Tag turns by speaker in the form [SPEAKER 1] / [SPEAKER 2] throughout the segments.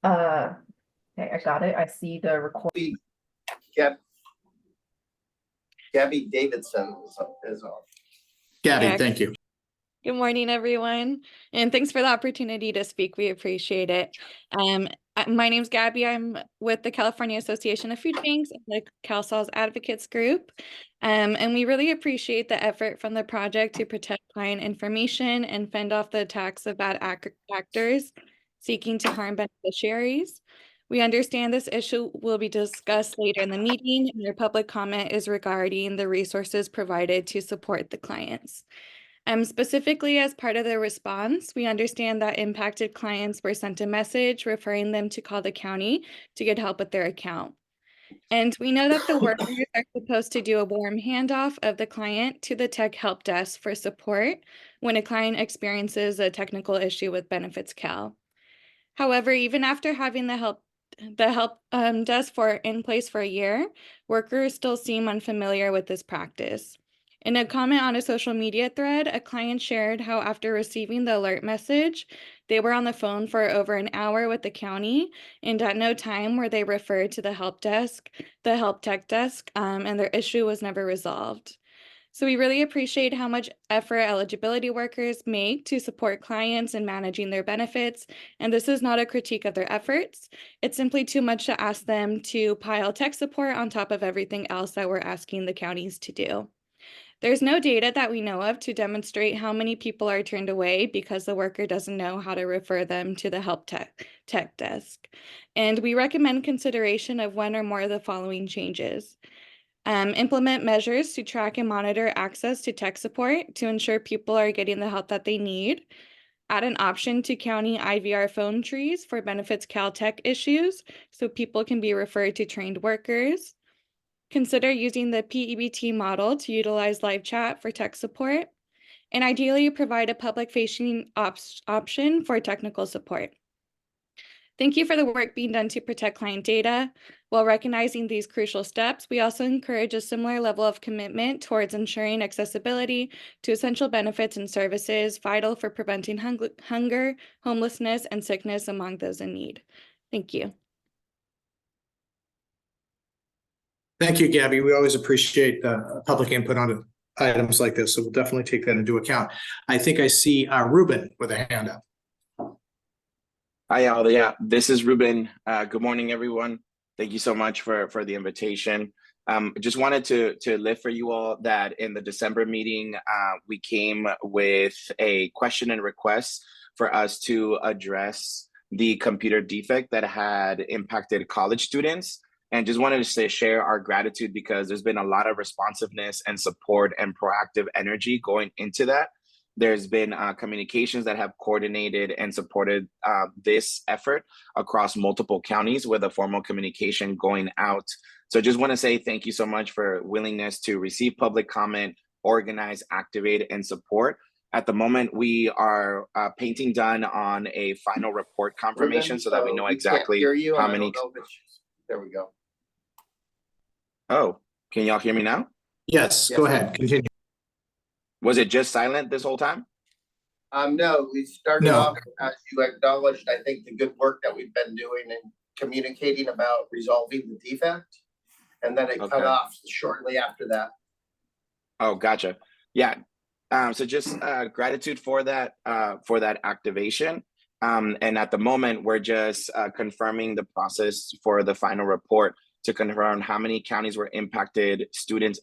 [SPEAKER 1] Uh, okay, I got it. I see the record.
[SPEAKER 2] Gabby Davidson is on.
[SPEAKER 3] Gabby,
[SPEAKER 4] Yeah.
[SPEAKER 3] thank you.
[SPEAKER 4] Good morning, everyone, and thanks for the opportunity to speak. We appreciate it. My name's Gabby. I'm with the California Association of Food Banks and the CalSAWS Advocates Group, and we really appreciate the effort from the project to protect client information and fend off the attacks of bad actors seeking to harm beneficiaries. We understand this issue will be discussed later in the meeting, and your public comment is regarding the resources provided to support the clients. Specifically, as part of the response, we understand that impacted clients were sent a message referring them to call the county to get help with their account. And we know that the workers are supposed to do a warm handoff of the client to the tech help desk for support when a client experiences a technical issue with Benefits Cal. However, even after having the help desk in place for a year, workers still seem unfamiliar with this practice. In a comment on a social media thread, a client shared how after receiving the alert message, they were on the phone for over an hour with the county, and at no time were they referred to the help tech desk, and their issue was never resolved. So we really appreciate how much effort eligibility workers make to support clients in managing their benefits. And this is not a critique of their efforts. It's simply too much to ask them to pile tech support on top of everything else that we're asking the counties to do. There's no data that we know of to demonstrate how many people are turned away because the worker doesn't know how to refer them to the help tech desk. And we recommend consideration of one or more of the following changes. Implement measures to track and monitor access to tech support to ensure people are getting the help that they need. Add an option to county IVR phone trees for Benefits Cal Tech issues so people can be referred to trained workers. Consider using the PEBT model to utilize live chat for tech support. And ideally provide a public-facing option for technical support. Thank you for the work being done to protect client data. While recognizing these crucial steps, we also encourage a similar level of commitment towards ensuring accessibility to essential benefits and services vital for preventing hunger, homelessness, and sickness among those in need. Thank you.
[SPEAKER 3] Thank you, Gabby. We always appreciate public input on items like this, so we'll definitely take that into account. I think I see Ruben with a hand up.
[SPEAKER 5] Hi, all. Yeah, this is Ruben. Good morning, everyone. Thank you so much for the invitation. Just wanted to lift for you all that in the December meeting, we came with a question and request for us to address the computer defect that had impacted college students. And just wanted to share our gratitude because there's been a lot of responsiveness and support and proactive energy going into that. There's been communications that have coordinated and supported this effort across multiple counties with a formal communication going out. So just want to say thank you so much for willingness to receive public comment, organize, activate, and support. At the moment, we are painting done on a final report confirmation so that we know exactly how many.
[SPEAKER 2] There we go.
[SPEAKER 5] Oh, can y'all hear me now?
[SPEAKER 3] Yes, go ahead. Continue.
[SPEAKER 5] Was it just silent this whole time?
[SPEAKER 2] No, we started off as you acknowledged, I think, the good work that we've been doing and communicating about resolving the defect, and then it cut off shortly after that.
[SPEAKER 5] Oh, gotcha. Yeah. So just gratitude for that activation. And at the moment, we're just confirming the process for the final report to confirm how many counties were impacted, students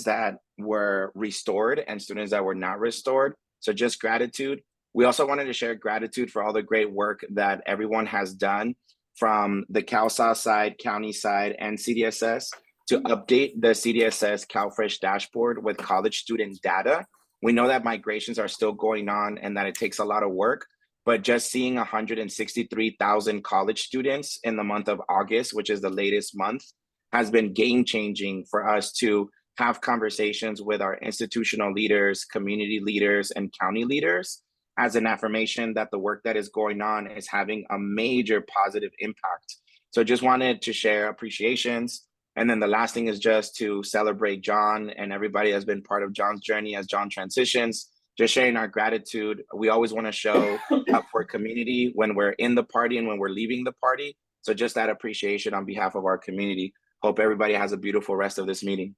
[SPEAKER 5] that were restored, and students that were not restored. So just gratitude. We also wanted to share gratitude for all the great work that everyone has done from the CalSAWS side, county side, and CDSS to update the CDSS CalFresh dashboard with college student data. We know that migrations are still going on and that it takes a lot of work, but just seeing 163,000 college students in the month of August, which is the latest month, has been game-changing for us to have conversations with our institutional leaders, community leaders, and county leaders as an affirmation that the work that is going on is having a major positive impact. So just wanted to share appreciations. And then the last thing is just to celebrate John and everybody that's been part of John's journey as John transitions. just sharing our gratitude. We always want to show up for community when we're in the party and when we're leaving the party. So just that appreciation on behalf of our community. Hope everybody has a beautiful rest of this meeting.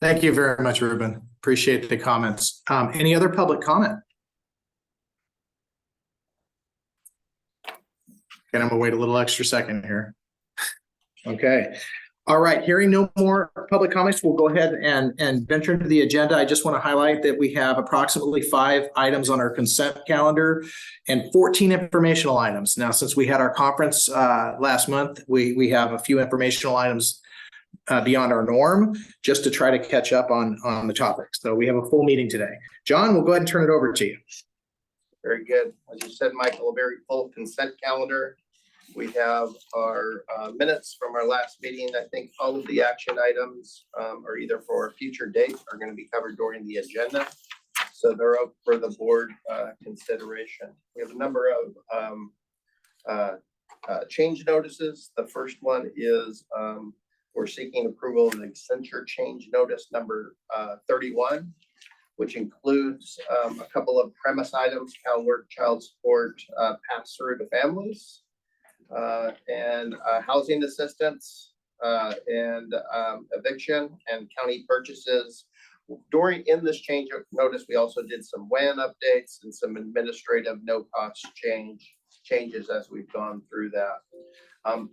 [SPEAKER 3] Thank you very much, Ruben. Appreciate the comments. Any other public comment? And I'm gonna wait a little extra second here. Okay. All right, hearing no more public comments, we'll go ahead and venture into the agenda. I just want to highlight that we have approximately 5 items on our consent calendar and 14 informational items. Now, since we had our conference last month, we have a few informational items beyond our norm just to try to catch up on the topics. So we have a full meeting today. John, we'll go ahead and turn it over to you.
[SPEAKER 2] Very good. As you said, Michael, a very full consent calendar. We have our minutes from our last meeting. I think all of the action items are either for a future date or going to be covered during the agenda. So they're up for the board consideration. We have a number of change notices. The first one is we're seeking approval of the Accenture change notice number 31, which includes a couple of premise items, CalWORK, child support, pass through to families. And housing assistance and eviction and county purchases. In this change of notice, we also did some WAN updates and some administrative no cost changes as we've gone through that.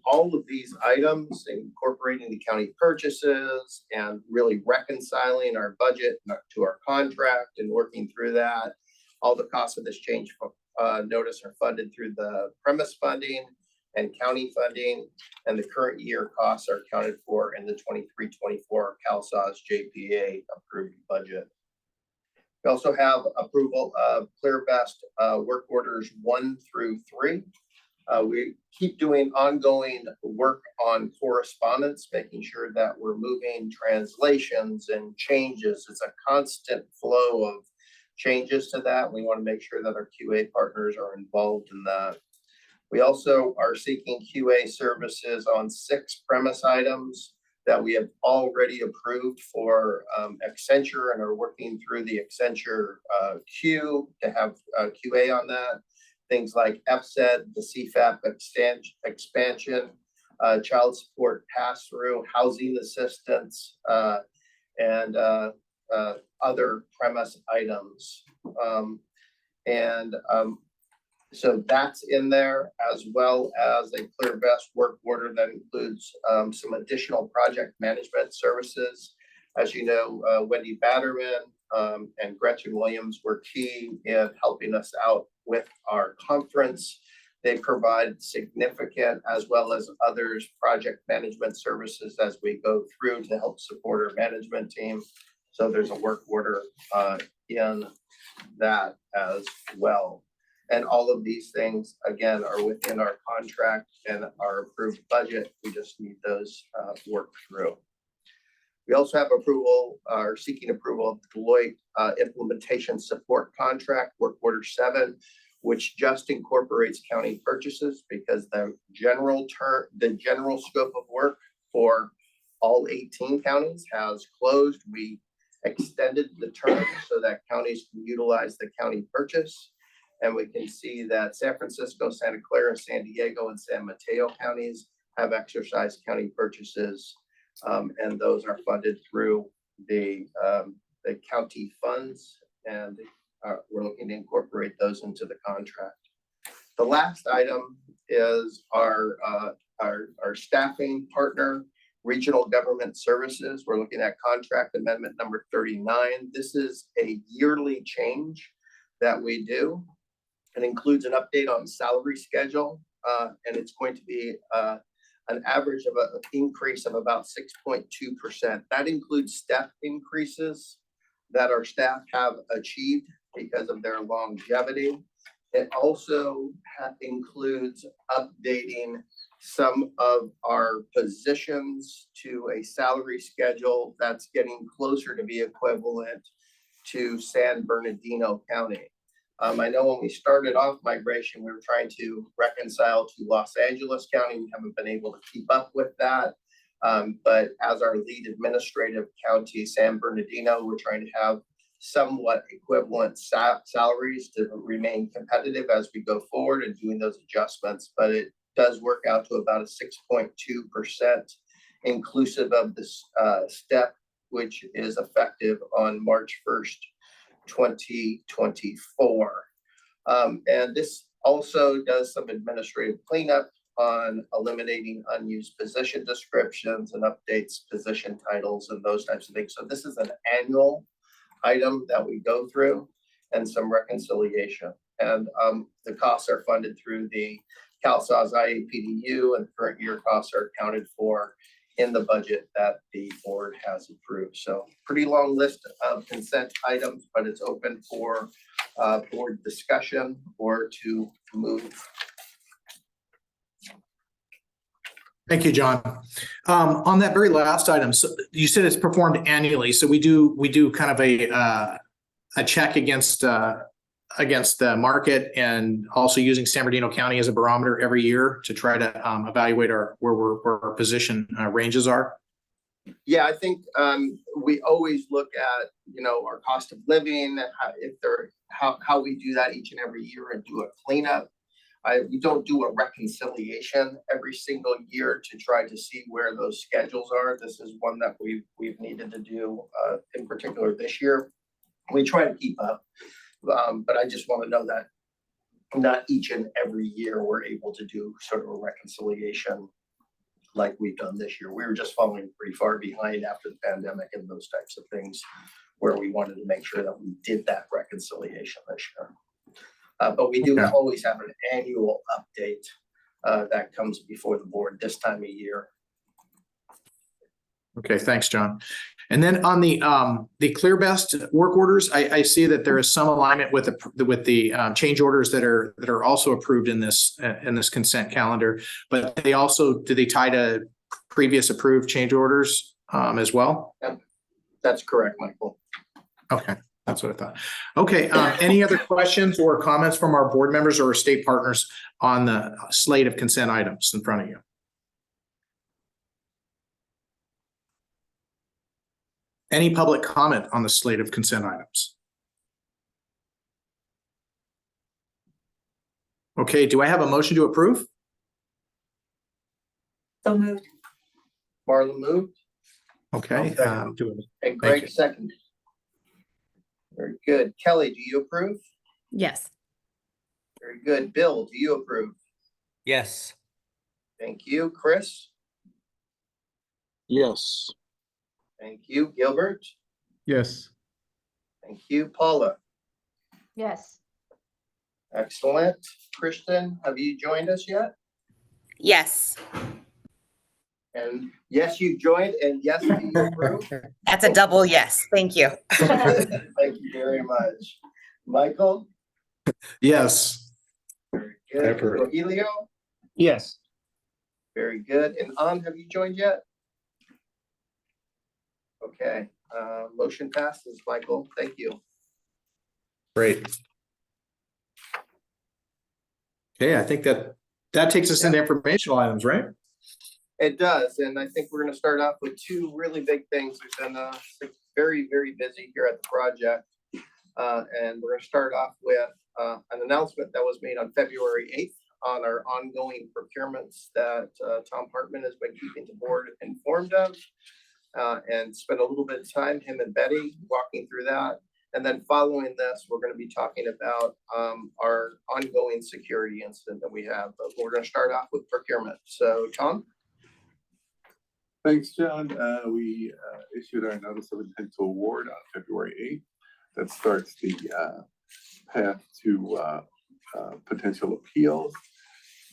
[SPEAKER 2] All of these items incorporating the county purchases and really reconciling our budget to our contract and working through that. All the costs of this change notice are funded through the premise funding and county funding, and the current year costs are accounted for in the 23-24 CalSAWS JPA approved budget. We also have approval of ClearVest work orders 1 through 3. We keep doing ongoing work on correspondence, making sure that we're moving translations and changes. It's a constant flow of changes to that. We want to make sure that our QA partners are involved in that. We also are seeking QA services on 6 premise items that we have already approved for Accenture and are working through the Accenture queue to have QA on that. Things like FSED, the CFAP expansion, child support pass-through, housing assistance, and other premise items. So that's in there, as well as a ClearVest work order that includes some additional project management services. As you know, Wendy Batterman and Gretchen Williams were key in helping us out with our conference. They provide significant, as well as others, project management services as we go through to help support our management team. So there's a work order in that as well. And all of these things, again, are within our contract and our approved budget. We just need those worked through. We also have approval, or seeking approval of Deloitte implementation support contract, work order 7, which just incorporates county purchases because the general scope of work for all 18 counties has closed. We extended the term so that counties can utilize the county purchase. And we can see that San Francisco, Santa Clara, San Diego, and San Mateo counties have exercised county purchases, and those are funded through the county funds, and we're looking to incorporate those into the contract. The last item is our staffing partner, Regional Government Services. We're looking at contract amendment number 39. This is a yearly change that we do. It includes an update on salary schedule, and it's going to be an average of an increase of about 6.2%. That includes step increases that our staff have achieved because of their longevity. It also includes updating some of our positions to a salary schedule that's getting closer to be equivalent to San Bernardino County. I know when we started off migration, we were trying to reconcile to Los Angeles County. We haven't been able to keep up with that. But as our lead administrative county, San Bernardino, we're trying to have somewhat equivalent salaries to remain competitive as we go forward and doing those adjustments, but it does work out to about a 6.2% inclusive of this step, which is effective on March 1st, 2024. And this also does some administrative cleanup on eliminating unused position descriptions and updates position titles and those types of things. So this is an annual item that we go through and some reconciliation. And the costs are funded through the CalSAWS IAPDU, and current year costs are accounted for in the budget that the board has approved. So pretty long list of consent items, but it's open for board discussion or to move.
[SPEAKER 3] Thank you, John. On that very last item, so you said it's performed annually. So we do kind of a check against the market, and also using San Bernardino County as a barometer every year to try to evaluate where our position ranges are.
[SPEAKER 2] Yeah, I think we always look at, our cost of living, how we do that each and every year and do a cleanup. We don't do a reconciliation every single year to try to see where those schedules are. This is one that we've needed to do in particular this year. We try to keep up, but I just want to know that not each and every year we're able to do sort of a reconciliation like we've done this year. We were just falling pretty far behind after the pandemic and those types of things, where we wanted to make sure that we did that reconciliation this year. But we do always have an annual update that comes before the board this time of year.
[SPEAKER 3] Okay, thanks, John. And then on the ClearBest work orders, I see that there is some alignment with the change orders that are also approved in this consent calendar. But do they tie to previous approved change orders as well?
[SPEAKER 2] Yep. That's correct, Michael.
[SPEAKER 3] Okay. That's what I thought. Okay. Any other questions or comments from our board members or our state partners on the slate of consent items in front of you? Any public comment on the slate of consent items? Okay. Do I have a motion to approve?
[SPEAKER 1] So moved.
[SPEAKER 2] Marla moved.
[SPEAKER 3] Okay.
[SPEAKER 2] And Greg seconded. Very good. Kelly, do you approve?
[SPEAKER 6] Yes.
[SPEAKER 2] Very good. Bill, do you approve?
[SPEAKER 7] Yes.
[SPEAKER 2] Thank you. Chris?
[SPEAKER 7] Yes.
[SPEAKER 2] Thank you. Gilbert?
[SPEAKER 7] Yes.
[SPEAKER 2] Thank you. Paula?
[SPEAKER 1] Yes.
[SPEAKER 2] Excellent. Kristen, have you joined us yet?
[SPEAKER 6] Yes.
[SPEAKER 2] And yes, you joined, and yes, do you approve?
[SPEAKER 6] That's a double yes. Thank you.
[SPEAKER 2] Thank you very much. Michael?
[SPEAKER 3] Yes.
[SPEAKER 2] Very
[SPEAKER 3] I
[SPEAKER 2] good.
[SPEAKER 3] approve.
[SPEAKER 2] Rogelio?
[SPEAKER 7] Yes.
[SPEAKER 2] Very good. And An, have you joined yet? Okay, motion passes, Michael. Thank you.
[SPEAKER 3] Great. Okay, I think that takes us into informational items, right?
[SPEAKER 2] It does, and I think we're going to start off with two really big things. We've been very, very busy here at the project, and we're going to start off with an announcement that was made on February 8th on our ongoing procurements that Tom Hartman has been keeping the board informed of, and spent a little bit of time, him and Betty, walking through that. And then following this, we're going to be talking about our ongoing security incident that we have. But we're going to start off with procurement. So, Tom?
[SPEAKER 8] Thanks, John. We issued our notice of intent to award on February 8th. That starts the path to potential appeals.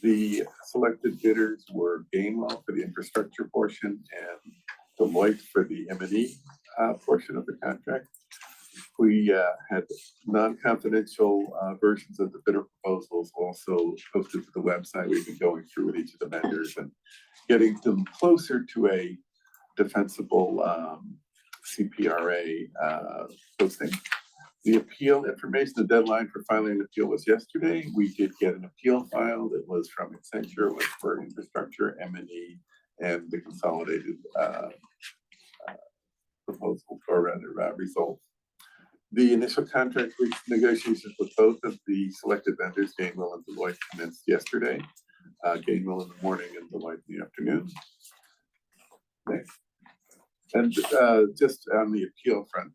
[SPEAKER 8] The selected bidders were Gainwell for the infrastructure portion and Deloitte for the M&E portion of the contract. We had non-confidential versions of the bidder proposals also posted to the website. We've been going through with each of the vendors and getting them closer to a defensible CPRA posting. The appeal information, the deadline for filing an appeal was yesterday. We did get an appeal filed. It was from Accenture, was for infrastructure, M&E, and the consolidated proposal, or rather results. The initial contract negotiations with both of the selected vendors, Gainwell and Deloitte, commenced yesterday. Gainwell in the morning and Deloitte in the afternoon. Next. And just on the appeal front,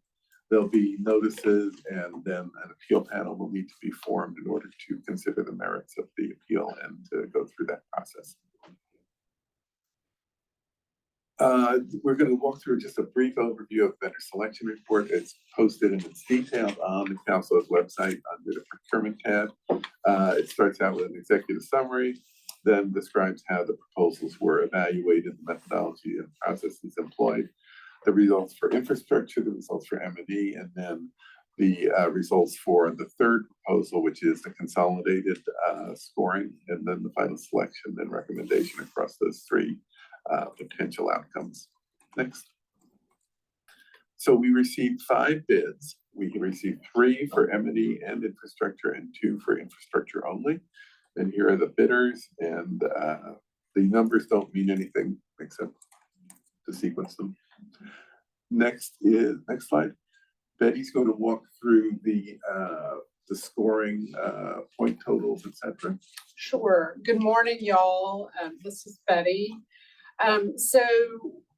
[SPEAKER 8] there'll be notices and then an appeal panel will need to be formed in order to consider the merits of the appeal and to go through that process. We're going to walk through just a brief overview of vendor selection report. It's posted and it's detailed on the council's website under the procurement tab. It starts out with an executive summary, then describes how the proposals were evaluated, the methodology and processes employed, the results for infrastructure, the results for M&E, and then the results for the third proposal, which is the consolidated scoring, and then the final selection and recommendation across those three potential outcomes. Next. So we received 5 bids. We received 3 for M&E and infrastructure and 2 for infrastructure only. And here are the bidders, and the numbers don't mean anything except to sequence them. Next slide. Betty's going to walk through the scoring, point totals, etc.
[SPEAKER 9] Sure. Good morning, y'all. This is Betty. So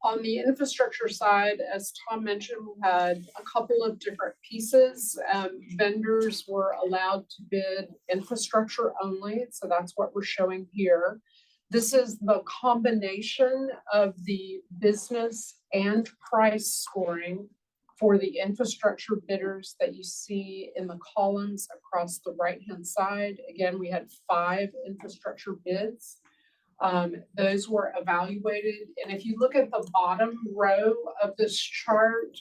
[SPEAKER 9] on the infrastructure side, as Tom mentioned, we had a couple of different pieces. Vendors were allowed to bid infrastructure only. So that's what we're showing here. This is the combination of the business and price scoring for the infrastructure bidders that you see in the columns across the right-hand side. Again, we had 5 infrastructure bids. Those were evaluated. And if you look at the bottom row of this chart,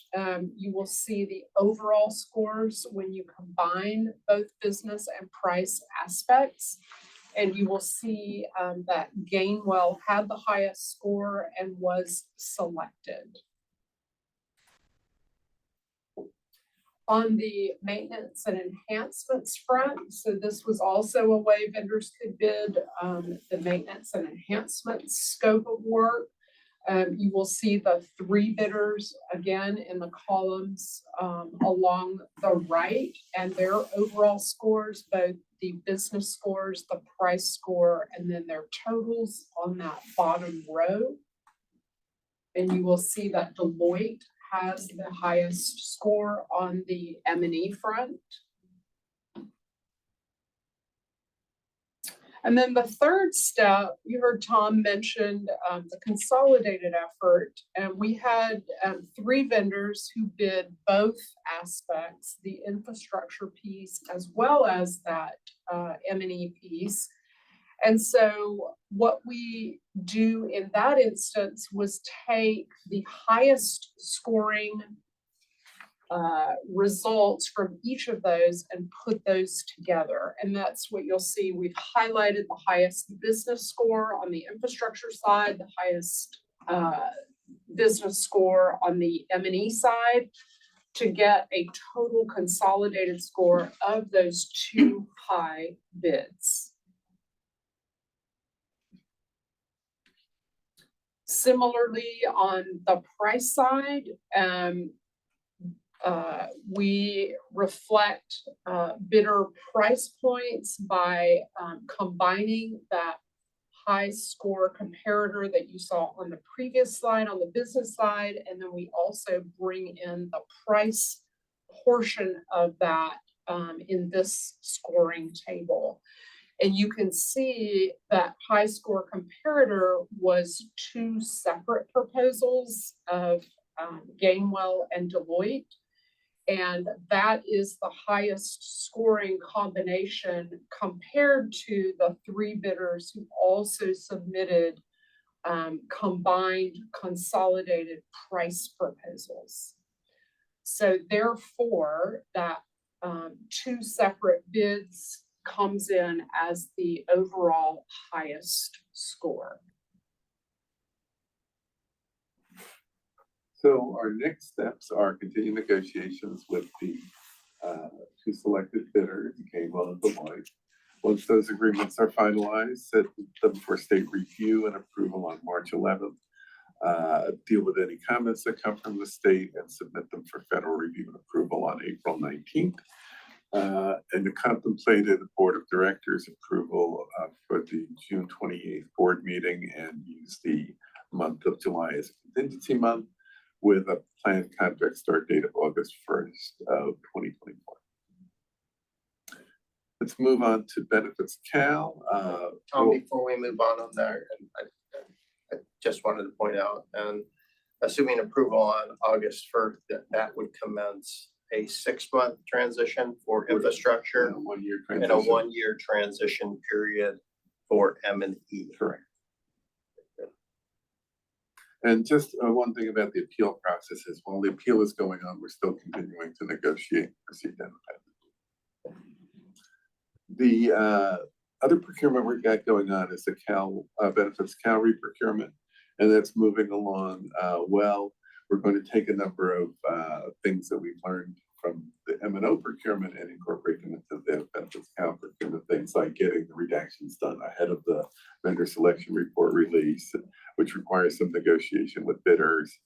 [SPEAKER 9] you will see the overall scores when you combine both business and price aspects. And you will see that Gainwell had the highest score and was selected. On the maintenance and enhancements front, so this was also a way vendors could bid the maintenance and enhancements scope of work. You will see the 3 bidders again in the columns along the right, and their overall scores, both the business scores, the price score, and then their totals on that bottom row. And you will see that Deloitte has the highest score on the M&E front. And then the third step, you heard Tom mention the consolidated effort, and we had 3 vendors who bid both aspects, the infrastructure piece as well as that M&E piece. And so what we do in that instance was take the highest scoring results from each of those and put those together. And that's what you'll see. We've highlighted the highest business score on the infrastructure side, the highest business score on the M&E side, to get a total consolidated score of those 2 high bids. Similarly, on the price side, we reflect bidder price points by combining that high score comparator that you saw on the previous slide on the business side, and then we also bring in the price portion of that in this scoring table. And you can see that high score comparator was 2 separate proposals of Gainwell and Deloitte. And that is the highest scoring combination compared to the 3 bidders who also submitted combined consolidated price proposals. So therefore, that 2 separate bids comes in as the overall highest score.
[SPEAKER 8] So our next steps are continuing negotiations with the 2 selected bidders, Gainwell and Deloitte. Once those agreements are finalized, set them for state review and approval on March 11th. deal with any comments that come from the state and submit them for federal review and approval on April 19th. And the contemplated Board of Directors approval for the June 28th board meeting, and use the month of July as a contingency month with a planned contract start date of August 1st of 2024. Let's move on to benefits Cal.
[SPEAKER 2] Tom, before we move on there, and I just wanted to point out, and assuming approval on August 1st, that would commence a 6-month transition for infrastructure
[SPEAKER 8] and a 1-year
[SPEAKER 2] and a
[SPEAKER 8] transition.
[SPEAKER 2] 1-year transition period for M&E.
[SPEAKER 8] Correct. And just one thing about the appeal process is, while the appeal is going on, we're still continuing to negotiate and proceed down the path. The other procurement we've got going on is the Cal benefits Cal re-procurement, and that's moving along well. We're going to take a number of things that we've learned from the M&O procurement and incorporate them into the benefits Cal procurement, things like getting the redactions done ahead of the vendor selection report release, which requires some negotiation with bidders,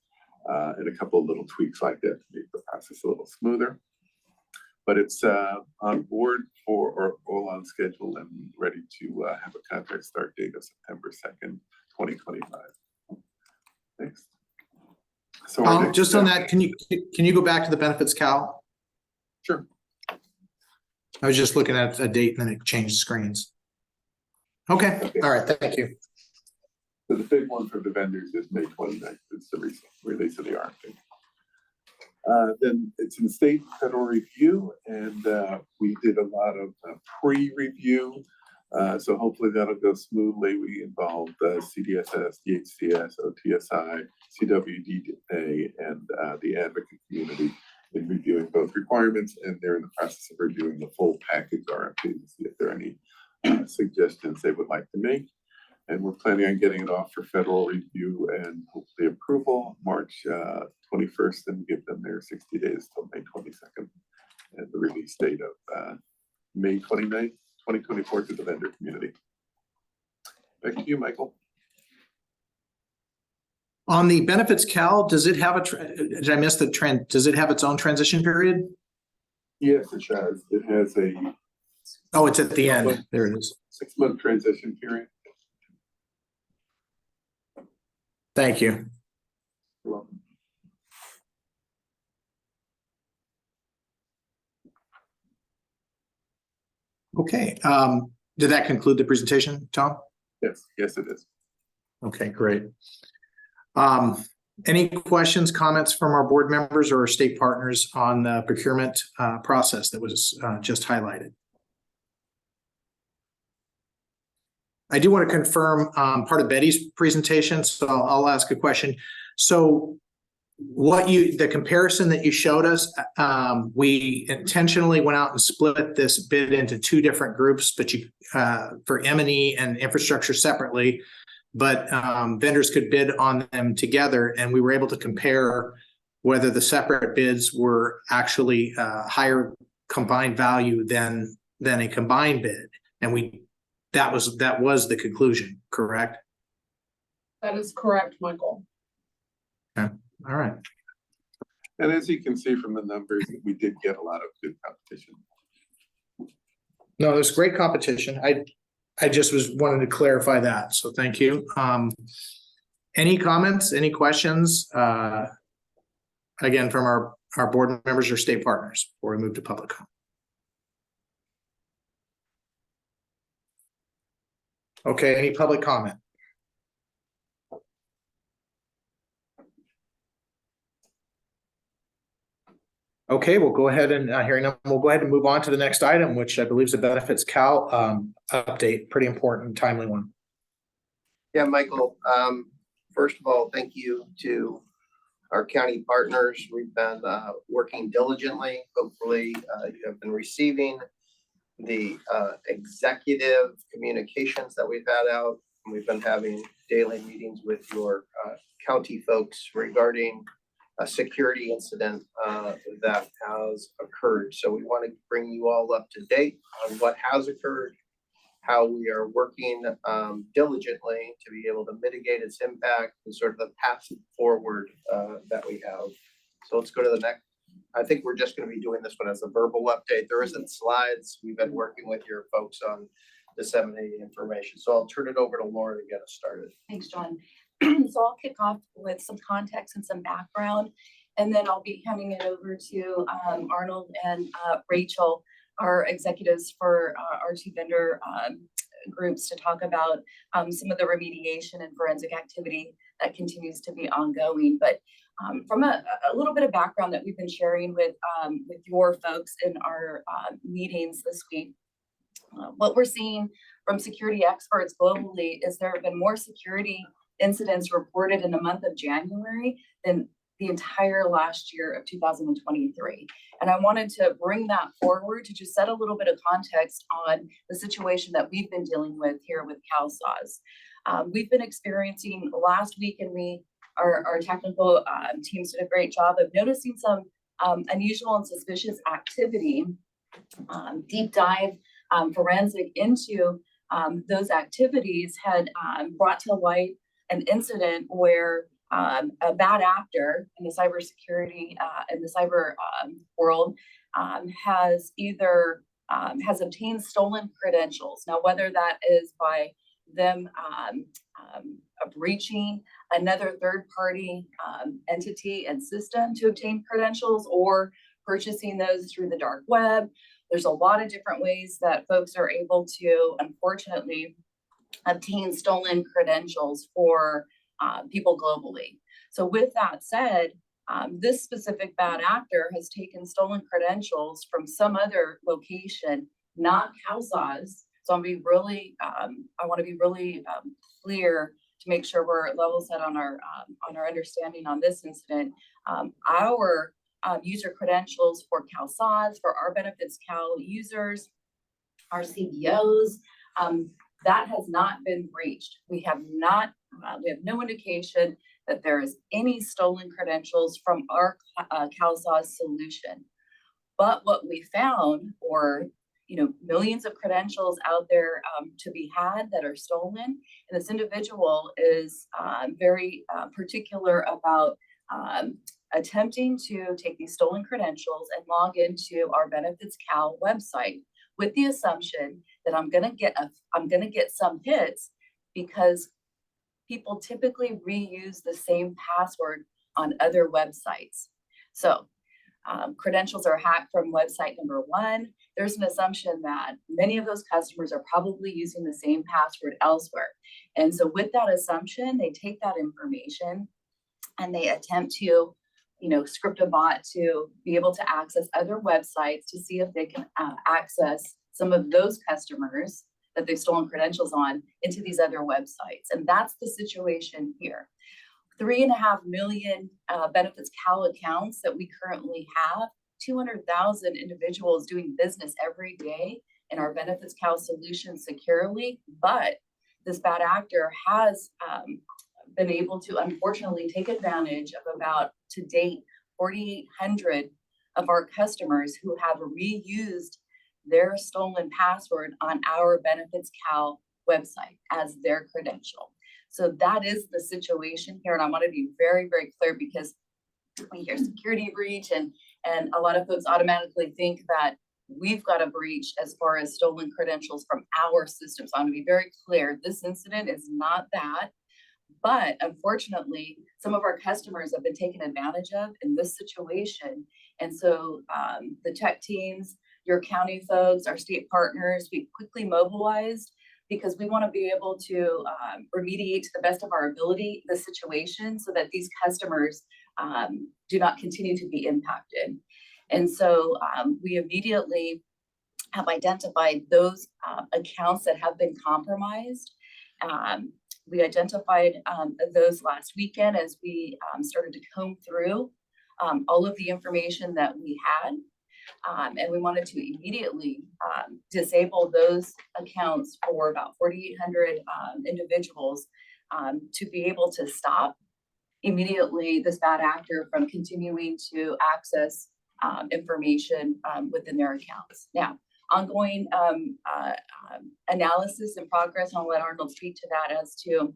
[SPEAKER 8] and a couple of little tweaks like that to make the process a little smoother. But it's on board for, or all on schedule and ready to have a contract start date of September 2nd, 2025. Next. So
[SPEAKER 3] Just on that, can you go back to the benefits Cal?
[SPEAKER 8] Sure.
[SPEAKER 3] I was just looking at a date and then it changed screens. Okay, all right, thank you.
[SPEAKER 8] So the big one for the vendors is May 29th. It's the recent release of the RFP. Then it's in state federal review, and we did a lot of pre-review. So hopefully that'll go smoothly. We involved CDSS, DHCS, OTSI, CWDA, and the advocate community in reviewing both requirements, and they're in the process of reviewing the full package RFP to see if there are any suggestions they would like to make. And we're planning on getting it off for federal review and hopefully approval March 21st, and give them their 60 days till May 22nd, and the release date of May 29th, 2024 to the vendor community. Back to you, Michael.
[SPEAKER 3] On the benefits Cal, does it have a, did I miss the trend? Does it have its own transition period?
[SPEAKER 8] Yes, it does. It has a
[SPEAKER 3] Oh, it's at the end. There it is.
[SPEAKER 8] 6-month transition period.
[SPEAKER 3] Thank you.
[SPEAKER 8] You're welcome.
[SPEAKER 3] Okay, did that conclude the presentation, Tom?
[SPEAKER 8] Yes, yes, it is.
[SPEAKER 3] Okay, great. Any questions, comments from our board members or state partners on the procurement process that was just highlighted? I do want to confirm part of Betty's presentation, so I'll ask a question. So the comparison that you showed us, we intentionally went out and split this bid into 2 different groups, but for M&E and infrastructure separately, but vendors could bid on them together, and we were able to compare whether the separate bids were actually higher combined value than a combined bid, and that was the conclusion, correct?
[SPEAKER 9] That is correct, Michael.
[SPEAKER 3] Okay. All right.
[SPEAKER 8] And as you can see from the numbers, we did get a lot of good competition.
[SPEAKER 3] No, there's great competition. I just wanted to clarify that. So thank you. Any comments, any questions? Again, from our board members or state partners before we move to public comment. Okay, any public comment? Okay, we'll go ahead and we'll go ahead and move on to the next item, which I believe is the benefits Cal update. Pretty important, timely one.
[SPEAKER 2] Yeah, Michael, first of all, thank you to our county partners. We've been working diligently. Hopefully, you have been receiving the executive communications that we've had out. And we've been having daily meetings with your county folks regarding a security incident that has occurred. So we want to bring you all up to date on what has occurred, how we are working diligently to be able to mitigate its impact and sort of the path forward that we have. So let's go to the next. I think we're just going to be doing this one as a verbal update. There isn't slides. We've been working with your folks on disseminating information. So I'll turn it over to Laura to get us started.
[SPEAKER 1] Thanks, John. So I'll kick off with some context and some background, and then I'll be handing it over to Arnold and Rachel, our executives for our two vendor groups, to talk about some of the remediation and forensic activity that continues to be ongoing. But from a little bit of background that we've been sharing with your folks in our meetings this week, what we're seeing from security experts globally is there have been more security incidents reported in the month of January than the entire last year of 2023. And I wanted to bring that forward to just set a little bit of context on the situation that we've been dealing with here with CalSAWS. We've been experiencing last week, and our technical teams did a great job of noticing some unusual and suspicious activity, deep dive forensic into those activities had brought to light an incident where a bad actor in the cybersecurity in the cyber world has either has obtained stolen credentials. Now, whether that is by them breaching another third-party entity and system to obtain credentials, or purchasing those through the dark web. There's a lot of different ways that folks are able to, unfortunately, obtain stolen credentials for people globally. So with that said, this specific bad actor has taken stolen credentials from some other location, not CalSAWS. So I want to be really clear to make sure we're level set on our understanding on this incident. Our user credentials for CalSAWS, for our Benefits Cal users, our CBOs, that has not been breached. We have no indication that there is any stolen credentials from our CalSAWS solution. But what we found were, millions of credentials out there to be had that are stolen. And this individual is very particular about attempting to take these stolen credentials and log into our Benefits Cal website with the assumption that I'm gonna get some hits, because people typically reuse the same password on other websites. So credentials are hacked from website number one. There's an assumption that many of those customers are probably using the same password elsewhere. And so with that assumption, they take that information and they attempt to, script a bot to be able to access other websites to see if they can access some of those customers that they've stolen credentials on into these other websites. And that's the situation here. 3.5 million Benefits Cal accounts that we currently have, 200,000 individuals doing business every day in our Benefits Cal solution securely. But this bad actor has been able to, unfortunately, take advantage of about, to date, 4,800 of our customers who have reused their stolen password on our Benefits Cal website as their credential. So that is the situation here. And I want to be very, very clear, because we hear security breach and a lot of folks automatically think that we've got a breach as far as stolen credentials from our system. So I want to be very clear, this incident is not that. But unfortunately, some of our customers have been taken advantage of in this situation. And so the tech teams, your county folks, our state partners, we quickly mobilized, because we want to be able to remediate to the best of our ability the situation so that these customers do not continue to be impacted. And so we immediately have identified those accounts that have been compromised. We identified those last weekend as we started to comb through all of the information that we had. And we wanted to immediately disable those accounts for about 4,800 individuals to be able to stop immediately this bad actor from continuing to access information within their accounts. Now, ongoing analysis and progress. I'll let Arnold speak to that as to,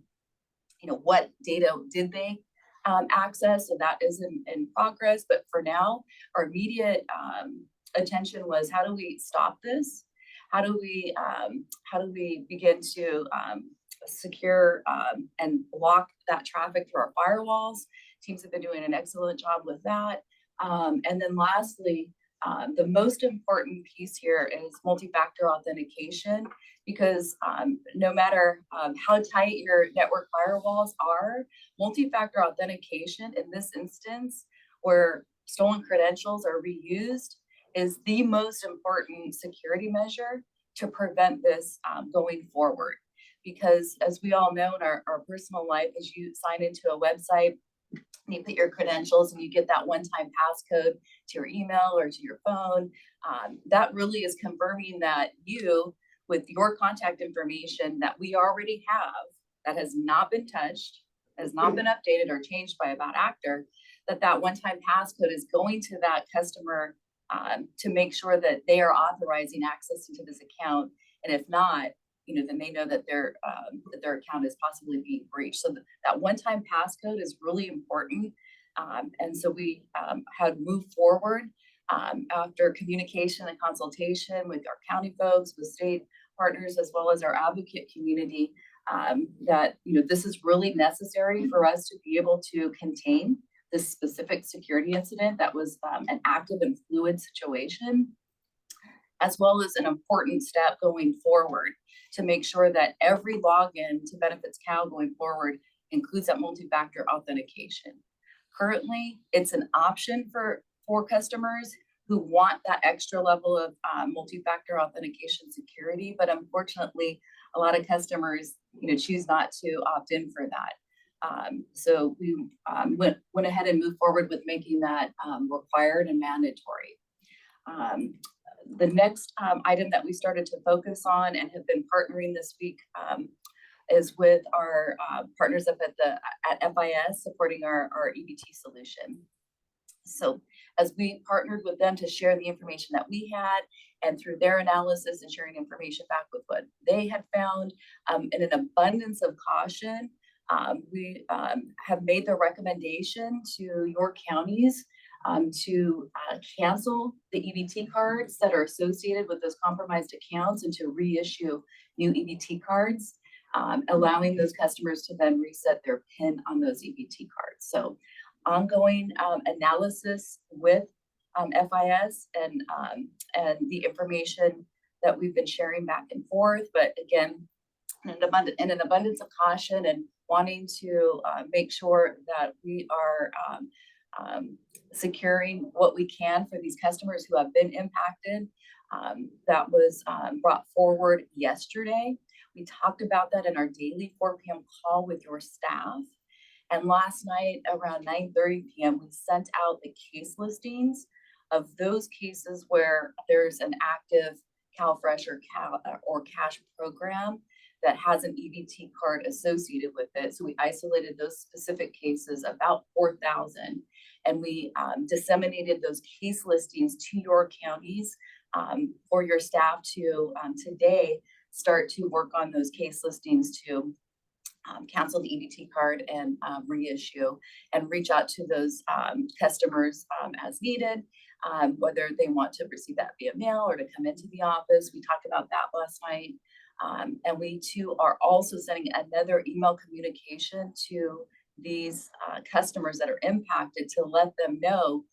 [SPEAKER 1] what data did they access. So that is in progress. But for now, our immediate attention was, how do we stop this? How do we begin to secure and block that traffic through our firewalls? Teams have been doing an excellent job with that. And then lastly, the most important piece here is multi-factor authentication, because no matter how tight your network firewalls are, multi-factor authentication in this instance, where stolen credentials are reused, is the most important security measure to prevent this going forward. Because as we all know in our personal life, as you sign into a website, you put your credentials and you get that one-time passcode to your email or to your phone. That really is confirming that you, with your contact information that we already have, that has not been touched, has not been updated or changed by a bad actor, that one-time passcode is going to that customer to make sure that they are authorizing access into this account. And if not, then they know that their account is possibly being breached. So that one-time passcode is really important. And so we had moved forward after communication and consultation with our county folks, with state partners, as well as our advocate community, that this is really necessary for us to be able to contain this specific security incident that was an active and fluid situation, as well as an important step going forward to make sure that every login to Benefits Cal going forward includes that multi-factor authentication. Currently, it's an option for customers who want that extra level of multi-factor authentication security, but unfortunately, a lot of customers, choose not to opt in for that. So we went ahead and moved forward with making that required and mandatory. The next item that we started to focus on and have been partnering this week is with our partners up at FIS, supporting our EBT solution. So as we partnered with them to share the information that we had, and through their analysis and sharing information back with what they had found, in an abundance of caution, we have made the recommendation to your counties to cancel the EBT cards that are associated with those compromised accounts and to reissue new EBT cards, allowing those customers to then reset their PIN on those EBT cards. So ongoing analysis with FIS and the information that we've been sharing back and forth, but again, in an abundance of caution and wanting to make sure that we are securing what we can for these customers who have been impacted. That was brought forward yesterday. We talked about that in our daily 4 p.m. call with your staff. And last night around 9:30 p.m., we sent out the case listings of those cases where there's an active CalFresh or cash program that has an EBT card associated with it. So we isolated those specific cases, about 4,000, and we disseminated those case listings to your counties for your staff to today start to work on those case listings to cancel the EBT card and reissue, and reach out to those customers as needed, whether they want to receive that via mail or to come into the office. We talked about that last night. And we too are also sending another email communication to these customers that are impacted to let them know,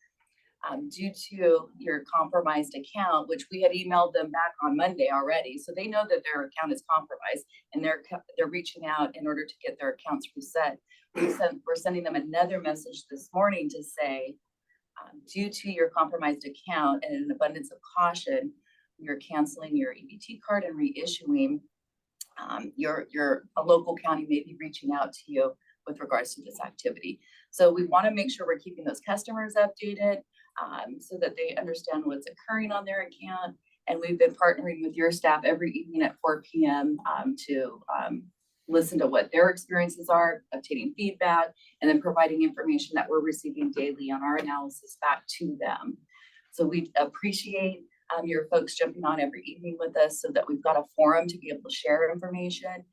[SPEAKER 1] due to your compromised account, which we had emailed them back on Monday already. So they know that their account is compromised and they're reaching out in order to get their accounts reset. We're sending them another message this morning to say, due to your compromised account and an abundance of caution, you're canceling your EBT card and reissuing. A local county may be reaching out to you with regards to this activity. So we want to make sure we're keeping those customers updated so that they understand what's occurring on their account. And we've been partnering with your staff every evening at 4 p.m. To listen to what their experiences are, obtaining feedback, and then providing information that we're receiving daily on our analysis back to them. So we appreciate your folks jumping on every evening with us so that we've got a forum to be able to share information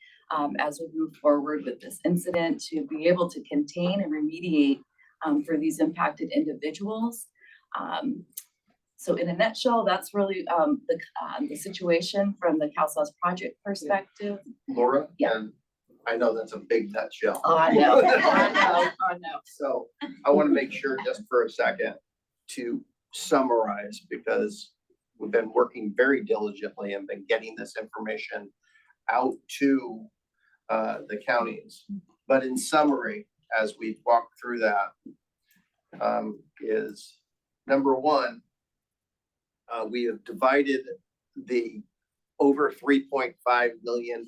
[SPEAKER 1] as we move forward with this incident, to be able to contain and remediate for these impacted individuals. So in a nutshell, that's really the situation from the CalSAWS project perspective.
[SPEAKER 2] Laura?
[SPEAKER 1] Yeah.
[SPEAKER 2] And I know that's a big nutshell.
[SPEAKER 1] Oh, I know, I know.
[SPEAKER 2] So I want to make sure just for a second to summarize, because we've been working very diligently and been getting this information out to the counties. But in summary, as we walk through that, is number one, we have divided the over $3.5 million,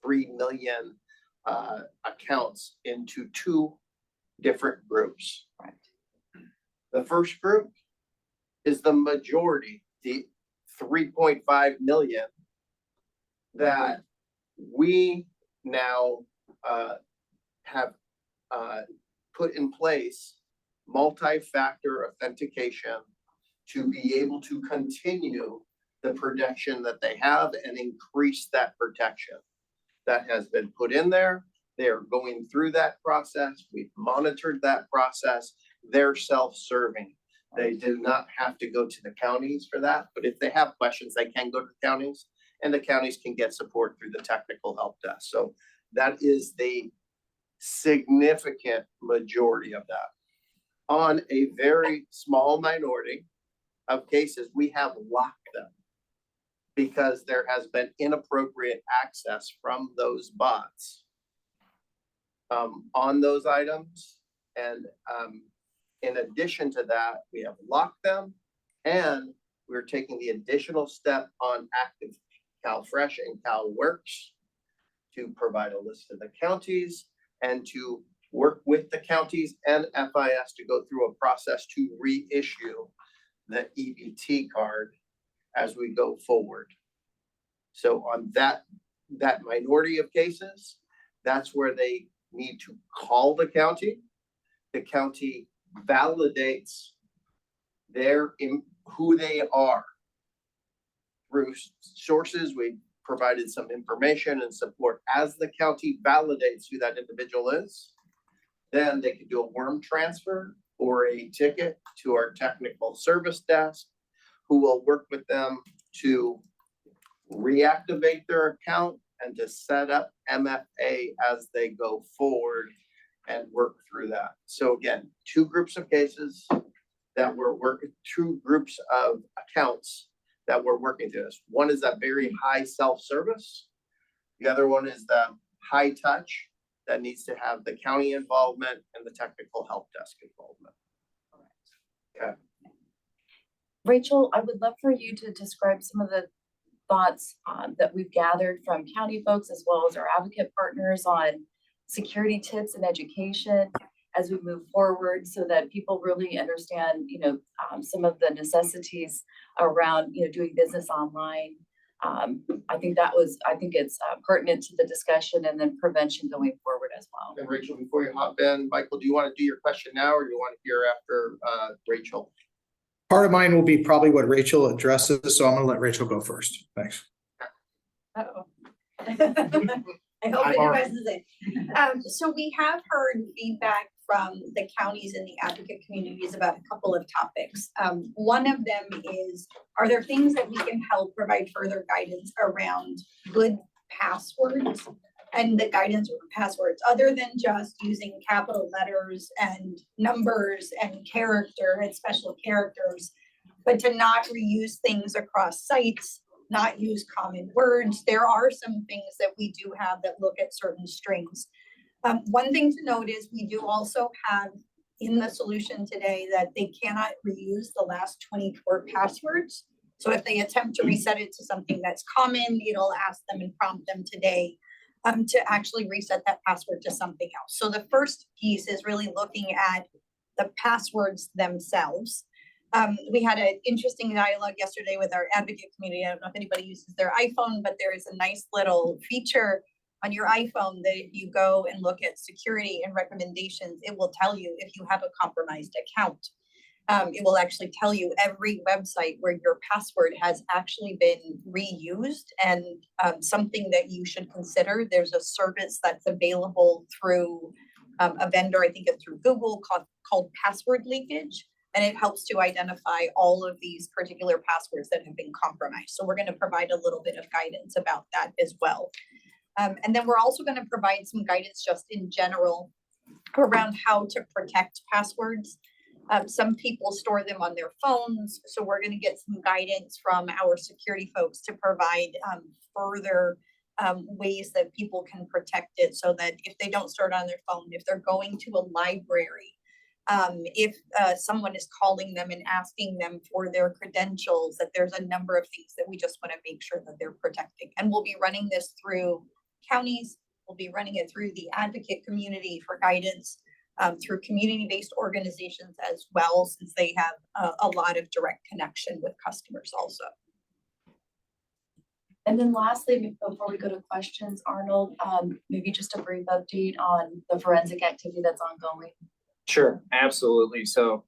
[SPEAKER 2] 3 million accounts into two different groups.
[SPEAKER 1] Right.
[SPEAKER 2] The first group is the majority, the 3.5 million that we now have put in place multi-factor authentication to be able to continue the protection that they have and increase that protection. That has been put in there. They are going through that process. We've monitored that process. They're self-serving. They do not have to go to the counties for that, but if they have questions, they can go to the counties, and the counties can get support through the technical help desk. So that is the significant majority of that. On a very small minority of cases, we have locked them because there has been inappropriate access from those bots on those items. And in addition to that, we have locked them, and we're taking the additional step on active CalFresh and CalWorks to provide a list of the counties and to work with the counties and FIS to go through a process to reissue the EBT card as we go forward. So on that minority of cases, that's where they need to call the county. The county validates who they are through sources. We provided some information and support. As the county validates who that individual is, then they can do a worm transfer or a ticket to our technical service desk, who will work with them to reactivate their account and to set up MFA as they go forward and work through that. So again, two groups of cases that we're working, two groups of accounts that we're working through this. One is that very high self-service. The other one is the high touch that needs to have the county involvement and the technical help desk involvement. Okay.
[SPEAKER 1] Rachel, I would love for you to describe some of the thoughts that we've gathered from county folks as well as our advocate partners on security tips and education as we move forward, so that people really understand, some of the necessities around, doing business online. I think it's pertinent to the discussion, and then prevention going forward as well.
[SPEAKER 2] And Rachel, before you hop in, Michael, do you want to do your question now, or do you want to hear after Rachel?
[SPEAKER 3] Part of mine will be probably what Rachel addresses, so I'm gonna let Rachel go first. Thanks.
[SPEAKER 10] Uh-oh. I hope it addresses it. So we have heard feedback from the counties and the advocate communities about a couple of topics. One of them is, are there things that we can help provide further guidance around good passwords and the guidance around passwords, other than just using capital letters and numbers and character and special characters, but to not reuse things across sites, not use common words. There are some things that we do have that look at certain strings. One thing to note is we do also have in the solution today that they cannot reuse the last 24 passwords. So if they attempt to reset it to something that's common, it'll ask them and prompt them today to actually reset that password to something else. So the first piece is really looking at the passwords themselves. We had an interesting dialogue yesterday with our advocate community. I don't know if anybody uses their iPhone, but there is a nice little feature on your iPhone that if you go and look at security and recommendations, it will tell you if you have a compromised account. It will actually tell you every website where your password has actually been reused, and something that you should consider. There's a service that's available through a vendor, I think it's through Google, called password leakage. And it helps to identify all of these particular passwords that have been compromised. So we're going to provide a little bit of guidance about that as well. And then we're also going to provide some guidance just in general around how to protect passwords. Some people store them on their phones, so we're going to get some guidance from our security folks to provide further ways that people can protect it, so that if they don't store it on their phone, if they're going to a library, if someone is calling them and asking them for their credentials, that there's a number of things that we just want to make sure that they're protecting. And we'll be running this through counties, we'll be running it through the advocate community for guidance, through community-based organizations as well, since they have a lot of direct connection with customers also.
[SPEAKER 1] And then lastly, before we go to questions, Arnold, maybe just a brief update on the forensic activity that's ongoing.
[SPEAKER 11] Sure, absolutely. So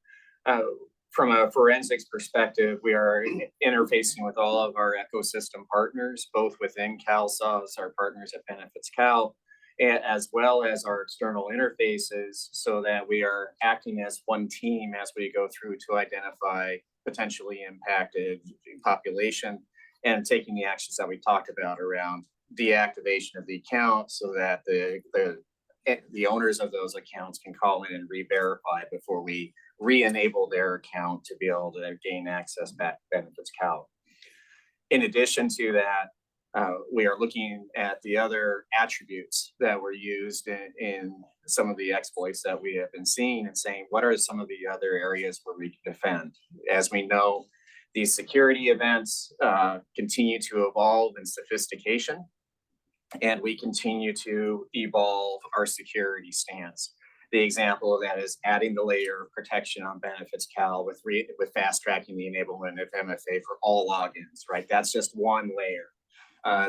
[SPEAKER 11] from a forensics perspective, we are interfacing with all of our ecosystem partners, both within CalSAWS, our partners at Benefits Cal, as well as our external interfaces, so that we are acting as one team as we go through to identify potentially impacted population and taking the actions that we talked about around deactivation of the account, so that the owners of those accounts can call in and re-verify before we re-enable their account to be able to gain access back to Benefits Cal. In addition to that, we are looking at the other attributes that were used in some of the exploits that we have been seeing, and saying, what are some of the other areas where we can defend? As we know, these security events continue to evolve in sophistication, and we continue to evolve our security stance. The example of that is adding the layer of protection on Benefits Cal with fast tracking the enablement of MFA for all logins, right? That's just one layer.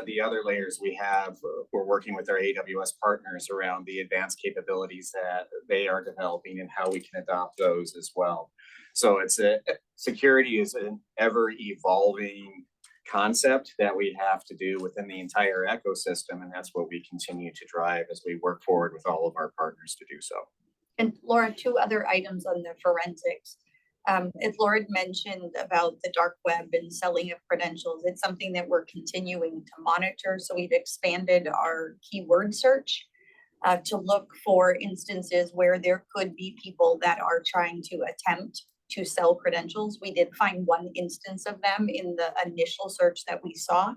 [SPEAKER 11] The other layers we have, we're working with our AWS partners around the advanced capabilities that they are developing and how we can adopt those as well. So security is an ever evolving concept that we have to do within the entire ecosystem, and that's what we continue to drive as we work forward with all of our partners to do so.
[SPEAKER 10] And Laura, two other items on the forensics. As Laura mentioned about the dark web and selling of credentials, it's something that we're continuing to monitor. So we've expanded our keyword search to look for instances where there could be people that are trying to attempt to sell credentials. We did find one instance of them in the initial search that we saw.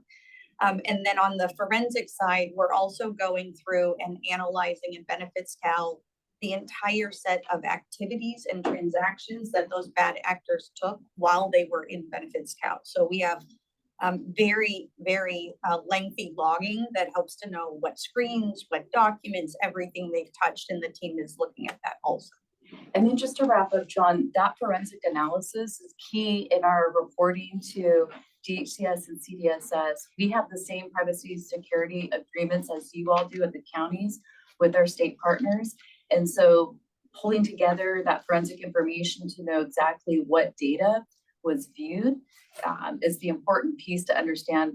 [SPEAKER 10] And then on the forensic side, we're also going through and analyzing in Benefits Cal the entire set of activities and transactions that those bad actors took while they were in Benefits Cal. So we have very, very lengthy logging that helps to know what screens, what documents, everything they've touched, and the team is looking at that also.
[SPEAKER 1] And then just to wrap up, John, that forensic analysis is key in our reporting to DHCS and CDSS. We have the same privacy security agreements as you all do at the counties with our state partners. And so pulling together that forensic information to know exactly what data was viewed is the important piece to understand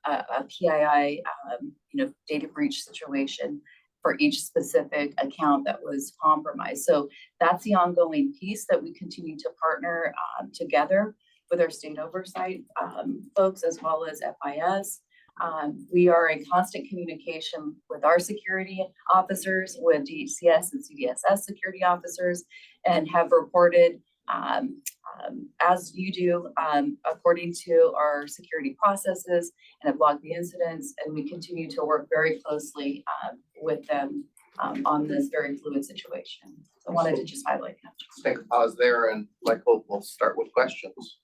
[SPEAKER 1] a PII, data breach situation for each specific account that was compromised. So that's the ongoing piece that we continue to partner together with our state oversight folks, as well as FIS. We are in constant communication with our security officers, with DHCS and CDSS security officers, and have reported as you do, according to our security processes, and have logged the incidents, and we continue to work very closely with them on this very fluid situation. So I wanted to just highlight that.
[SPEAKER 2] Let's take a pause there, and like we'll start with questions.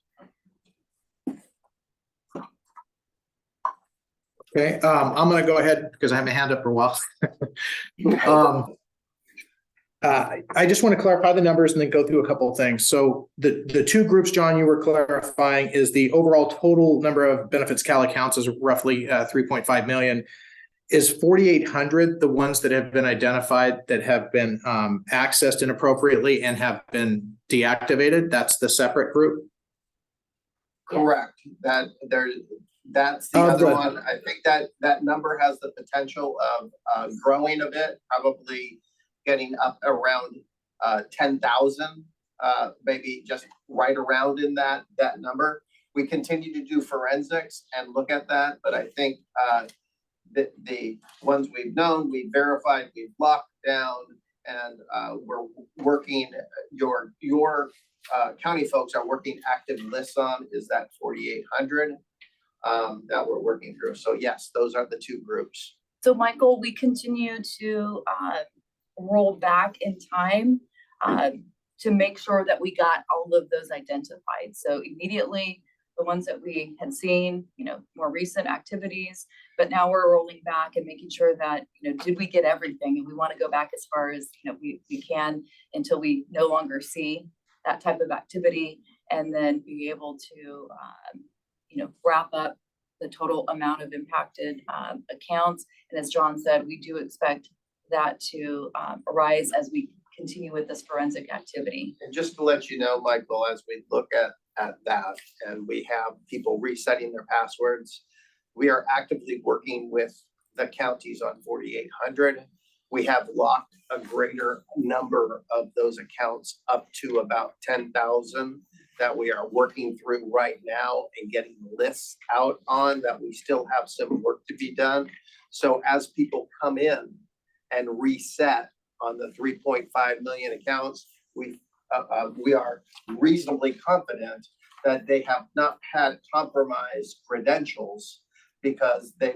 [SPEAKER 3] Okay, I'm gonna go ahead because I have my hand up for a while. I just want to clarify the numbers and then go through a couple of things. So the two groups, John, you were clarifying is the overall total number of Benefits Cal accounts is roughly 3.5 million. is 4,800 the ones that have been identified that have been accessed inappropriately and have been deactivated? That's the separate group?
[SPEAKER 2] Correct, that's the
[SPEAKER 3] Oh,
[SPEAKER 2] other
[SPEAKER 3] good.
[SPEAKER 2] one. I think that number has the potential of growing a bit, probably getting up around 10,000, maybe just right around in that number. We continue to do forensics and look at that, but I think the ones we've known, we've verified, we've locked down, and we're working, your county folks are working active lists on is that 4,800 that we're working through. So yes, those are the two groups.
[SPEAKER 1] So Michael, we continue to roll back in time to make sure that we got all of those identified. So immediately, the ones that we had seen, more recent activities, but now we're rolling back and making sure that, did we get everything? And we want to go back as far as, we can until we no longer see that type of activity, and then be able to, wrap up the total amount of impacted accounts. And as John said, we do expect that to arise as we continue with this forensic activity.
[SPEAKER 2] And just to let you know, Michael, as we look at that and we have people resetting their passwords, we are actively working with the counties on 4,800. We have locked a greater number of those accounts up to about 10,000 that we are working through right now and getting lists out on that we still have some work to be done. So as people come in and reset on the 3.5 million accounts, we are reasonably confident that they have not had compromised credentials because they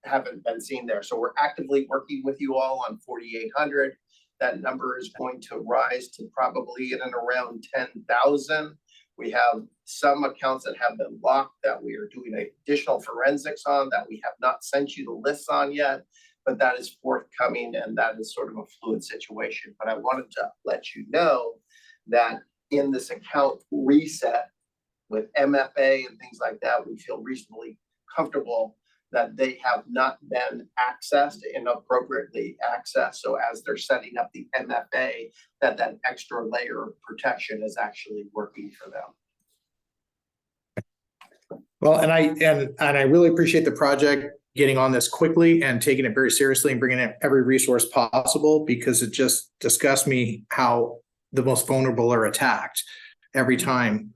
[SPEAKER 2] haven't been seen there. So we're actively working with you all on 4,800. That number is going to rise to probably in and around 10,000. We have some accounts that have been locked that we are doing additional forensics on that we have not sent you the lists on yet, but that is forthcoming and that is sort of a fluid situation. But I wanted to let you know that in this account reset with MFA and things like that, we feel reasonably comfortable that they have not been accessed inappropriately accessed. So as they're setting up the MFA, that extra layer of protection is actually working for them.
[SPEAKER 3] Well, and I really appreciate the project getting on this quickly and taking it very seriously and bringing in every resource possible, because it just disgusts me how the most vulnerable are attacked every time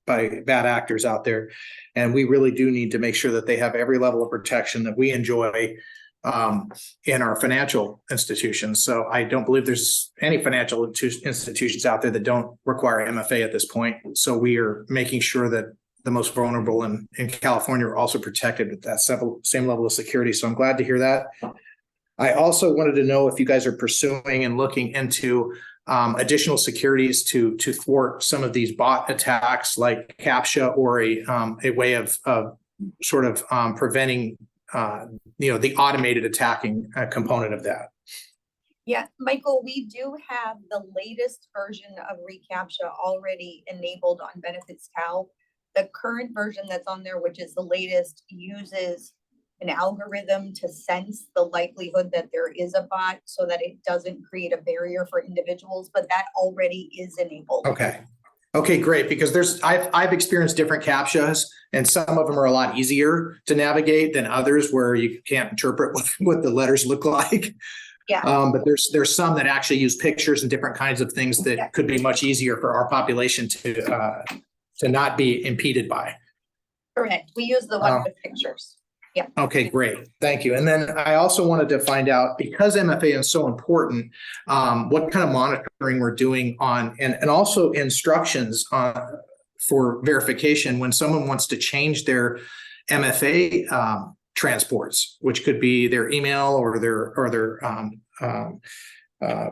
[SPEAKER 3] by bad actors out there. And we really do need to make sure that they have every level of protection that we enjoy in our financial institutions. So I don't believe there's any financial institutions out there that don't require MFA at this point. So we are making sure that the most vulnerable in California are also protected with that same level of security. So I'm glad to hear that. I also wanted to know if you guys are pursuing and looking into additional securities to thwart some of these bot attacks like CAPTCHA, or a way of sort of preventing the automated attacking component of that.
[SPEAKER 10] Yeah, Michael, we do have the latest version of reCAPTCHA already enabled on Benefits Cal. The current version that's on there, which is the latest, uses an algorithm to sense the likelihood that there is a bot so that it doesn't create a barrier for individuals, but that already is enabled.
[SPEAKER 3] Okay, great. Because I've experienced different CAPTCHAs, and some of them are a lot easier to navigate than others where you can't interpret what the letters look like.
[SPEAKER 10] Yeah.
[SPEAKER 3] But there's some that actually use pictures and different kinds of things that could be much easier for our population to not be impeded by.
[SPEAKER 10] Correct. We use the one with pictures. Yeah.
[SPEAKER 3] Okay, great. Thank you. And then I also wanted to find out, because MFA is so important, what kind of monitoring we're doing on, and also instructions for verification when someone wants to change their MFA transports, which could be their email or their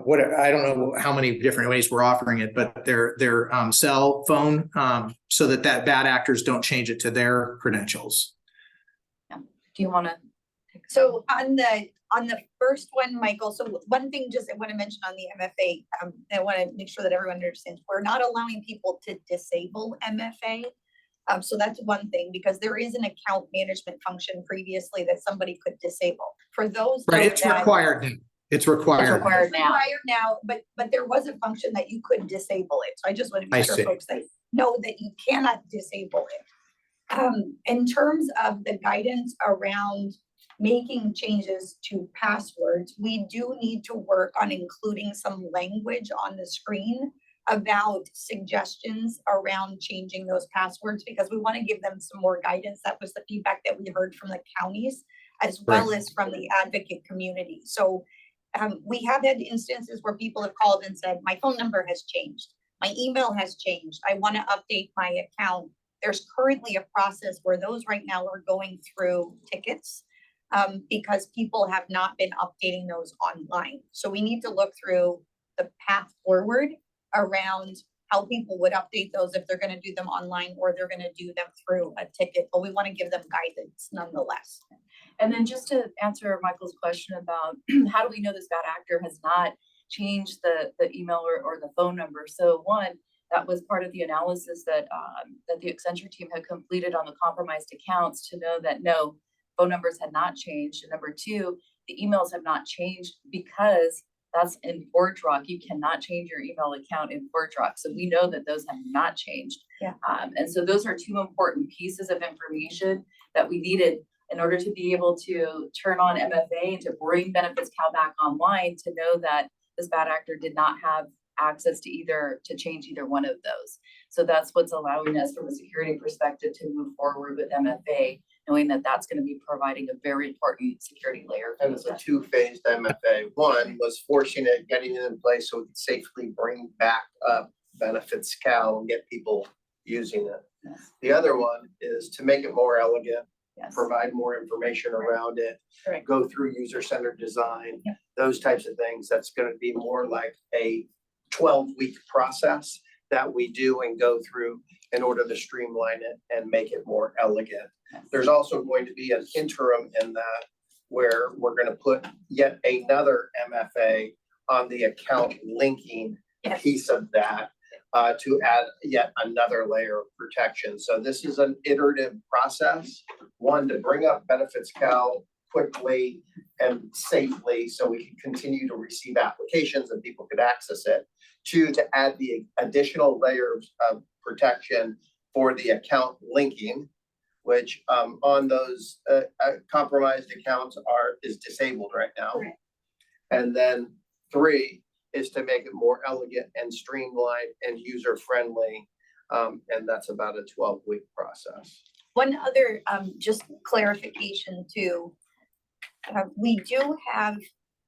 [SPEAKER 3] what, I don't know how many different ways we're offering it, but their cell phone, so that bad actors don't change it to their credentials.
[SPEAKER 1] Do you want to?
[SPEAKER 10] So on the first one, Michael, so one thing just I want to mention on the MFA, I want to make sure that everyone understands, we're not allowing people to disable MFA. So that's one thing, because there is an account management function previously that somebody could disable. For those.
[SPEAKER 3] Right,
[SPEAKER 10] though
[SPEAKER 3] it's
[SPEAKER 10] that-
[SPEAKER 3] required now. It's
[SPEAKER 1] It's
[SPEAKER 3] required.
[SPEAKER 1] required now.
[SPEAKER 10] Required now, but there was a function that you could disable it. So I just want to
[SPEAKER 3] I
[SPEAKER 10] make sure
[SPEAKER 3] see.
[SPEAKER 10] folks that know that you cannot disable it. In terms of the guidance around making changes to passwords, we do need to work on including some language on the screen about suggestions around changing those passwords, because we want to give them some more guidance. That was the feedback that we heard from the counties as well as from the advocate community. So we have had instances where people have called and said, my phone number has changed, my email has changed, I want to update my account. There's currently a process where those right now are going through tickets because people have not been updating those online. So we need to look through the path forward around how people would update those if they're going to do them online or they're going to do them through a ticket, but we want to give them guidance nonetheless.
[SPEAKER 1] And then just to answer Michael's question about how do we know this bad actor has not changed the email or the phone number? So one, that was part of the analysis that that the Accenture team had completed on the compromised accounts to know that no, phone numbers had not changed. And number two, the emails have not changed because that's in ForgeRock. You cannot change your email account in ForgeRock. So we know that those have not changed.
[SPEAKER 10] Yeah.
[SPEAKER 1] And so those are two important pieces of information that we needed in order to be able to turn on MFA and to bring Benefits Cal back online, to know that this bad actor did not have access to change either one of those. So that's what's allowing us from a security perspective to move forward with MFA, knowing that that's going to be providing a very important security layer.
[SPEAKER 2] And it's a two-phased MFA. One was forcing it, getting it in place so we could safely bring back up Benefits Cal and get people using it.
[SPEAKER 1] Yes.
[SPEAKER 2] The other one is to make it more elegant,
[SPEAKER 1] Yes.
[SPEAKER 2] provide more information around it,
[SPEAKER 10] Correct.
[SPEAKER 2] go through user-centered design,
[SPEAKER 10] Yeah.
[SPEAKER 2] those types of things. That's going to be more like a 12-week process that we do and go through in order to streamline it and make it more elegant. There's also going to be an interim in that where we're going to put yet another MFA on the account linking
[SPEAKER 10] Yes.
[SPEAKER 2] piece of that to add yet another layer of protection. So this is an iterative process, one, to bring up Benefits Cal quickly and safely so we can continue to receive applications and people could access it. Two, to add the additional layers of protection for the account linking, which on those compromised accounts is disabled right now.
[SPEAKER 10] Correct.
[SPEAKER 2] And then three is to make it more elegant and streamlined and user-friendly. And that's about a 12-week process.
[SPEAKER 10] One other just clarification too. We do have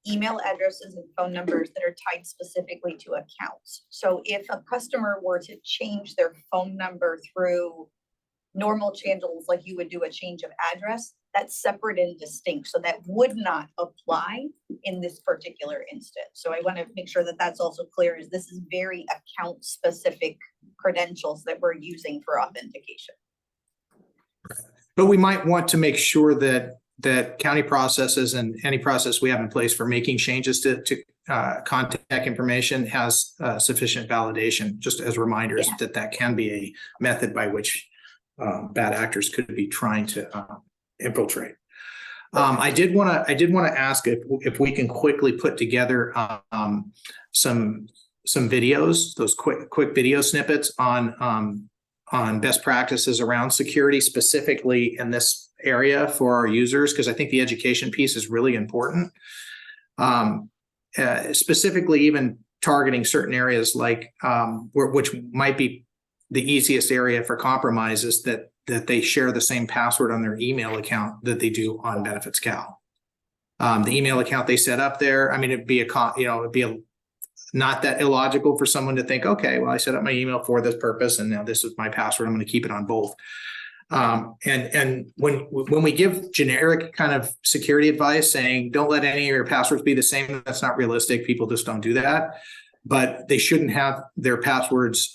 [SPEAKER 10] email addresses and phone numbers that are tied specifically to accounts. So if a customer were to change their phone number through normal channels, like you would do a change of address, that's separate and distinct. So that would not apply in this particular instance. So I want to make sure that that's also clear, is this is very account specific credentials that we're using for authentication.
[SPEAKER 3] But we might want to make sure that county processes and any process we have in place for making changes to contact information has sufficient validation, just as reminders that can be a method by which bad actors could be trying to infiltrate. I did want to ask if we can quickly put together some videos, those quick video snippets on best practices around security, specifically in this area for our users, because I think the education piece is really important. Specifically, even targeting certain areas like which might be the easiest area for compromises, that they share the same password on their email account that they do on Benefits Cal. The email account they set up there, I mean, it'd be not that illogical for someone to think, okay, well, I set up my email for this purpose, and now this is my password. I'm going to keep it on both. And when we give generic kind of security advice saying, don't let any of your passwords be the same, that's not realistic. People just don't do that. But they shouldn't have their passwords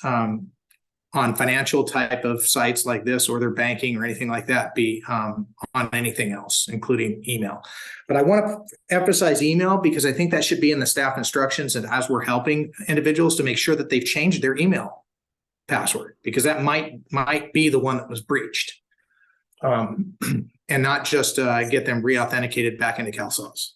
[SPEAKER 3] on financial type of sites like this, or their banking or anything like that, be on anything else, including email. But I want to emphasize email because I think that should be in the staff instructions, and as we're helping individuals to make sure that they've changed their email. password, because that might be the one that was breached. And not just get them re-authenticated back into CalSOS.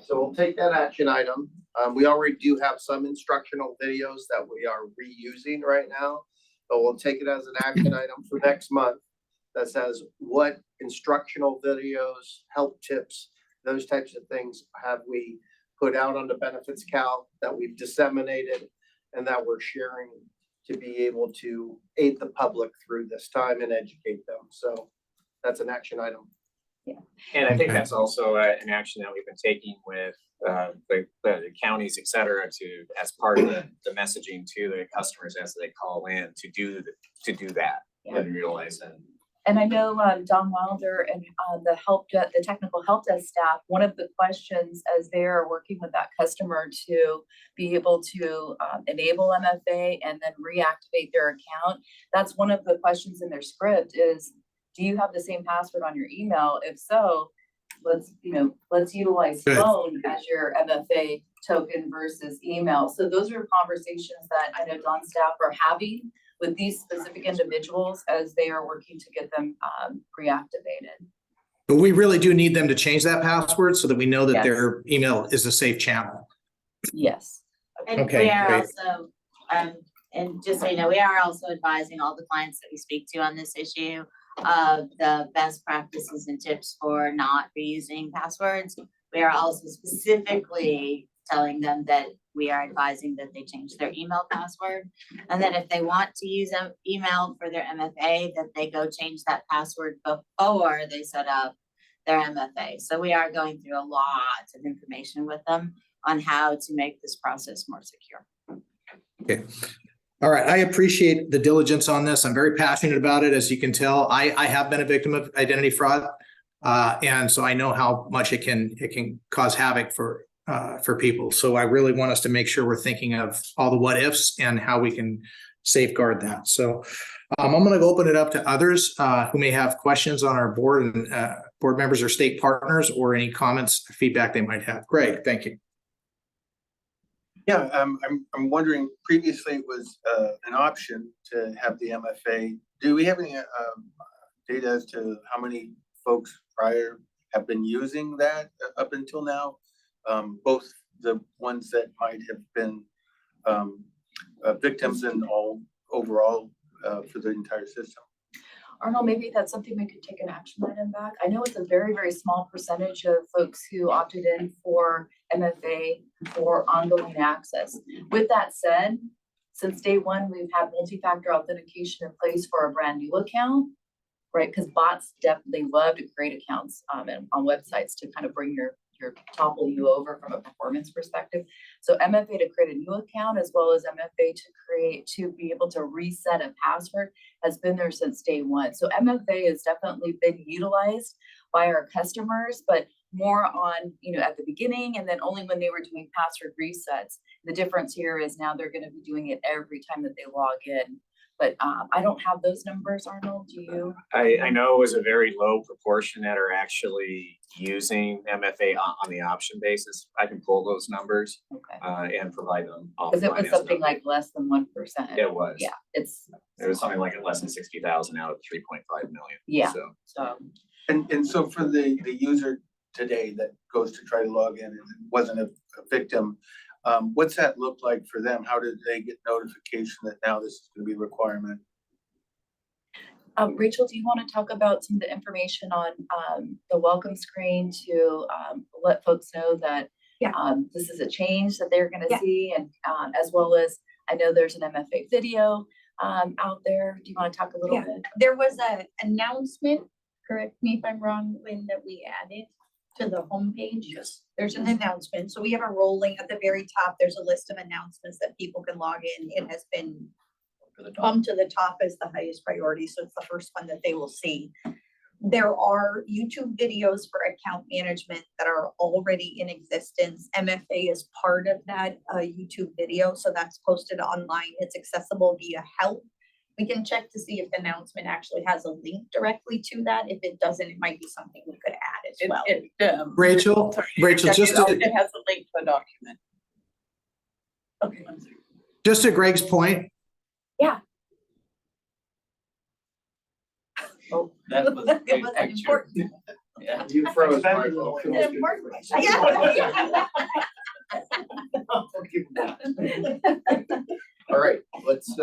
[SPEAKER 2] So we'll take that action item. We already do have some instructional videos that we are reusing right now, but we'll take it as an action item for next month that says what instructional videos, help tips, those types of things have we put out on the Benefits Cal that we've disseminated and that we're sharing to be able to aid the public through this time and educate them. So that's an action item.
[SPEAKER 11] And I think
[SPEAKER 3] Okay.
[SPEAKER 11] that's also an action that we've been taking with the counties, et cetera, to, as part of the messaging to the customers as they call in to do that and realize that.
[SPEAKER 1] And I know Don Wilder and the technical help desk staff, one of the questions as they're working with that customer to be able to enable MFA and then reactivate their account, that's one of the questions in their script is, do you have the same password on your email? If so, let's utilize
[SPEAKER 3] Good.
[SPEAKER 1] phone as your MFA token versus email. So those are conversations that I know Don's staff are having with these specific individuals as they are working to get them reactivated.
[SPEAKER 3] But we really do need them to change that password so that we know that
[SPEAKER 1] Yes.
[SPEAKER 3] their email is a safe channel.
[SPEAKER 1] Yes.
[SPEAKER 12] And
[SPEAKER 3] Okay,
[SPEAKER 12] we are
[SPEAKER 3] great.
[SPEAKER 12] also, and just so you know, we are also advising all the clients that we speak to on this issue of the best practices and tips for not reusing passwords. We are also specifically telling them that we are advising that they change their email password. And that if they want to use an email for their MFA, that they go change that password before they set up their MFA. So we are going through a lot of information with them on how to make this process more secure.
[SPEAKER 3] Okay. All right. I appreciate the diligence on this. I'm very passionate about it. As you can tell, I have been a victim of identity fraud. And so I know how much it can cause havoc for people. So I really want us to make sure we're thinking of all the what ifs and how we can safeguard that. So I'm going to open it up to others who may have questions on our board and board members or state partners, or any comments, feedback they might have. Greg, thank you.
[SPEAKER 13] Yeah, I'm wondering, previously it was an option to have the MFA. Do we have any data as to how many folks prior have been using that up until now? Both the ones that might have been victims and all overall for the entire system?
[SPEAKER 1] Arnold, maybe that's something we could take an action item back. I know it's a very, very small percentage of folks who opted in for MFA for ongoing access. With that said, since day one, we've had multi-factor authentication in place for a brand new account, right? Because bots definitely love to create accounts on websites to kind of bring topple you over from a performance perspective. So MFA to create a new account, as well as MFA to be able to reset a password, has been there since day one. So MFA has definitely been utilized by our customers, but more on, at the beginning, and then only when they were doing password resets. The difference here is now they're going to be doing it every time that they log in. But I don't have those numbers, Arnold, do you?
[SPEAKER 11] I know it was a very low proportion that are actually using MFA on the option basis. I can pull those numbers and provide them.
[SPEAKER 1] Because it was something like less than 1%.
[SPEAKER 11] It was.
[SPEAKER 1] Yeah,
[SPEAKER 11] it was something like less than 60,000 out of 3.5 million.
[SPEAKER 1] Yeah.
[SPEAKER 11] So
[SPEAKER 13] And so for the user today that goes to try to log in and wasn't a victim, what's that look like for them? How did they get notification that now this is going to be a requirement?
[SPEAKER 1] Rachel, do you want to talk about some of the information on the welcome screen to let folks know that this is a change that they're going to see, and as well as I know there's an MFA video out there. Do you want to talk a little bit?
[SPEAKER 10] There was an announcement, correct me if I'm wrong, Lynn, that we added to the homepage.
[SPEAKER 13] Yes.
[SPEAKER 10] There's an announcement. So we have a rolling at the very top. There's a list of announcements that people can log in. It has been bumped to the top as the highest priority. So it's the first one that they will see. There are YouTube videos for account management that are already in existence. MFA is part of that YouTube video. So that's posted online. It's accessible via help. We can check to see if the announcement actually has a link directly to that. If it doesn't, it might be something we could add as well.
[SPEAKER 3] Rachel, just to,
[SPEAKER 1] it has a link to the document.
[SPEAKER 10] Okay.
[SPEAKER 3] just to Greg's point.
[SPEAKER 1] Yeah.
[SPEAKER 10] Oh.
[SPEAKER 7] That was a
[SPEAKER 10] It
[SPEAKER 7] great
[SPEAKER 10] was
[SPEAKER 7] picture.
[SPEAKER 10] important.
[SPEAKER 7] Yeah.
[SPEAKER 2] You froze,
[SPEAKER 7] Better
[SPEAKER 2] Michael.
[SPEAKER 7] than
[SPEAKER 10] An important question. Yeah.
[SPEAKER 2] All right, let's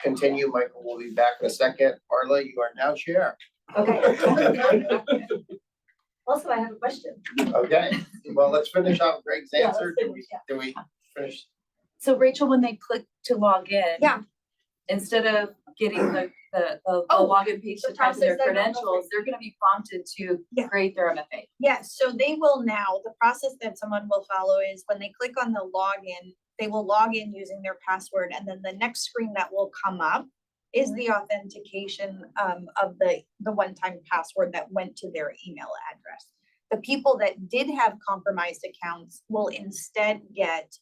[SPEAKER 2] continue. Michael will be back in a second. Marla, you are now chair.
[SPEAKER 10] Okay. Also, I have a question.
[SPEAKER 2] Okay, well, let's finish off Greg's
[SPEAKER 10] Yeah,
[SPEAKER 2] answer.
[SPEAKER 10] let's finish, yeah.
[SPEAKER 2] Do we finish?
[SPEAKER 1] So Rachel, when they click to log in.
[SPEAKER 10] Yeah.
[SPEAKER 1] Instead of getting the
[SPEAKER 10] Oh,
[SPEAKER 1] login page
[SPEAKER 10] the
[SPEAKER 1] to type in their
[SPEAKER 10] process that they'll go
[SPEAKER 1] credentials, they're gonna be prompted to
[SPEAKER 10] Yeah.
[SPEAKER 1] create their MFA.
[SPEAKER 10] Yes, so they will now, the process that someone will follow is when they click on the login, they will log in using their password, and then the next screen that will come up is the authentication of the one-time password that went to their email address. The people that did have compromised accounts will instead get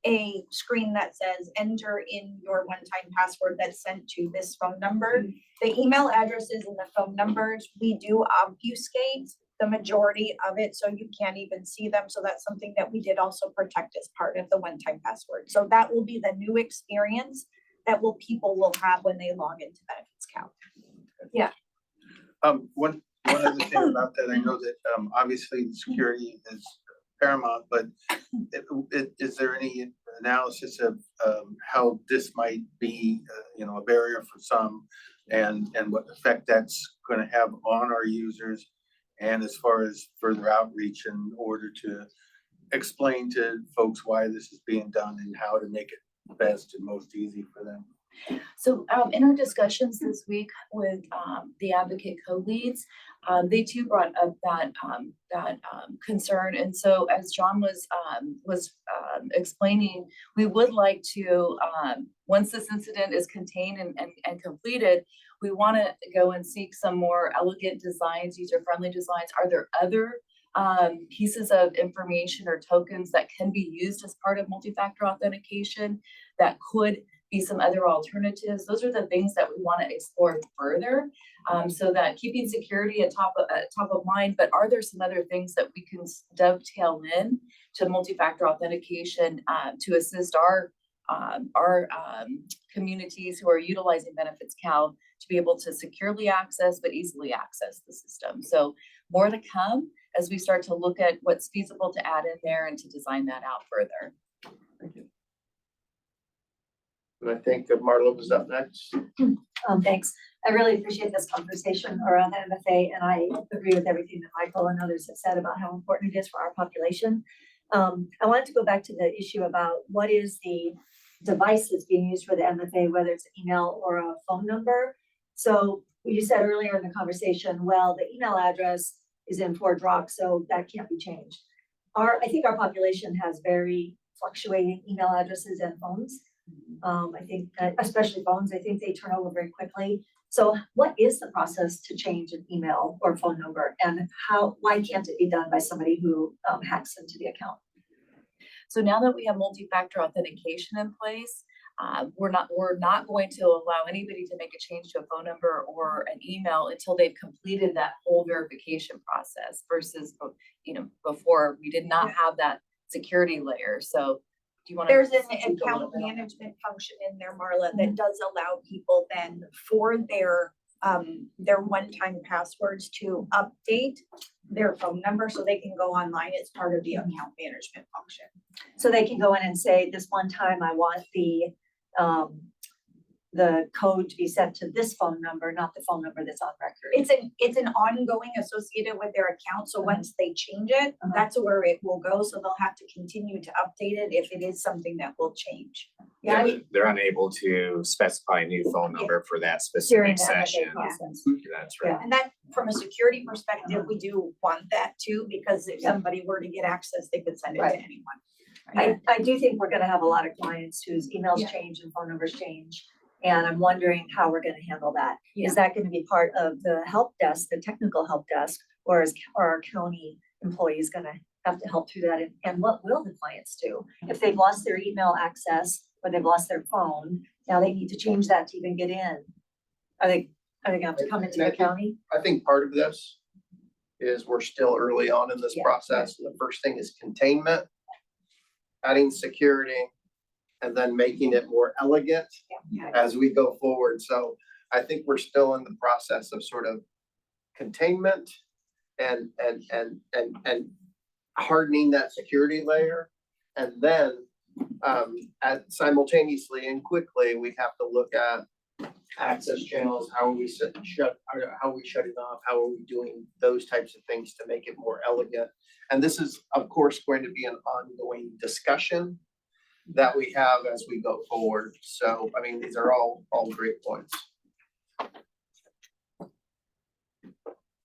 [SPEAKER 10] a screen that says enter in your one-time password that's sent to this phone number. The email addresses and the phone numbers, we do obfuscate the majority of it, so you can't even see them. So that's something that we did also protect as part of the one-time password. So that will be the new experience that people will have when they log into Benefits Cal. Yeah.
[SPEAKER 13] One other thing about that, I know that, obviously the security is paramount, but is there any analysis of, how this might be, a barrier for some and what effect that's gonna have on our users? And as far as further outreach in order to explain to folks why this is being done and how to make it best and most easy for them.
[SPEAKER 1] So in our discussions this week with the advocate co-leads, they too brought up that concern. And so as John was explaining, we would like to, once this incident is contained and completed, we want to go and seek some more elegant designs, user-friendly designs. Are there other pieces of information or tokens that can be used as part of multi-factor authentication that could be some other alternatives? Those are the things that we want to explore further, so that keeping security at top of mind. But are there some other things that we can dovetail in to multi-factor authentication to assist our communities who are utilizing Benefits Cal to be able to securely access but easily access the system? So more to come as we start to look at what's feasible to add in there and to design that out further.
[SPEAKER 2] Thank you. And I think that Marla was up next.
[SPEAKER 14] Thanks. I really appreciate this conversation around the MFA, and I agree with everything that Michael and others have said about how important it is for our population. I wanted to go back to the issue about what is the device that's being used for the MFA, whether it's an email or a phone number. So you said earlier in the conversation, well, the email address is in Fort Rock, so that can't be changed. I think our population has very fluctuating email addresses and phones. I think that especially phones, I think they turn over very quickly. So what is the process to change an email or phone number, and why can't it be done by somebody who hacks into the account?
[SPEAKER 1] So now that we have multi-factor authentication in place, we're not going to allow anybody to make a change to a phone number or an email until they've completed that whole verification process versus, before we did not have that security layer. So do you want to?
[SPEAKER 10] There's an account management function in there, Marla, that does allow people then for their one-time passwords to update their phone number so they can go online. It's part of the account management function.
[SPEAKER 14] So they can go in and say, this one time I want the code to be sent to this phone number, not the phone number that's on record.
[SPEAKER 10] It's an ongoing associated with their account. So once they change it, that's where it will go. So they'll have to continue to update it if it is something that will change.
[SPEAKER 11] Yeah, they're unable to specify a new phone number for that
[SPEAKER 14] During
[SPEAKER 11] specific
[SPEAKER 14] the MFA
[SPEAKER 11] session.
[SPEAKER 14] process.
[SPEAKER 11] That's right.
[SPEAKER 10] And that, from a security perspective, we do want that too, because if somebody were to get access, they could send it to
[SPEAKER 14] Right.
[SPEAKER 10] anyone.
[SPEAKER 14] I do think we're gonna have a lot of clients whose emails change and phone numbers change. And I'm wondering how we're gonna handle that. Is that gonna be part of the help desk, the technical help desk, or are our county employees gonna have to help through that? And what will the clients do? If they've lost their email access or they've lost their phone, now they need to change that to even get in. Are they gonna have to come into the county?
[SPEAKER 2] I think part of this is we're still early on in this
[SPEAKER 14] Yeah.
[SPEAKER 2] process. The first thing is containment, adding security, and then making it more elegant as we go forward. So I think we're still in the process of sort of containment and hardening that security layer. And then simultaneously and quickly, we have to look at access channels. How are we how are we shutting off? How are we doing those types of things to make it more elegant? And this is, of course, going to be an ongoing discussion that we have as we go forward. So, I mean, these are all great points.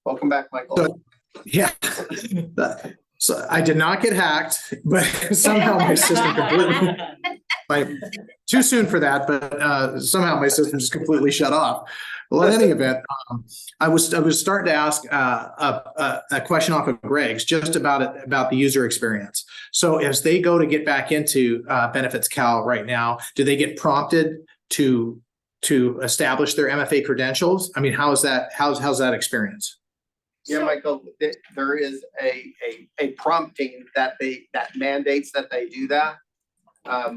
[SPEAKER 2] Welcome back, Michael.
[SPEAKER 3] So, yeah. So I did not get hacked, but somehow my system completely, too soon for that, but somehow my system just completely shut off. Well, in any event, I was starting to ask a question off of Greg's just about the user experience. So as they go to get back into Benefits Cal right now, do they get prompted to establish their MFA credentials? I mean, how's that experience?
[SPEAKER 2] Yeah, Michael, there is a prompting that mandates that they do that.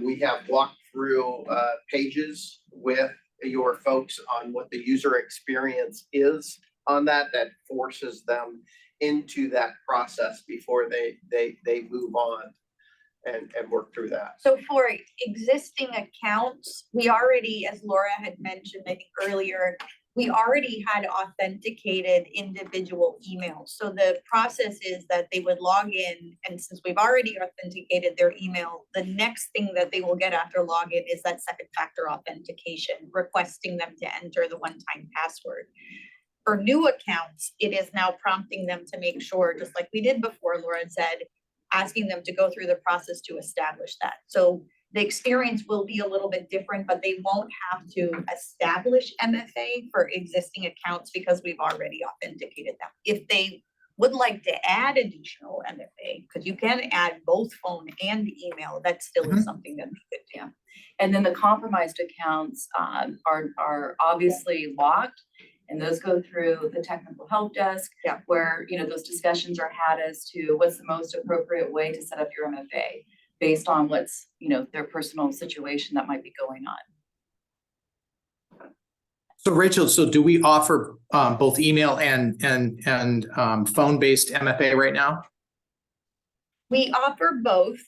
[SPEAKER 2] We have walked through pages with your folks on what the user experience is on that forces them into that process before they move on and work through that.
[SPEAKER 10] So for existing accounts, we already, as Laura had mentioned, I think earlier, we already had authenticated individual emails. So the process is that they would log in, and since we've already authenticated their email, the next thing that they will get after login is that second factor authentication, requesting them to enter the one-time password. For new accounts, it is now prompting them to make sure, just like we did before, Laura said, asking them to go through the process to establish that. So the experience will be a little bit different, but they won't have to establish MFA for existing accounts because we've already authenticated them. If they would like to add additional MFA, because you can add both phone and email, that still is something that we could do.
[SPEAKER 1] Yeah. And then the compromised accounts are obviously locked, and those go through the technical help desk, where those discussions are had as to what's the most appropriate way to set up your MFA based on what's their personal situation that might be going on.
[SPEAKER 3] So Rachel, do we offer both email and phone-based MFA right now?
[SPEAKER 10] We offer both,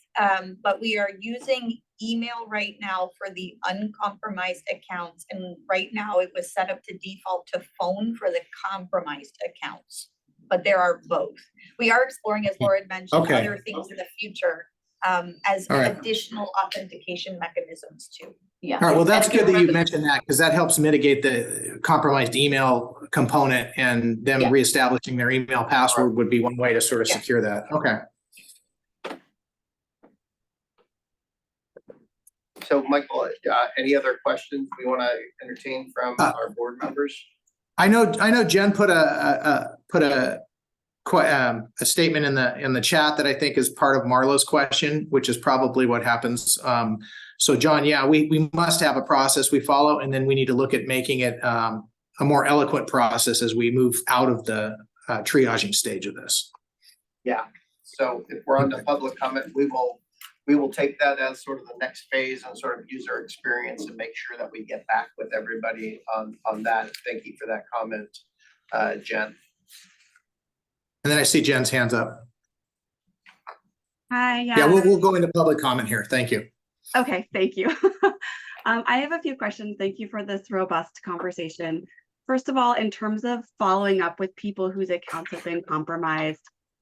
[SPEAKER 10] but we are using email right now for the uncompromised accounts. And right now it was set up to default to phone for the compromised accounts, but there are both. We are exploring, as Laura had mentioned, other things in the future as additional authentication mechanisms too.
[SPEAKER 1] Yeah.
[SPEAKER 3] All right. Well, that's good that you mentioned that, because that helps mitigate the compromised email component, and them reestablishing their email password would be one way to sort of secure that. Okay.
[SPEAKER 2] So Michael, any other questions we want to entertain from our board members?
[SPEAKER 3] I know Jen put a statement in the chat that I think is part of Marlo's question, which is probably what happens. So John, we must have a process we follow, and then we need to look at making it a more eloquent process as we move out of the triaging stage of this. Yeah.
[SPEAKER 2] So if we're on the public comment, we will take that as sort of the next phase and sort of user experience, and make sure that we get back with everybody on that. Thank you for that comment, Jen.
[SPEAKER 3] And then I see Jen's hands up.
[SPEAKER 15] Hi.
[SPEAKER 3] Yeah, we'll go into public comment here. Thank you.
[SPEAKER 15] Okay, thank you. I have a few questions. Thank you for this robust conversation. First of all, in terms of following up with people whose accounts have been compromised,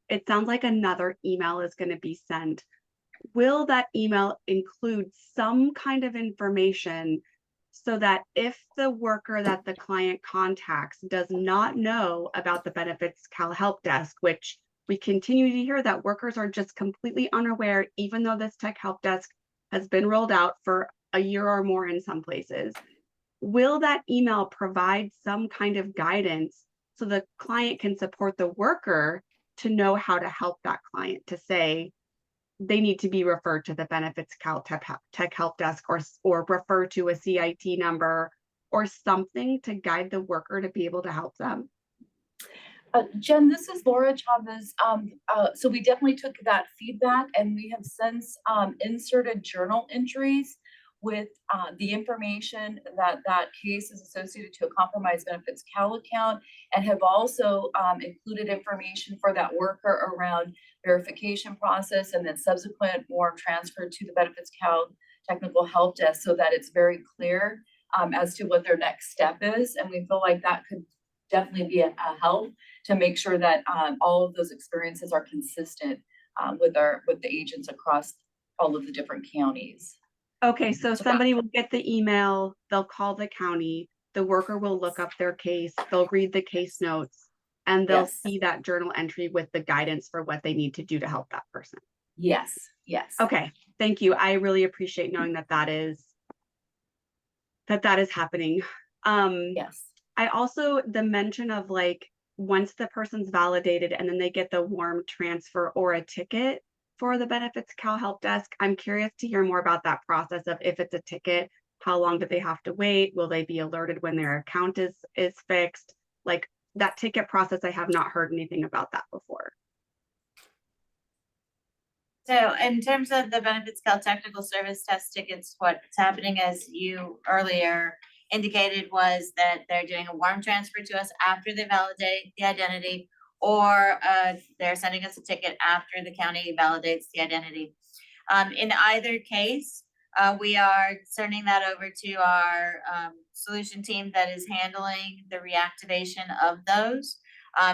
[SPEAKER 15] it sounds like another email is going to be sent. Will that email include some kind of information so that if the worker that the client contacts does not know about the Benefits Cal Help Desk, which we continue to hear that workers are just completely unaware, even though this tech help desk has been rolled out for a year or more in some places, will that email provide some kind of guidance so the client can support the worker to know how to help that client, to say they need to be referred to the Benefits Cal Tech Help Desk, or refer to a CIT number or something to guide the worker to be able to help them?
[SPEAKER 1] Jen, this is Laura Chavez. So we definitely took that feedback, and we have since inserted journal entries with the information that that case is associated to a compromised benefits Cal account, and have also included information for that worker around verification process and then subsequent warm transfer to the benefits Cal technical help desk, so that it's very clear as to what their next step is. And we feel like that could definitely be a help to make sure that all of those experiences are consistent with the agents across all of the different counties.
[SPEAKER 15] Okay, so somebody will get the email, they'll call the county, the worker will look up their case, they'll read the case notes, and they'll
[SPEAKER 1] Yes.
[SPEAKER 15] see that journal entry with the guidance for what they need to do to help that person.
[SPEAKER 1] Yes, yes.
[SPEAKER 15] Okay, thank you. I really appreciate knowing that that is happening.
[SPEAKER 1] Yes.
[SPEAKER 15] I also, the mention of like, once the person's validated and then they get the warm transfer or a ticket for the benefits Cal help desk, I'm curious to hear more about that process of if it's a ticket, how long do they have to wait? Will they be alerted when their account is fixed? Like that ticket process, I have not heard anything about that before.
[SPEAKER 12] So in terms of the benefits Cal technical service test tickets, what's happening, as you earlier indicated, was that they're doing a warm transfer to us after they validate the identity, or they're sending us a ticket after the county validates the identity. In either case, we are sending that over to our solution team that is handling the reactivation of those.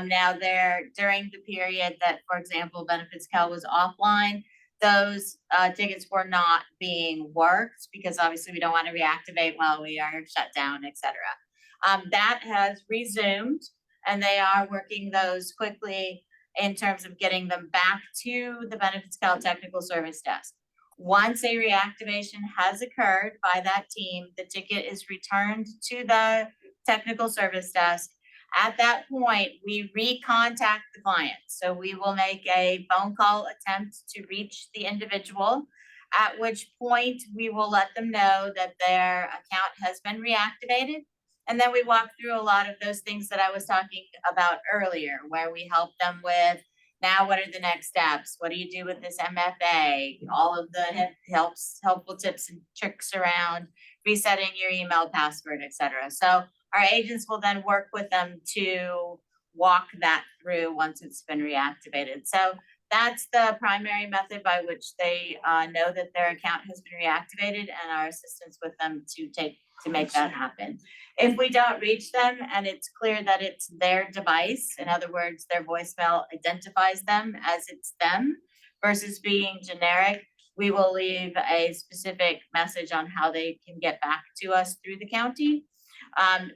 [SPEAKER 12] Now during the period that, for example, Benefits Cal was offline, those tickets were not being worked because obviously we don't want to reactivate while we are shut down, et cetera. That has resumed, and they are working those quickly in terms of getting them back to the Benefits Cal technical service desk. Once a reactivation has occurred by that team, the ticket is returned to the technical service desk. At that point, we recontact the client. So we will make a phone call attempt to reach the individual, at which point we will let them know that their account has been reactivated. And then we walk through a lot of those things that I was talking about earlier, where we help them with, now what are the next steps? What do you do with this MFA? All of the helpful tips and tricks around resetting your email password, et cetera. So our agents will then work with them to walk that through once it's been reactivated. So that's the primary method by which they know that their account has been reactivated, and our assistance with them to make that happen. If we don't reach them and it's clear that it's their device, in other words, their voicemail identifies them as it's them versus being generic, we will leave a specific message on how they can get back to us through the county.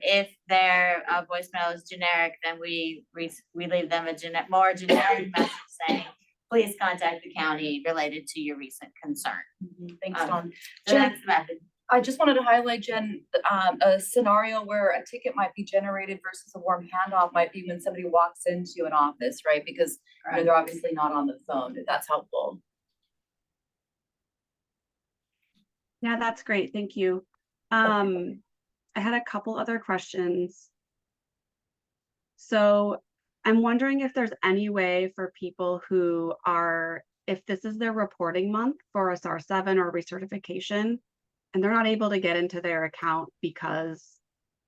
[SPEAKER 12] If their voicemail is generic, then we leave them a more generic message saying, please contact the county related to your recent concern.
[SPEAKER 1] Thanks, Dawn.
[SPEAKER 12] So
[SPEAKER 1] Jen,
[SPEAKER 12] that's the method.
[SPEAKER 1] I just wanted to highlight, Jen, a scenario where a ticket might be generated versus a warm handoff might be when somebody walks into an office, right? Because you know, they're obviously not on the phone. If that's helpful.
[SPEAKER 15] Yeah, that's great. Thank you. I had a couple other questions. So I'm wondering if there's any way for people who are, if this is their reporting month for a SAR 7 or recertification, and they're not able to get into their account because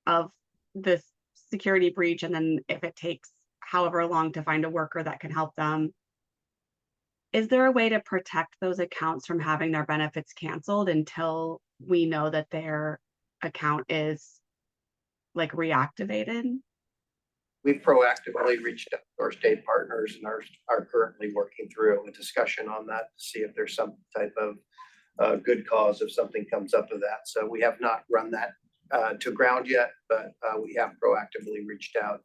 [SPEAKER 15] of this security breach, and then if it takes however long to find a worker that can help them, is there a way to protect those accounts from having their benefits canceled until we know that their account is like reactivated?
[SPEAKER 2] We've proactively reached out to our state partners and are currently working through a discussion on that to see if there's some type of good cause if something comes up of that. So we have not run that to ground yet, but we have proactively reached out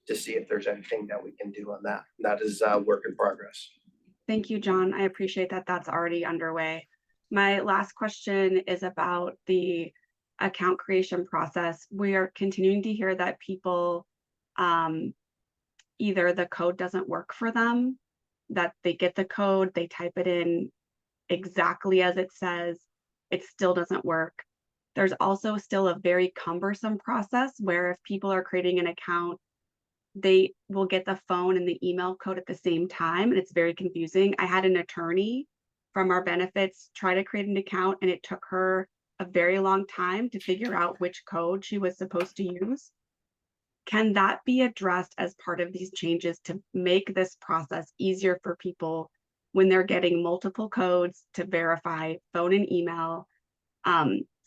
[SPEAKER 2] to see if there's anything that we can do on that. That is work in progress.
[SPEAKER 15] Thank you, John. I appreciate that that's already underway. My last question is about the account creation process. We are continuing to hear that people, either the code doesn't work for them, that they get the code, they type it in exactly as it says, it still doesn't work. There's also still a very cumbersome process where if people are creating an account, they will get the phone and the email code at the same time, and it's very confusing. I had an attorney from our benefits try to create an account, and it took her a very long time to figure out which code she was supposed to use. Can that be addressed as part of these changes to make this process easier for people when they're getting multiple codes to verify phone and email?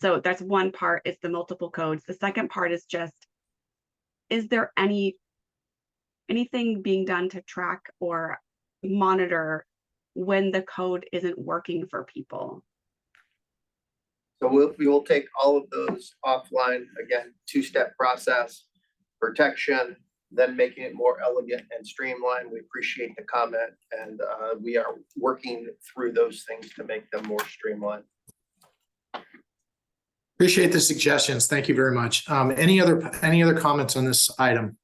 [SPEAKER 15] So that's one part, is the multiple codes. The second part is just, is there anything being done to track or monitor when the code isn't working for people?
[SPEAKER 2] So we will take all of those offline, again, two-step process, protection, then making it more elegant and streamlined. We appreciate the comment, and we are working through those things to make them more streamlined.
[SPEAKER 3] Appreciate the suggestions. Thank you very much. Any other comments on this item?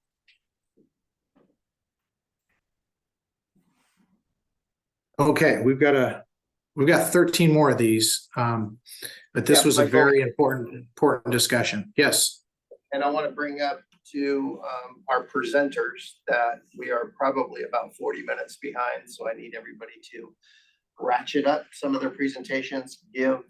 [SPEAKER 3] Okay, we've got 13 more of these, but this was a very important discussion. Yes.
[SPEAKER 2] And I want to bring up to our presenters that we are probably about 40 minutes behind, so I need everybody to ratchet up some of their presentations, give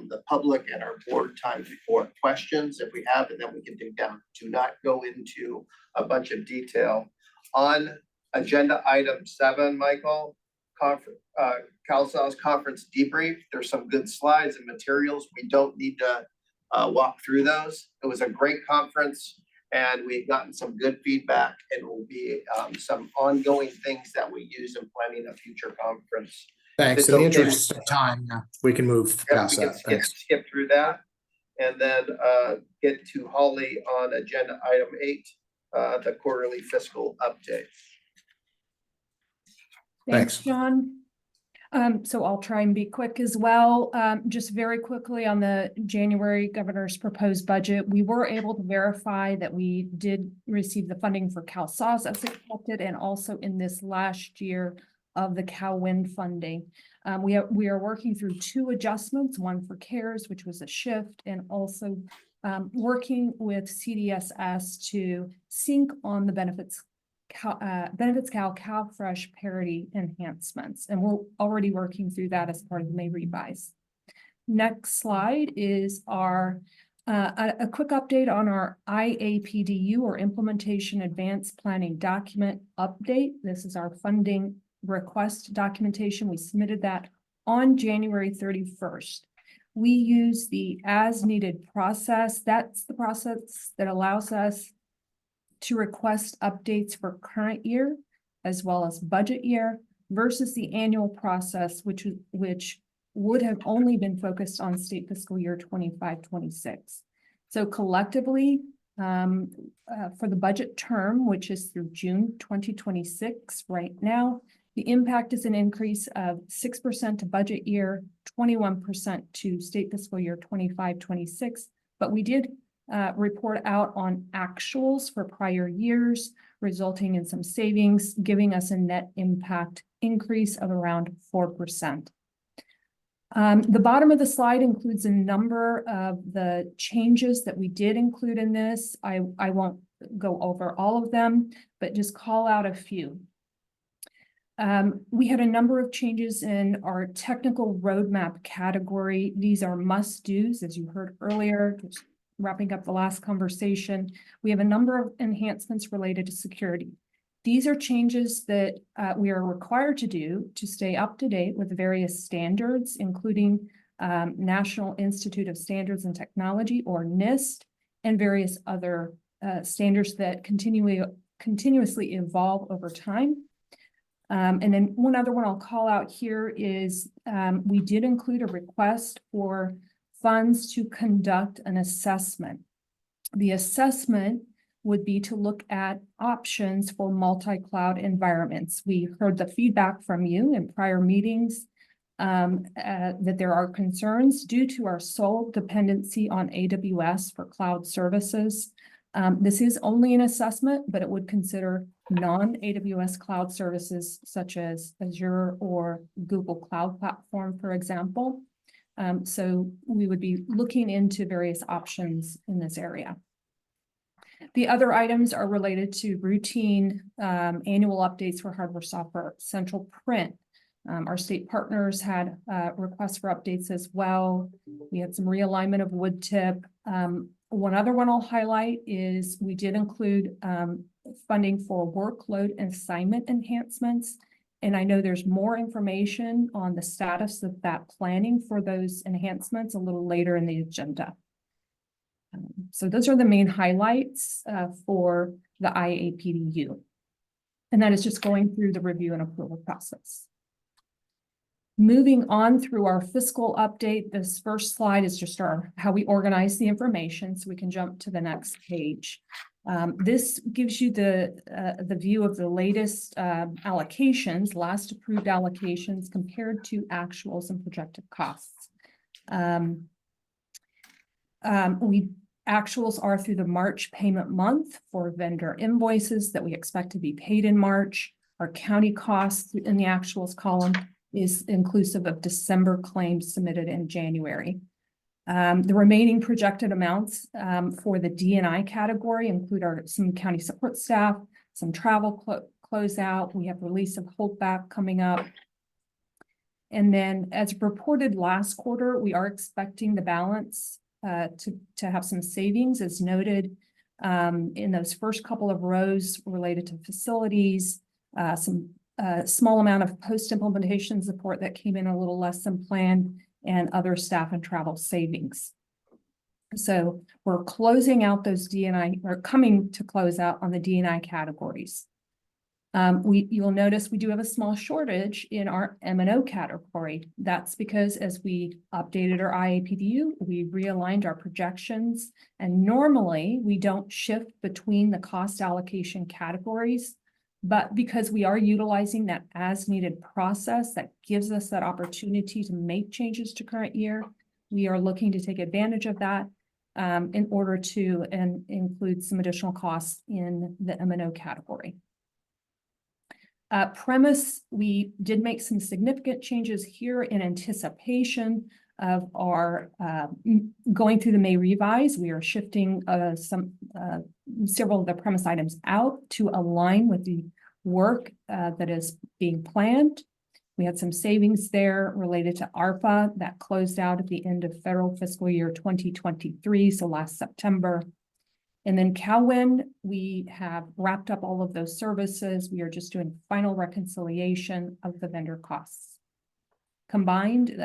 [SPEAKER 2] the public and our board time for questions if we have, and then we can dig down. Do not go into a bunch of detail. On agenda item 7, Michael, CalSAW's conference debrief. There's some good slides and materials. We don't need to walk through those. It was a great conference, and we've gotten some good feedback, and will be some ongoing things that we use in planning a future conference.
[SPEAKER 3] Thanks. In the interest of time, we can move past that.
[SPEAKER 2] Skip through that, and then get to Holly on agenda item 8, the quarterly fiscal update.
[SPEAKER 3] Thanks,
[SPEAKER 16] John. So I'll try and be quick as well. Just very quickly on the January governor's proposed budget, we were able to verify that we did receive the funding for CalSAWS as expected, and also in this last year of the CalWIN funding. We are working through 2 adjustments, one for CARES, which was a shift, and also working with CDSS to sync on the Benefits CalFresh parity enhancements, and we're already working through that as part of the May revise. Next slide is our a quick update on our IAPDU, or Implementation Advanced Planning Document update. This is our funding request documentation. We submitted that on January 31st. We use the as needed process. That's the process that allows us to request updates for current year as well as budget year, versus the annual process, which would have only been focused on state fiscal year 25-26. So collectively, for the budget term, which is through June 2026 right now, the impact is an increase of 6% to budget year, 21% to state fiscal year 25-26. But we did report out on actuals for prior years, resulting in some savings, giving us a net impact increase of around 4%. The bottom of the slide includes a number of the changes that we did include in this. I won't go over all of them, but just call out a few. We had a number of changes in our technical roadmap category. These are must-dos, as you heard earlier, just wrapping up the last conversation. We have a number of enhancements related to security. These are changes that we are required to do to stay up to date with various standards, including National Institute of Standards and Technology, or NIST, and various other standards that continuously evolve over time. And then one other one I'll call out here is we did include a request for funds to conduct an assessment. The assessment would be to look at options for multi-cloud environments. We heard the feedback from you in prior meetings that there are concerns due to our sole dependency on AWS for cloud services. This is only an assessment, but it would consider non-AWS cloud services such as Azure or Google Cloud Platform, for example. So we would be looking into various options in this area. The other items are related to routine annual updates for hardware, software, central print. Our state partners had requests for updates as well. We had some realignment of wood tip. One other one I'll highlight is we did include funding for workload and assignment enhancements. And I know there's more information on the status of that planning for those enhancements a little later in the agenda. So those are the main highlights for the IAPDU. And that is just going through the review and approval process. Moving on through our fiscal update, this first slide is just how we organize the information, so we can jump to the next page. This gives you the view of the latest allocations, last approved allocations compared to actuals and projected costs. Actuals are through the March payment month for vendor invoices that we expect to be paid in March. Our county costs in the actuals column is inclusive of December claims submitted in January. The remaining projected amounts for the D&I category include some county support staff, some travel closeout. We have release of holdback coming up. And then as reported last quarter, we are expecting the balance to have some savings as noted in those first couple of rows related to facilities, some small amount of post-implementation support that came in a little less than planned, and other staff and travel savings. So we're closing out those D&I, or coming to close out on the D&I categories. You'll notice we do have a small shortage in our M&O category. That's because as we updated our IAPDU, we realigned our projections, and normally we don't shift between the cost allocation categories, but because we are utilizing that as needed process that gives us that opportunity to make changes to current year, we are looking to take advantage of that in order to include some additional costs in the M&O category. Premise, we did make some significant changes here in anticipation of our going through the May revise. We are shifting several of the premise items out to align with the work that is being planned. We had some savings there related to ARPA that closed out at the end of federal fiscal year 2023, so last September. And then CalWIN, we have wrapped up all of those services. We are just doing final reconciliation of the vendor costs. Combined,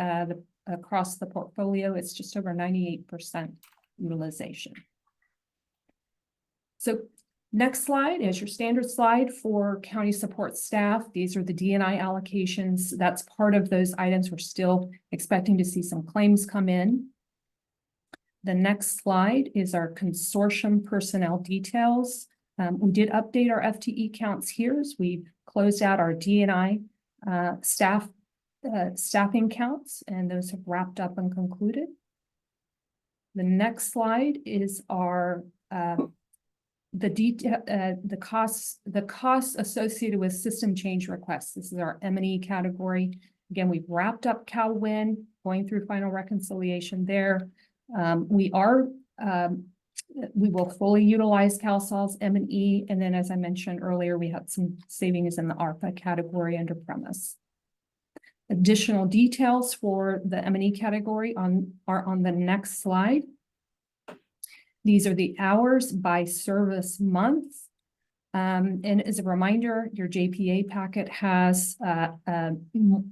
[SPEAKER 16] across the portfolio, it's just over 98% utilization. So next slide is your standard slide for county support staff. These are the D&I allocations. That's part of those items. We're still expecting to see some claims come in. The next slide is our consortium personnel details. We did update our FTE counts here as we closed out our D&I staffing counts, and those have wrapped up and concluded. The next slide is our the costs associated with system change requests. This is our M&E category. Again, we've wrapped up CalWIN, going through final reconciliation there. We will fully utilize CalSol's M&E, and then as I mentioned earlier, we had some savings in the ARPA category under premise. Additional details for the M&E category are on the next slide. These are the hours by service month. And as a reminder, your JPA packet has a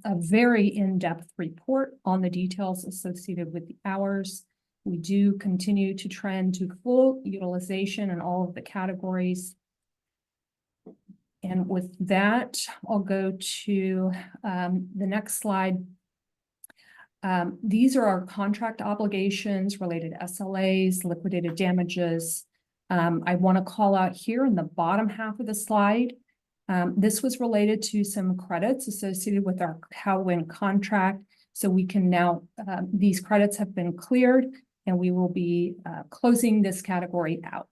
[SPEAKER 16] very in-depth report on the details associated with the hours. We do continue to trend to full utilization in all of the categories. And with that, I'll go to the next slide. These are our contract obligations related to SLAs, liquidated damages. I want to call out here in the bottom half of the slide. This was related to some credits associated with our CalWIN contract. So we can now, these credits have been cleared, and we will be closing this category out.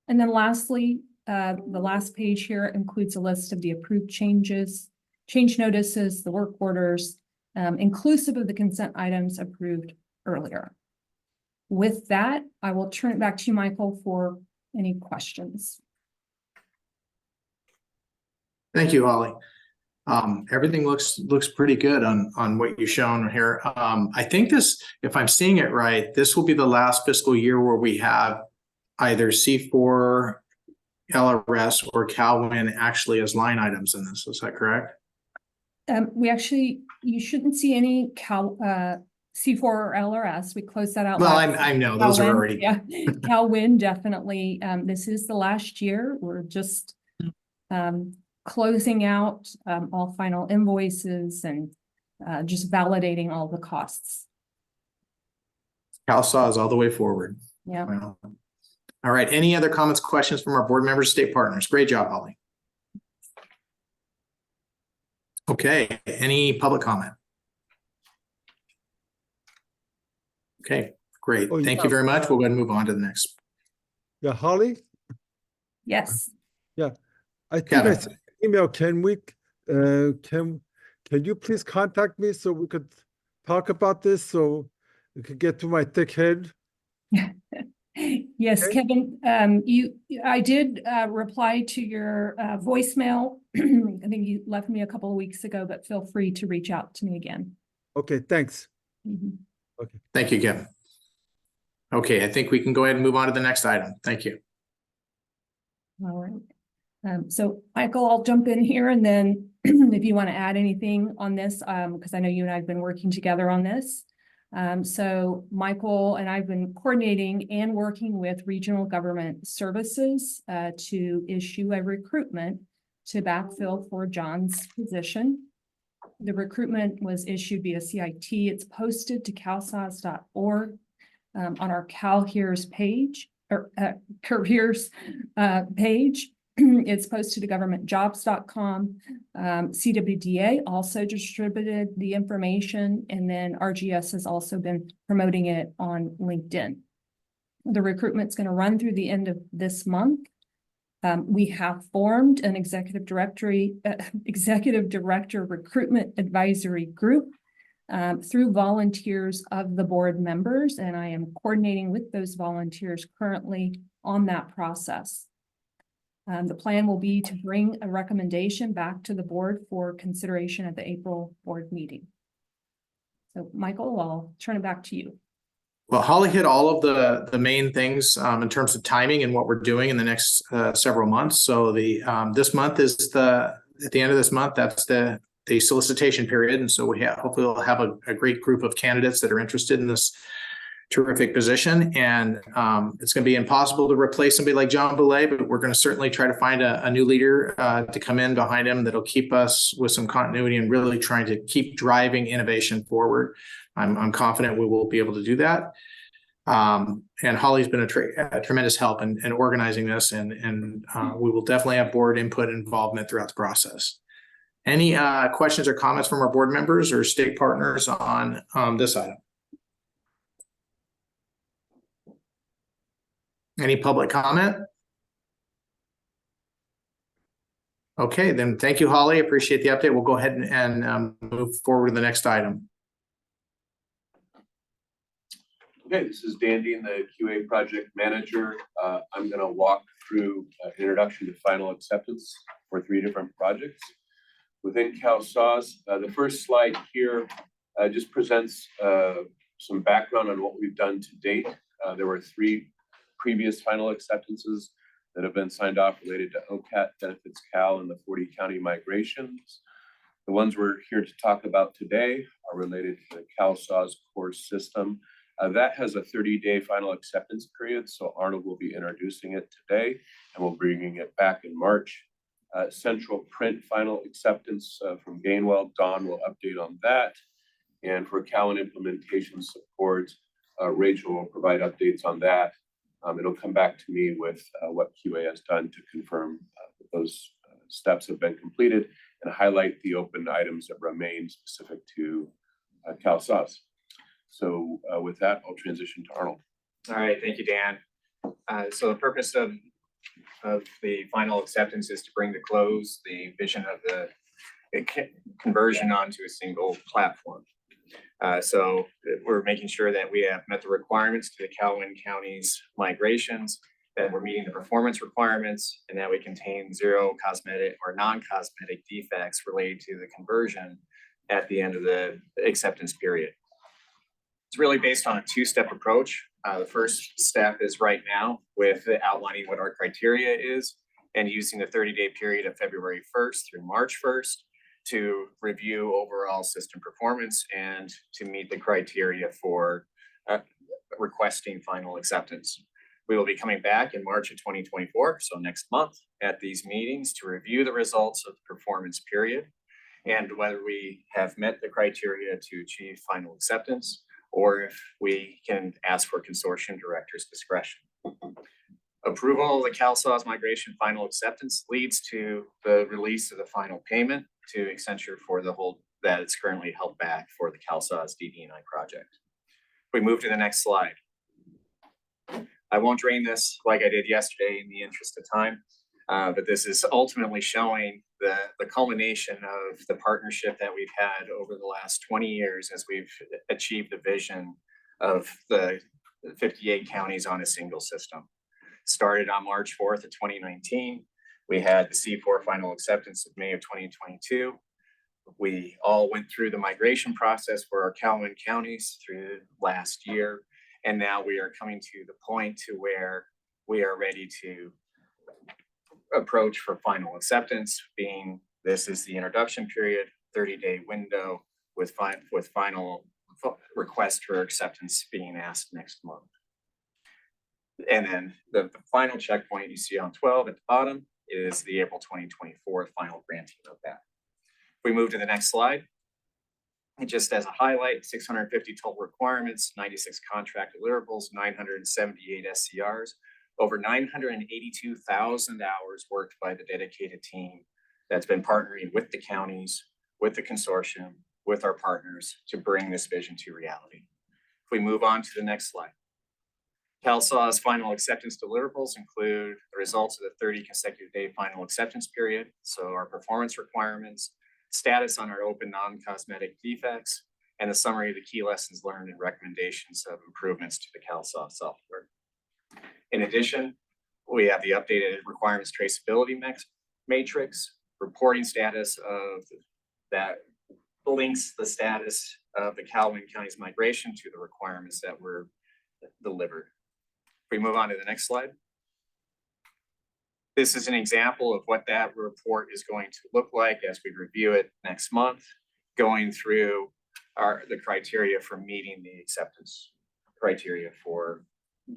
[SPEAKER 16] And then lastly, the last page here includes a list of the approved changes, change notices, the work orders, inclusive of the consent items approved earlier. With that, I will turn it back to you, Michael, for any questions.
[SPEAKER 3] Thank you, Holly. Everything looks pretty good on what you've shown here. I think this, if I'm seeing it right, this will be the last fiscal year where we have either C4, LRS, or CalWIN actually as line items in this. Is that correct?
[SPEAKER 16] You shouldn't see any C4 or LRS. We closed that out.
[SPEAKER 3] Well,
[SPEAKER 16] last
[SPEAKER 3] I know those are
[SPEAKER 16] CalWIN,
[SPEAKER 3] already.
[SPEAKER 16] yeah, CalWIN definitely. This is the last year. We're just closing out all final invoices and just validating all the costs.
[SPEAKER 3] CalSA is all the way forward.
[SPEAKER 16] Yeah.
[SPEAKER 3] Well, all right. Any other comments, questions from our board members, state partners? Great job, Holly. Okay. Any public comment? Okay, great.
[SPEAKER 7] Oh,
[SPEAKER 3] Thank
[SPEAKER 7] yeah.
[SPEAKER 3] you very much. We'll go ahead and move on to the next.
[SPEAKER 7] Yeah, Holly?
[SPEAKER 16] Yes.
[SPEAKER 7] Yeah, I think
[SPEAKER 3] Kevin.
[SPEAKER 7] I sent an email. Can you please contact me so we could talk about this so we could get to my thick head?
[SPEAKER 16] Yes,
[SPEAKER 7] Okay.
[SPEAKER 16] Kevin, I did reply to your voicemail. I think you left me a couple of weeks ago, but feel free to reach out to me again.
[SPEAKER 7] Okay, thanks.
[SPEAKER 16] Mhm.
[SPEAKER 7] Okay.
[SPEAKER 3] Thank you, Kevin. Okay, I think we can go ahead and move on to the next item. Thank you.
[SPEAKER 16] All right. So Michael, I'll jump in here and then if you want to add anything on this, because I know you and I have been working together on this. So Michael and I've been coordinating and working with regional government services to issue a recruitment to backfill for John's position. The recruitment was issued via CIT. It's posted to calsas.org on our CalHere's page or careers page. It's posted to governmentjobs.com. CWDA also distributed the information, and then RGS has also been promoting it on LinkedIn. The recruitment's going to run through the end of this month. We have formed an executive director recruitment advisory group through volunteers of the board members, and I am coordinating with those volunteers currently on that process. The plan will be to bring a recommendation back to the board for consideration at the April board meeting. So Michael, I'll turn it back to you.
[SPEAKER 3] Well, Holly hit all of the main things in terms of timing and what we're doing in the next several months. So this month is at the end of this month, that's the solicitation period. And so hopefully we'll have a great group of candidates that are interested in this terrific position. And it's going to be impossible to replace somebody like John Boulay, but we're going to certainly try to find a new leader to come in behind him that'll keep us with some continuity and really trying to keep driving innovation forward. I'm confident we will be able to do that. And Holly's been a tremendous help in organizing this, and we will definitely have board input and involvement throughout the process. Any questions or comments from our board members or state partners on this item? Any public comment? Okay, then thank you, Holly. Appreciate the update. We'll go ahead and move forward to the next item.
[SPEAKER 17] Okay, this is Dan Dean, the QA project manager. I'm going to walk through an introduction to final acceptance for 3 different projects within CalSAWS. The first slide here just presents some background on what we've done to date. There were 3 previous final acceptances that have been signed off related to OCAT, Benefits Cal, and the 40 county migrations. The ones we're here to talk about today are related to the CalSAWS core system. That has a 30-day final acceptance period, so Arnold will be introducing it today, and we'll be bringing it back in March. Central Print final acceptance from Gainwell, Dawn will update on that. And for Cal and implementation support, Rachel will provide updates on that. It'll come back to me with what QA has done to confirm that those steps have been completed and highlight the open items that remain specific to CalSAWS. So with that, I'll transition to Arnold.
[SPEAKER 11] All right, thank you, Dan. So the purpose of the final acceptance is to bring to close the vision of the conversion onto a single platform. So we're making sure that we have met the requirements to the Calhoun County's migrations that we're meeting the performance requirements, and that we contain zero cosmetic or non-cosmetic defects related to the conversion at the end of the acceptance period. It's really based on a two-step approach. The first step is right now with outlining what our criteria is and using the 30-day period of February 1st through March 1st to review overall system performance and to meet the criteria for requesting final acceptance. We will be coming back in March of 2024, so next month, at these meetings to review the results of the performance period and whether we have met the criteria to achieve final acceptance, or if we can ask for consortium director's discretion. Approval of the CalSAWS migration final acceptance leads to the release of the final payment to Accenture for the hold that it's currently held back for the CalSAWS DD&I project. We move to the next slide. I won't drain this like I did yesterday in the interest of time, but this is ultimately showing the culmination of the partnership that we've had over the last 20 years as we've achieved the vision of the 58 counties on a single system. Started on March 4th of 2019. We had the C4 final acceptance of May of 2022. We all went through the migration process for our Calhoun counties through last year. And now we are coming to the point to where we are ready to approach for final acceptance, being this is the introduction period, 30-day window with final request for acceptance being asked next month. And then the final checkpoint you see on 12 at the bottom is the April 2024 final granting of that. If we move to the next slide, and just as a highlight, 650 total requirements, 96 contract deliverables, 978 SCRs, over 982,000 hours worked by the dedicated team that's been partnering with the counties, with the consortium, with our partners to bring this vision to reality. If we move on to the next slide. CalSAWS final acceptance deliverables include the results of the 30 consecutive day final acceptance period. So our performance requirements, status on our open non-cosmetic defects, and a summary of the key lessons learned and recommendations of improvements to the CalSAWS software. In addition, we have the updated requirements traceability matrix, reporting status of that links the status of the Calhoun County's migration to the requirements that were delivered. If we move on to the next slide. This is an example of what that report is going to look like as we review it next month, going through the criteria for meeting the acceptance criteria for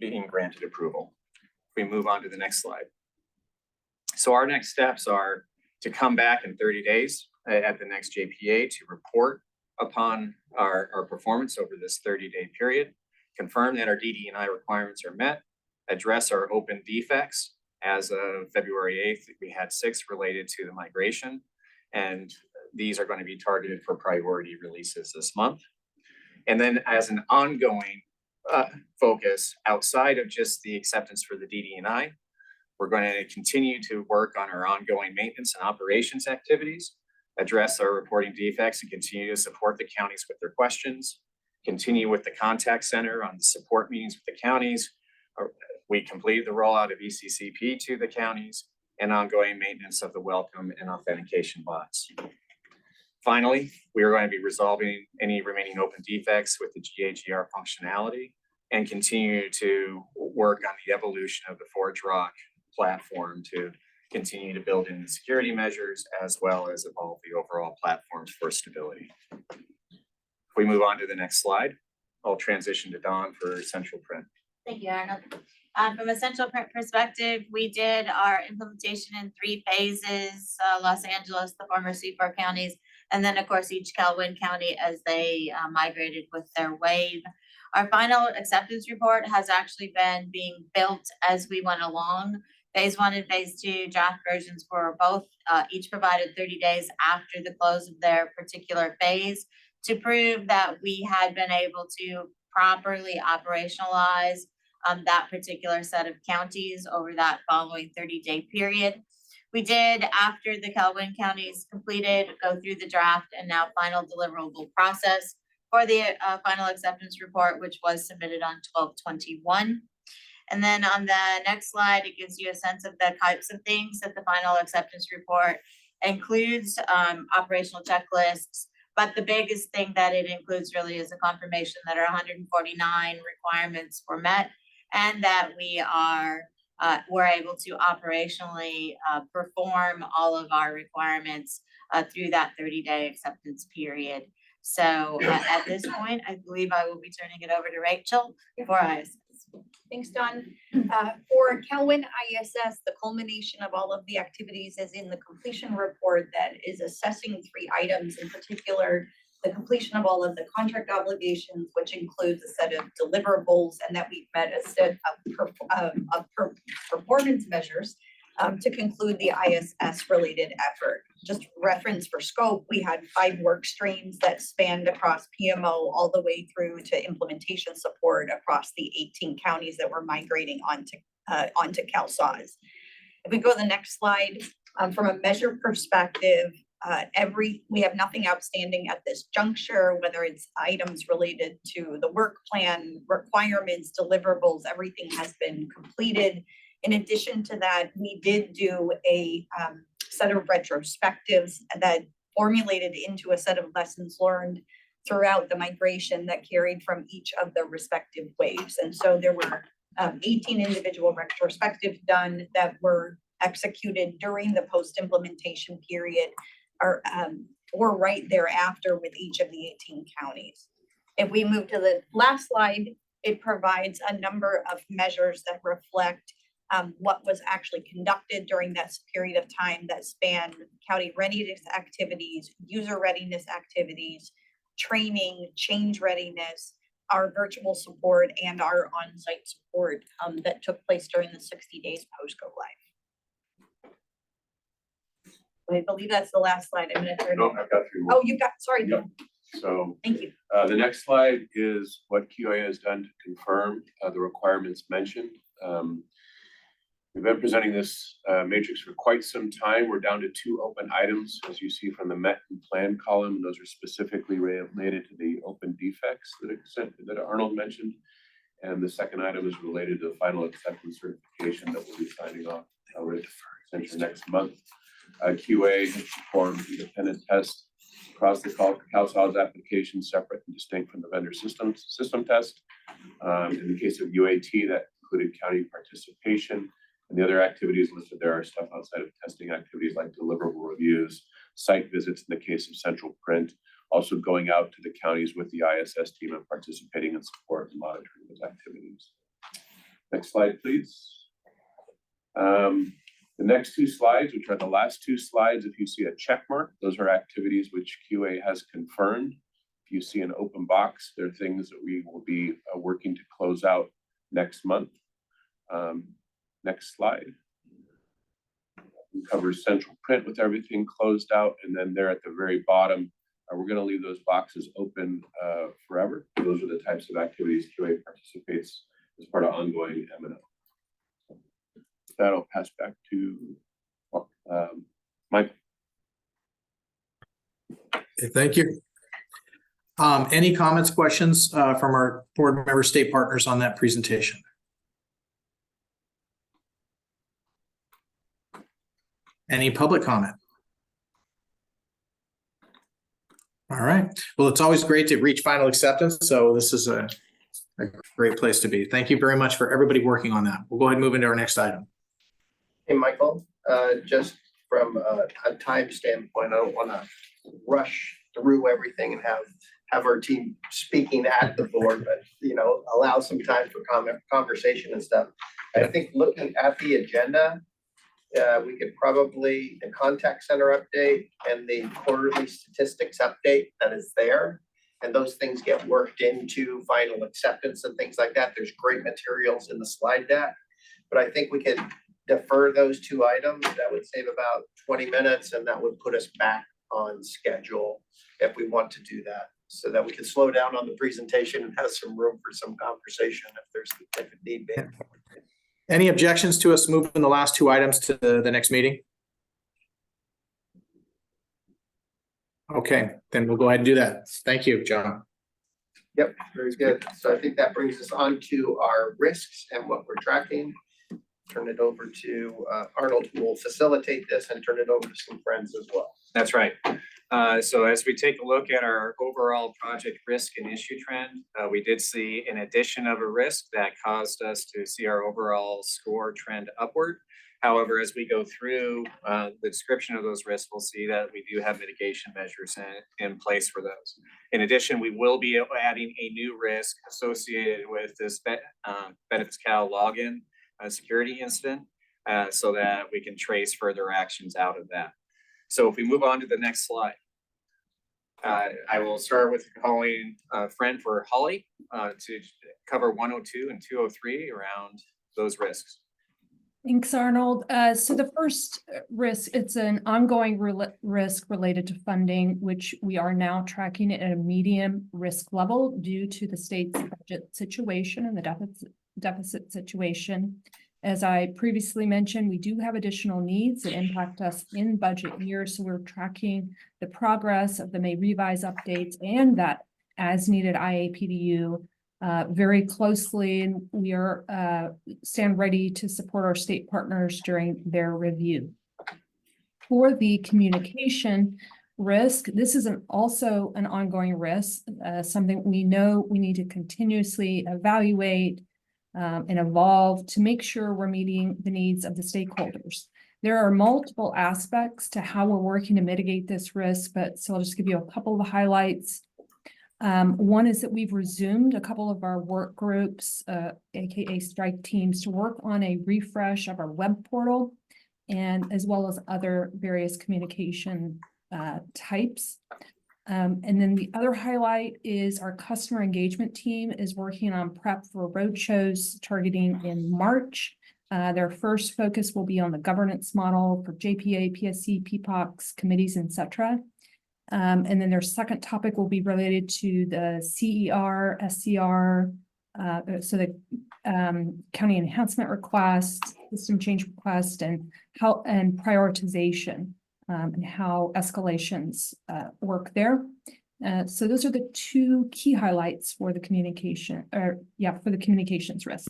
[SPEAKER 11] being granted approval. If we move on to the next slide. So our next steps are to come back in 30 days at the next JPA to report upon our performance over this 30-day period, confirm that our DD&I requirements are met, address our open defects. As of February 8th, we had 6 related to the migration, and these are going to be targeted for priority releases this month. And then as an ongoing focus outside of just the acceptance for the DD&I, we're going to continue to work on our ongoing maintenance and operations activities, address our reporting defects, and continue to support the counties with their questions, continue with the contact center on the support meetings with the counties. We completed the rollout of ECCP to the counties and ongoing maintenance of the welcome and authentication bots. Finally, we are going to be resolving any remaining open defects with the GAGR functionality and continue to work on the evolution of the Forge Rock platform to continue to build in the security measures as well as evolve the overall platforms for stability. If we move on to the next slide, I'll transition to Dawn for Central Print.
[SPEAKER 12] Thank you, Arnold. From a Central Print perspective, we did our implementation in 3 phases, Los Angeles, the former C4 counties, and then of course each Calhoun County as they migrated with their wave. Our final acceptance report has actually been being built as we went along. Phase 1 and phase 2 draft versions were both each provided 30 days after the close of their particular phase to prove that we had been able to properly operationalize that particular set of counties over that following 30-day period. We did, after the Calhoun counties completed, go through the draft and now final deliverable process for the final acceptance report, which was submitted on 12/21. And then on the next slide, it gives you a sense of the types of things that the final acceptance report includes, operational checklists. But the biggest thing that it includes really is a confirmation that our 149 requirements were met and that we're able to operationally perform all of our requirements through that 30-day acceptance period. So at this point, I believe I will be turning it over to Rachel for ISS.
[SPEAKER 10] Thanks, Dawn. For Kelwin ISS, the culmination of all of the activities is in the completion report that is assessing 3 items, in particular, the completion of all of the contract obligations, which includes a set of deliverables, and that we've met a set of performance measures to conclude the ISS related effort. Just reference for scope, we had 5 work streams that spanned across PMO all the way through to implementation support across the 18 counties that were migrating onto CalSAWS. If we go to the next slide, from a measure perspective, we have nothing outstanding at this juncture, whether it's items related to the work plan, requirements, deliverables, everything has been completed. In addition to that, we did do a set of retrospectives that formulated into a set of lessons learned throughout the migration that carried from each of the respective waves. And so there were 18 individual retrospectives done that were executed during the post-implementation period or right thereafter with each of the 18 counties. If we move to the last slide, it provides a number of measures that reflect what was actually conducted during that period of time that spanned county readiness activities, user readiness activities, training, change readiness, our virtual support, and our on-site support that took place during the 60 days post-go live. I believe that's the last slide. I'm going to turn.
[SPEAKER 17] No, I've got 3 more.
[SPEAKER 10] Oh, you've got, sorry.
[SPEAKER 17] Yep. So
[SPEAKER 10] thank you.
[SPEAKER 17] The next slide is what QA has done to confirm the requirements mentioned. We've been presenting this matrix for quite some time. We're down to 2 open items, as you see from the met and plan column. Those are specifically related to the open defects that Arnold mentioned. And the second item is related to the final acceptance certification that we'll be signing off essentially next month. QA has performed independent tests across the CalSAWS application, separate and distinct from the vendor system test. In the case of UAT, that included county participation. And the other activities listed there are stuff outside of testing activities like deliverable reviews, site visits in the case of central print, also going out to the counties with the ISS team and participating in support and monitoring those activities. Next slide, please. The next 2 slides, which are the last 2 slides, if you see a check mark, those are activities which QA has confirmed. If you see an open box, they're things that we will be working to close out next month. Next slide. We cover central print with everything closed out, and then there at the very bottom, we're going to leave those boxes open forever. Those are the types of activities QA participates as part of ongoing M&O. With that, I'll pass back to Mike.
[SPEAKER 3] Okay, thank you. Any comments, questions from our board member state partners on that presentation? Any public comment? All right. Well, it's always great to reach final acceptance. So this is a great place to be. Thank you very much for everybody working on that. We'll go ahead and move into our next item.
[SPEAKER 2] Hey, Michael, just from a time standpoint, I don't want to rush through everything and have our team speaking at the board, but, you know, allow some time for conversation and stuff. I think looking at the agenda, we could probably, the contact center update and the quarterly statistics update that is there. And those things get worked into final acceptance and things like that. There's great materials in the slide deck. But I think we could defer those 2 items. That would save about 20 minutes and that would put us back on schedule if we want to do that. So that we can slow down on the presentation and have some room for some conversation if it need be.
[SPEAKER 3] Any objections to us moving the last 2 items to the next meeting? Okay, then we'll go ahead and do that. Thank you, John.
[SPEAKER 2] Yep, very good. So I think that brings us on to our risks and what we're tracking. Turn it over to Arnold, who will facilitate this and turn it over to some friends as well.
[SPEAKER 11] That's right. So as we take a look at our overall project risk and issue trend, we did see an addition of a risk that caused us to see our overall score trend upward. However, as we go through the description of those risks, we'll see that we do have mitigation measures in place for those. In addition, we will be adding a new risk associated with this Benefits Cal login security incident so that we can trace further actions out of that. So if we move on to the next slide, I will start with calling a friend for Holly to cover 102 and 203 around those risks.
[SPEAKER 16] Thanks, Arnold. So the first risk, it's an ongoing risk related to funding, which we are now tracking at a medium risk level due to the state's budget situation and the deficit situation. As I previously mentioned, we do have additional needs that impact us in budget years, so we're tracking the progress of the May revise updates and that as needed IAPDU very closely, and we are stand ready to support our state partners during their review. For the communication risk, this is also an ongoing risk, something we know we need to continuously evaluate and evolve to make sure we're meeting the needs of the stakeholders. There are multiple aspects to how we're working to mitigate this risk, but so I'll just give you a couple of highlights. One is that we've resumed a couple of our work groups, AKA strike teams, to work on a refresh of our web portal and as well as other various communication types. And then the other highlight is our customer engagement team is working on prep for roadshows targeting in March. Their first focus will be on the governance model for JPA, PSC, PPOCs, committees, etc. And then their second topic will be related to the CER, SCR, so the county enhancement request, system change request, and how and prioritization. And how escalations work there. So those are the two key highlights for the communication, for the communications risk.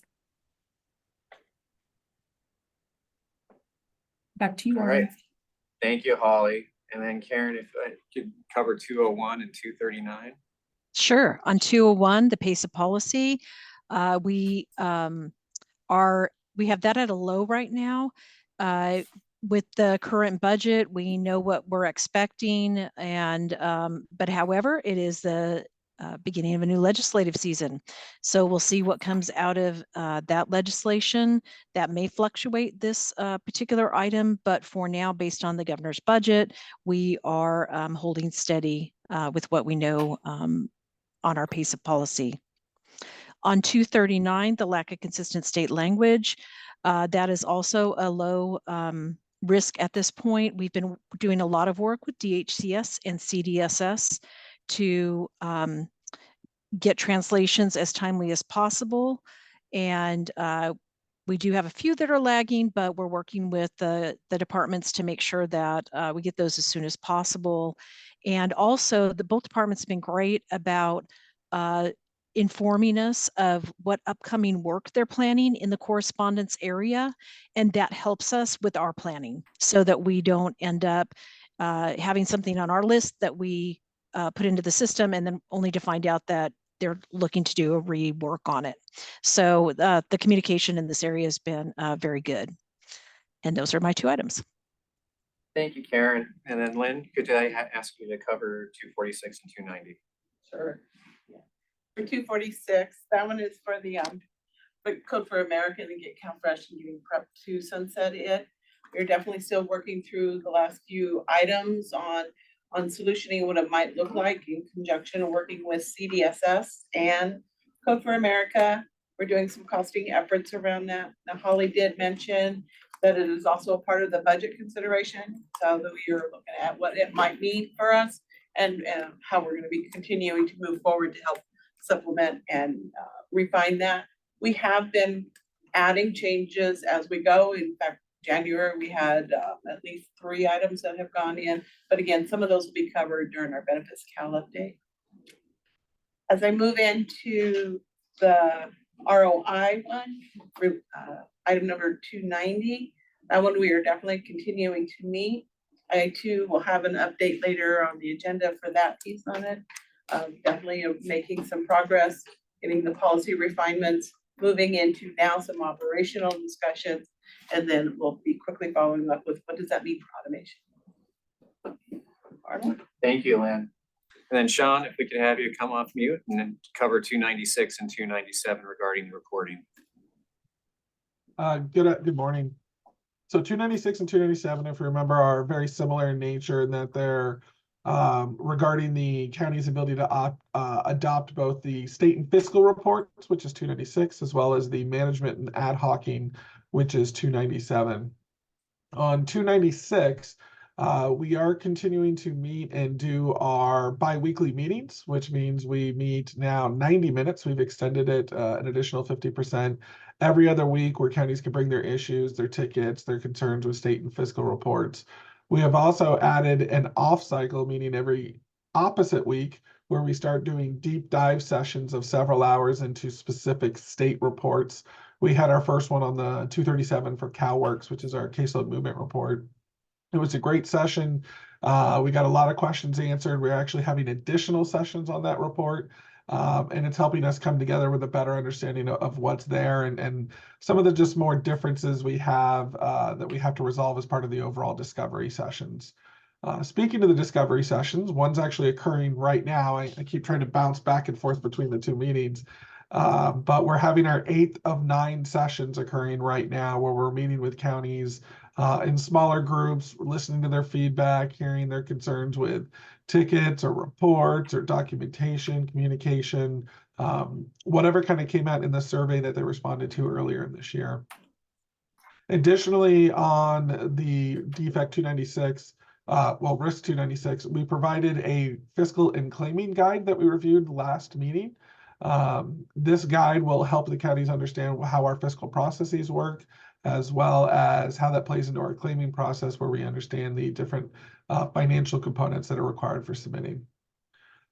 [SPEAKER 16] Back to you.
[SPEAKER 11] All right. Thank you, Holly. And then Karen, if I could cover 201 and 239.
[SPEAKER 18] Sure. On 201, the pace of policy, we have that at a low right now. With the current budget, we know what we're expecting, and but however, it is the beginning of a new legislative season. So we'll see what comes out of that legislation. That may fluctuate this particular item, but for now, based on the governor's budget, we are holding steady with what we know on our pace of policy. On 239, the lack of consistent state language, that is also a low risk at this point. We've been doing a lot of work with DHCS and CDSS to get translations as timely as possible. And we do have a few that are lagging, but we're working with the departments to make sure that we get those as soon as possible. And also both departments have been great about informing us of what upcoming work they're planning in the correspondence area. And that helps us with our planning so that we don't end up having something on our list that we put into the system and then only to find out that they're looking to do a rework on it. So the communication in this area has been very good. And those are my two items.
[SPEAKER 11] Thank you, Karen. And then Lynn, could I ask you to cover 246 and 290?
[SPEAKER 19] Sure. For 246, that one is for the Code for America and Get CalFresh and getting prep to sunset it. We're definitely still working through the last few items on solutioning what it might look like in conjunction and working with CDSS and Code for America. We're doing some costing efforts around that. Now, Holly did mention that it is also a part of the budget consideration. So that we are looking at what it might mean for us and how we're going to be continuing to move forward to help supplement and refine that. We have been adding changes as we go. In fact, January, we had at least 3 items that have gone in. But again, some of those will be covered during our Benefits Cal update. As I move into the ROI one, for item number 290, that one we are definitely continuing to meet. I too will have an update later on the agenda for that piece on it. Definitely making some progress, getting the policy refinements, moving into now some operational discussions, and then we'll be quickly following up with what does that mean for automation? Arnold?
[SPEAKER 11] Thank you, Lynn. And then Sean, if we could have you come off mute and then cover 296 and 297 regarding the reporting.
[SPEAKER 20] Good morning. So 296 and 297, if you remember, are very similar in nature in that they're regarding the county's ability to adopt both the state and fiscal reports, which is 296, as well as the management and ad hocing, which is 297. On 296, we are continuing to meet and do our bi-weekly meetings, which means we meet now 90 minutes. We've extended it an additional 50% every other week, where counties can bring their issues, their tickets, their concerns with state and fiscal reports. We have also added an off-cycle meeting every opposite week, where we start doing deep dive sessions of several hours into specific state reports. We had our first one on the 237 for CalWorks, which is our caseload movement report. It was a great session. We got a lot of questions answered. We're actually having additional sessions on that report. And it's helping us come together with a better understanding of what's there and some of the just more differences we have that we have to resolve as part of the overall discovery sessions. Speaking of the discovery sessions, one's actually occurring right now. I keep trying to bounce back and forth between the two meetings. But we're having our 8th of 9 sessions occurring right now, where we're meeting with counties in smaller groups, listening to their feedback, hearing their concerns with tickets or reports or documentation, communication, whatever kind of came out in the survey that they responded to earlier in this year. Additionally, on the defect 296, risk 296, we provided a fiscal and claiming guide that we reviewed last meeting. This guide will help the counties understand how our fiscal processes work, as well as how that plays into our claiming process, where we understand the different financial components that are required for submitting.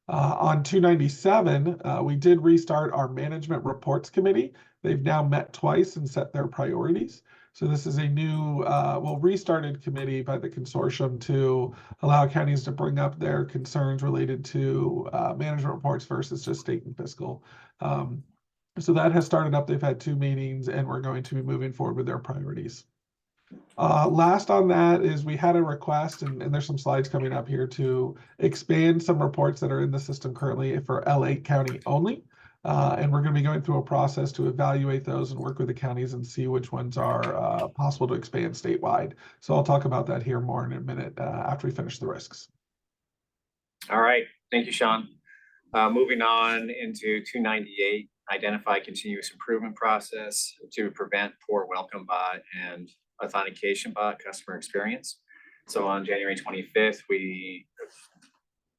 [SPEAKER 20] On 297, we did restart our management reports committee. They've now met twice and set their priorities. So this is a new, restarted committee by the consortium to allow counties to bring up their concerns related to management reports versus just state and fiscal. So that has started up. They've had 2 meetings, and we're going to be moving forward with their priorities. Last on that is we had a request, and there's some slides coming up here, to expand some reports that are in the system currently for L8 County only. And we're going to be going through a process to evaluate those and work with the counties and see which ones are possible to expand statewide. So I'll talk about that here more in a minute after we finish the risks.
[SPEAKER 11] All right, thank you, Sean. Moving on into 298, identify continuous improvement process to prevent poor welcome bot and authentication bot customer experience. So on January 25th, we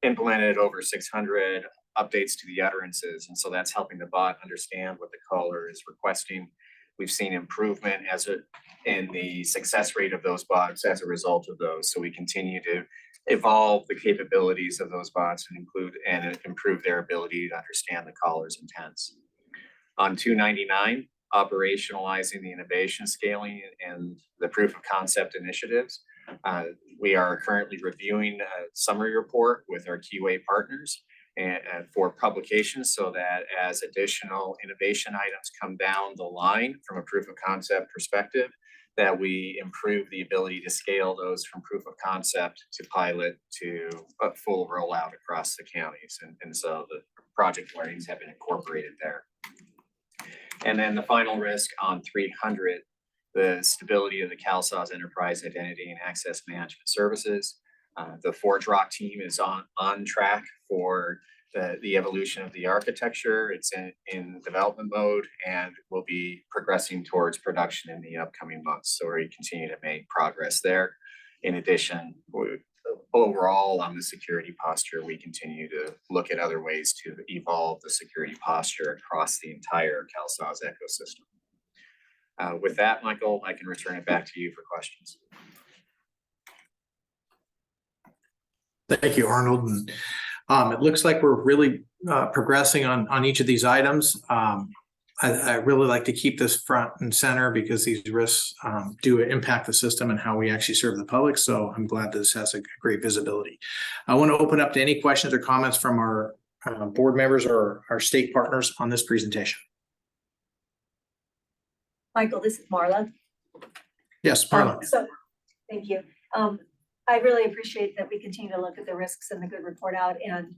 [SPEAKER 11] implemented over 600 updates to the utterances. And so that's helping the bot understand what the caller is requesting. We've seen improvement in the success rate of those bots as a result of those. So we continue to evolve the capabilities of those bots and improve their ability to understand the caller's intents. On 299, operationalizing the innovation scaling and the proof of concept initiatives. We are currently reviewing a summary report with our QA partners and for publication, so that as additional innovation items come down the line from a proof of concept perspective, that we improve the ability to scale those from proof of concept to pilot to a full rollout across the counties. And so the project learnings have been incorporated there. And then the final risk on 300, the stability of the CalSAWS enterprise identity and access management services. The Forge Rock team is on track for the evolution of the architecture. It's in development mode and will be progressing towards production in the upcoming months. So we continue to make progress there. In addition, overall on the security posture, we continue to look at other ways to evolve the security posture across the entire CalSAWS ecosystem. With that, Michael, I can return it back to you for questions.
[SPEAKER 3] Thank you, Arnold. And It looks like we're really progressing on each of these items. I really like to keep this front and center because these risks do impact the system and how we actually serve the public. So I'm glad this has a great visibility. I want to open up to any questions or comments from our board members or our state partners on this presentation.
[SPEAKER 14] Michael, this is Marla.
[SPEAKER 3] Yes, Marla.
[SPEAKER 14] Thank you. I really appreciate that we continue to look at the risks and the good report out. And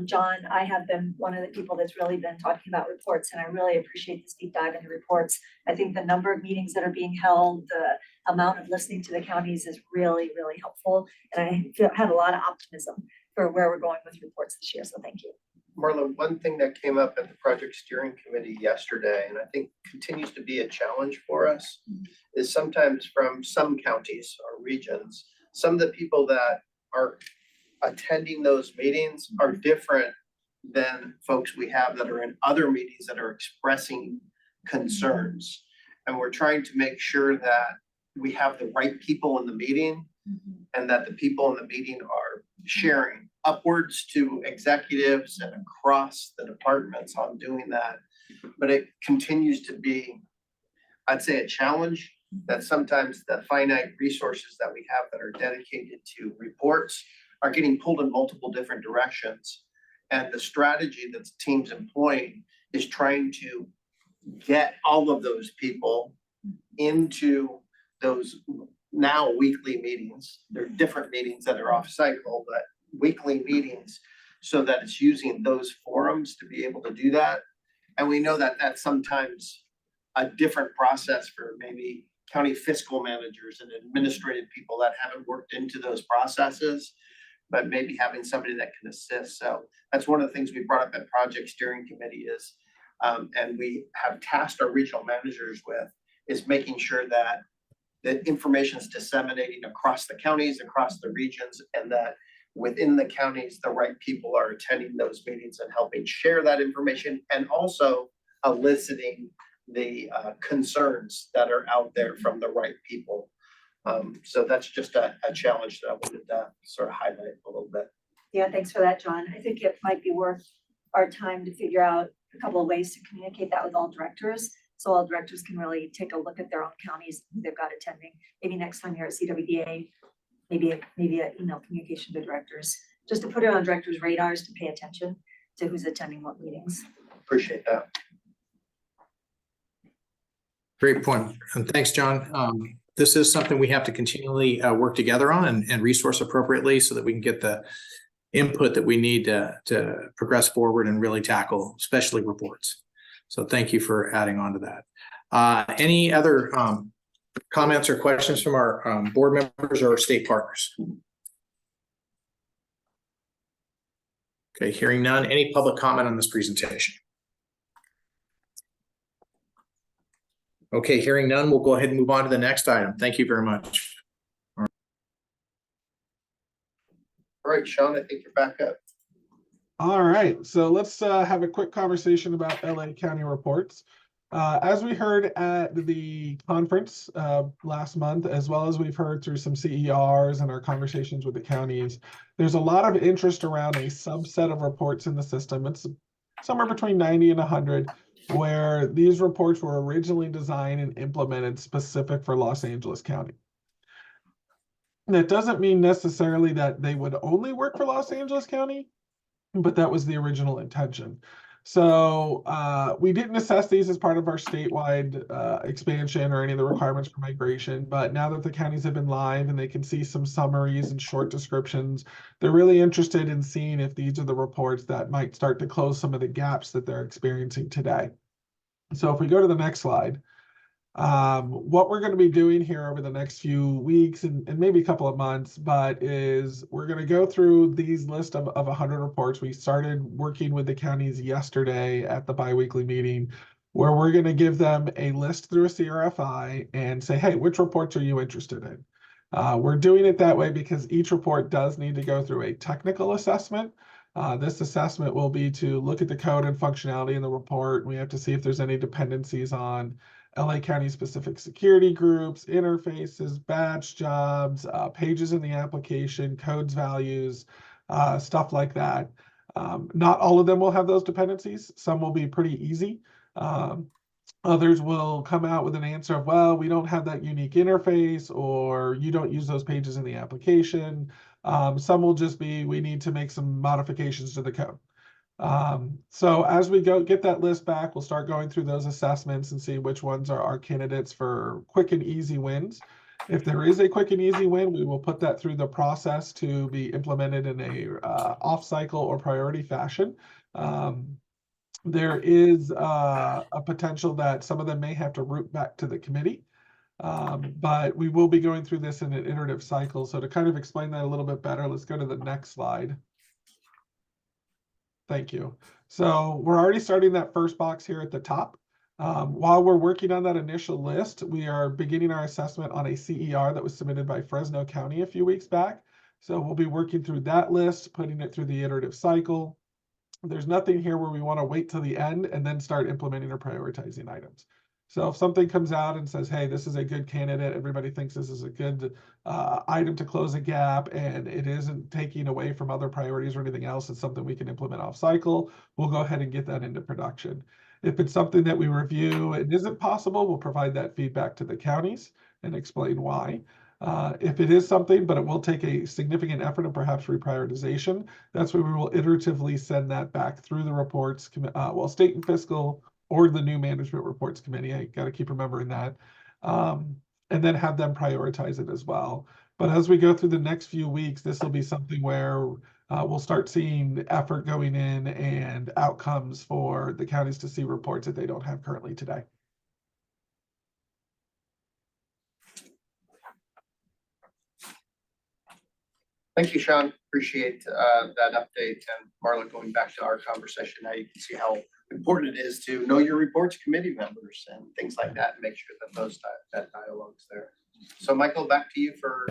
[SPEAKER 14] John, I have been one of the people that's really been talking about reports, and I really appreciate this deep dive into reports. I think the number of meetings that are being held, the amount of listening to the counties is really, really helpful. And I have a lot of optimism for where we're going with reports this year. So thank you.
[SPEAKER 2] Marla, one thing that came up at the project steering committee yesterday, and I think continues to be a challenge for us, is sometimes from some counties or regions, some of the people that are attending those meetings are different than folks we have that are in other meetings that are expressing concerns. And we're trying to make sure that we have the right people in the meeting and that the people in the meeting are sharing upwards to executives and across the departments on doing that. But it continues to be, I'd say, a challenge that sometimes the finite resources that we have that are dedicated to reports are getting pulled in multiple different directions. And the strategy that the team's employing is trying to get all of those people into those now weekly meetings. They're different meetings that are off cycle, but weekly meetings, so that it's using those forums to be able to do that. And we know that that's sometimes a different process for maybe county fiscal managers and administrative people that haven't worked into those processes, but maybe having somebody that can assist. So that's one of the things we brought up at project steering committee is, and we have tasked our regional managers with, is making sure that the information is disseminating across the counties, across the regions, and that within the counties, the right people are attending those meetings and helping share that information, and also eliciting the concerns that are out there from the right people. So that's just a challenge that I wanted to sort of highlight a little bit.
[SPEAKER 14] Yeah, thanks for that, John. I think it might be worth our time to figure out a couple of ways to communicate that with all directors. So all directors can really take a look at their own counties who they've got attending. Maybe next time you're at CWDA, maybe an email communication to directors, just to put it on directors' radars to pay attention to who's attending what meetings.
[SPEAKER 2] Appreciate that.
[SPEAKER 3] Great point. And thanks, John. This is something we have to continually work together on and resource appropriately so that we can get the input that we need to progress forward and really tackle, especially reports. So thank you for adding on to that. Any other comments or questions from our board members or state partners? Okay, hearing none. Any public comment on this presentation? Okay, hearing none, we'll go ahead and move on to the next item. Thank you very much.
[SPEAKER 2] All right, Sean, I think you're back up.
[SPEAKER 20] All right, so let's have a quick conversation about LA County reports. As we heard at the conference last month, as well as we've heard through some CERs and our conversations with the counties, there's a lot of interest around a subset of reports in the system. It's somewhere between 90 and 100, where these reports were originally designed and implemented specific for Los Angeles County. That doesn't mean necessarily that they would only work for Los Angeles County, but that was the original intention. So we didn't assess these as part of our statewide expansion or any of the requirements for migration, but now that the counties have been live and they can see some summaries and short descriptions, they're really interested in seeing if these are the reports that might start to close some of the gaps that they're experiencing today. So if we go to the next slide, what we're going to be doing here over the next few weeks and maybe a couple of months, but is we're going to go through these list of 100 reports. We started working with the counties yesterday at the biweekly meeting, where we're going to give them a list through a CRFI and say, hey, which reports are you interested in? We're doing it that way because each report does need to go through a technical assessment. This assessment will be to look at the code and functionality in the report. We have to see if there's any dependencies on LA County specific security groups, interfaces, batch jobs, pages in the application, codes, values, stuff like that. Not all of them will have those dependencies. Some will be pretty easy. Others will come out with an answer of, well, we don't have that unique interface, or you don't use those pages in the application. Some will just be, we need to make some modifications to the code. So as we get that list back, we'll start going through those assessments and see which ones are our candidates for quick and easy wins. If there is a quick and easy win, we will put that through the process to be implemented in a off-cycle or priority fashion. There is a potential that some of them may have to route back to the committee, but we will be going through this in an iterative cycle. So to kind of explain that a little bit better, let's go to the next slide. Thank you. So we're already starting that first box here at the top. While we're working on that initial list, we are beginning our assessment on a CER that was submitted by Fresno County a few weeks back. So we'll be working through that list, putting it through the iterative cycle. There's nothing here where we want to wait till the end and then start implementing or prioritizing items. So if something comes out and says, hey, this is a good candidate, everybody thinks this is a good item to close a gap, and it isn't taking away from other priorities or anything else, it's something we can implement off cycle, we'll go ahead and get that into production. If it's something that we review and isn't possible, we'll provide that feedback to the counties and explain why. If it is something, but it will take a significant effort and perhaps reprioritization, that's where we will iteratively send that back through the reports, state and fiscal or the new management reports committee. I got to keep remembering that. And then have them prioritize it as well. But as we go through the next few weeks, this will be something where we'll start seeing effort going in and outcomes for the counties to see reports that they don't have currently today.
[SPEAKER 2] Thank you, Sean. Appreciate that update. And Marla, going back to our conversation, now you can see how important it is to know your reports committee members and things like that, and make sure that that dialogue's there. So Michael, back to you for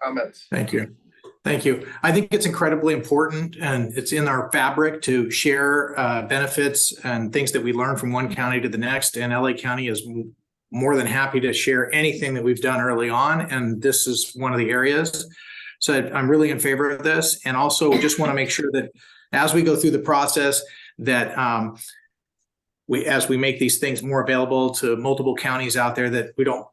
[SPEAKER 2] comments.
[SPEAKER 3] Thank you. Thank you. I think it's incredibly important, and it's in our fabric to share benefits and things that we learn from one county to the next. And LA County is more than happy to share anything that we've done early on. And this is one of the areas. So I'm really in favor of this. And also just want to make sure that as we go through the process, that as we make these things more available to multiple counties out there, that we don't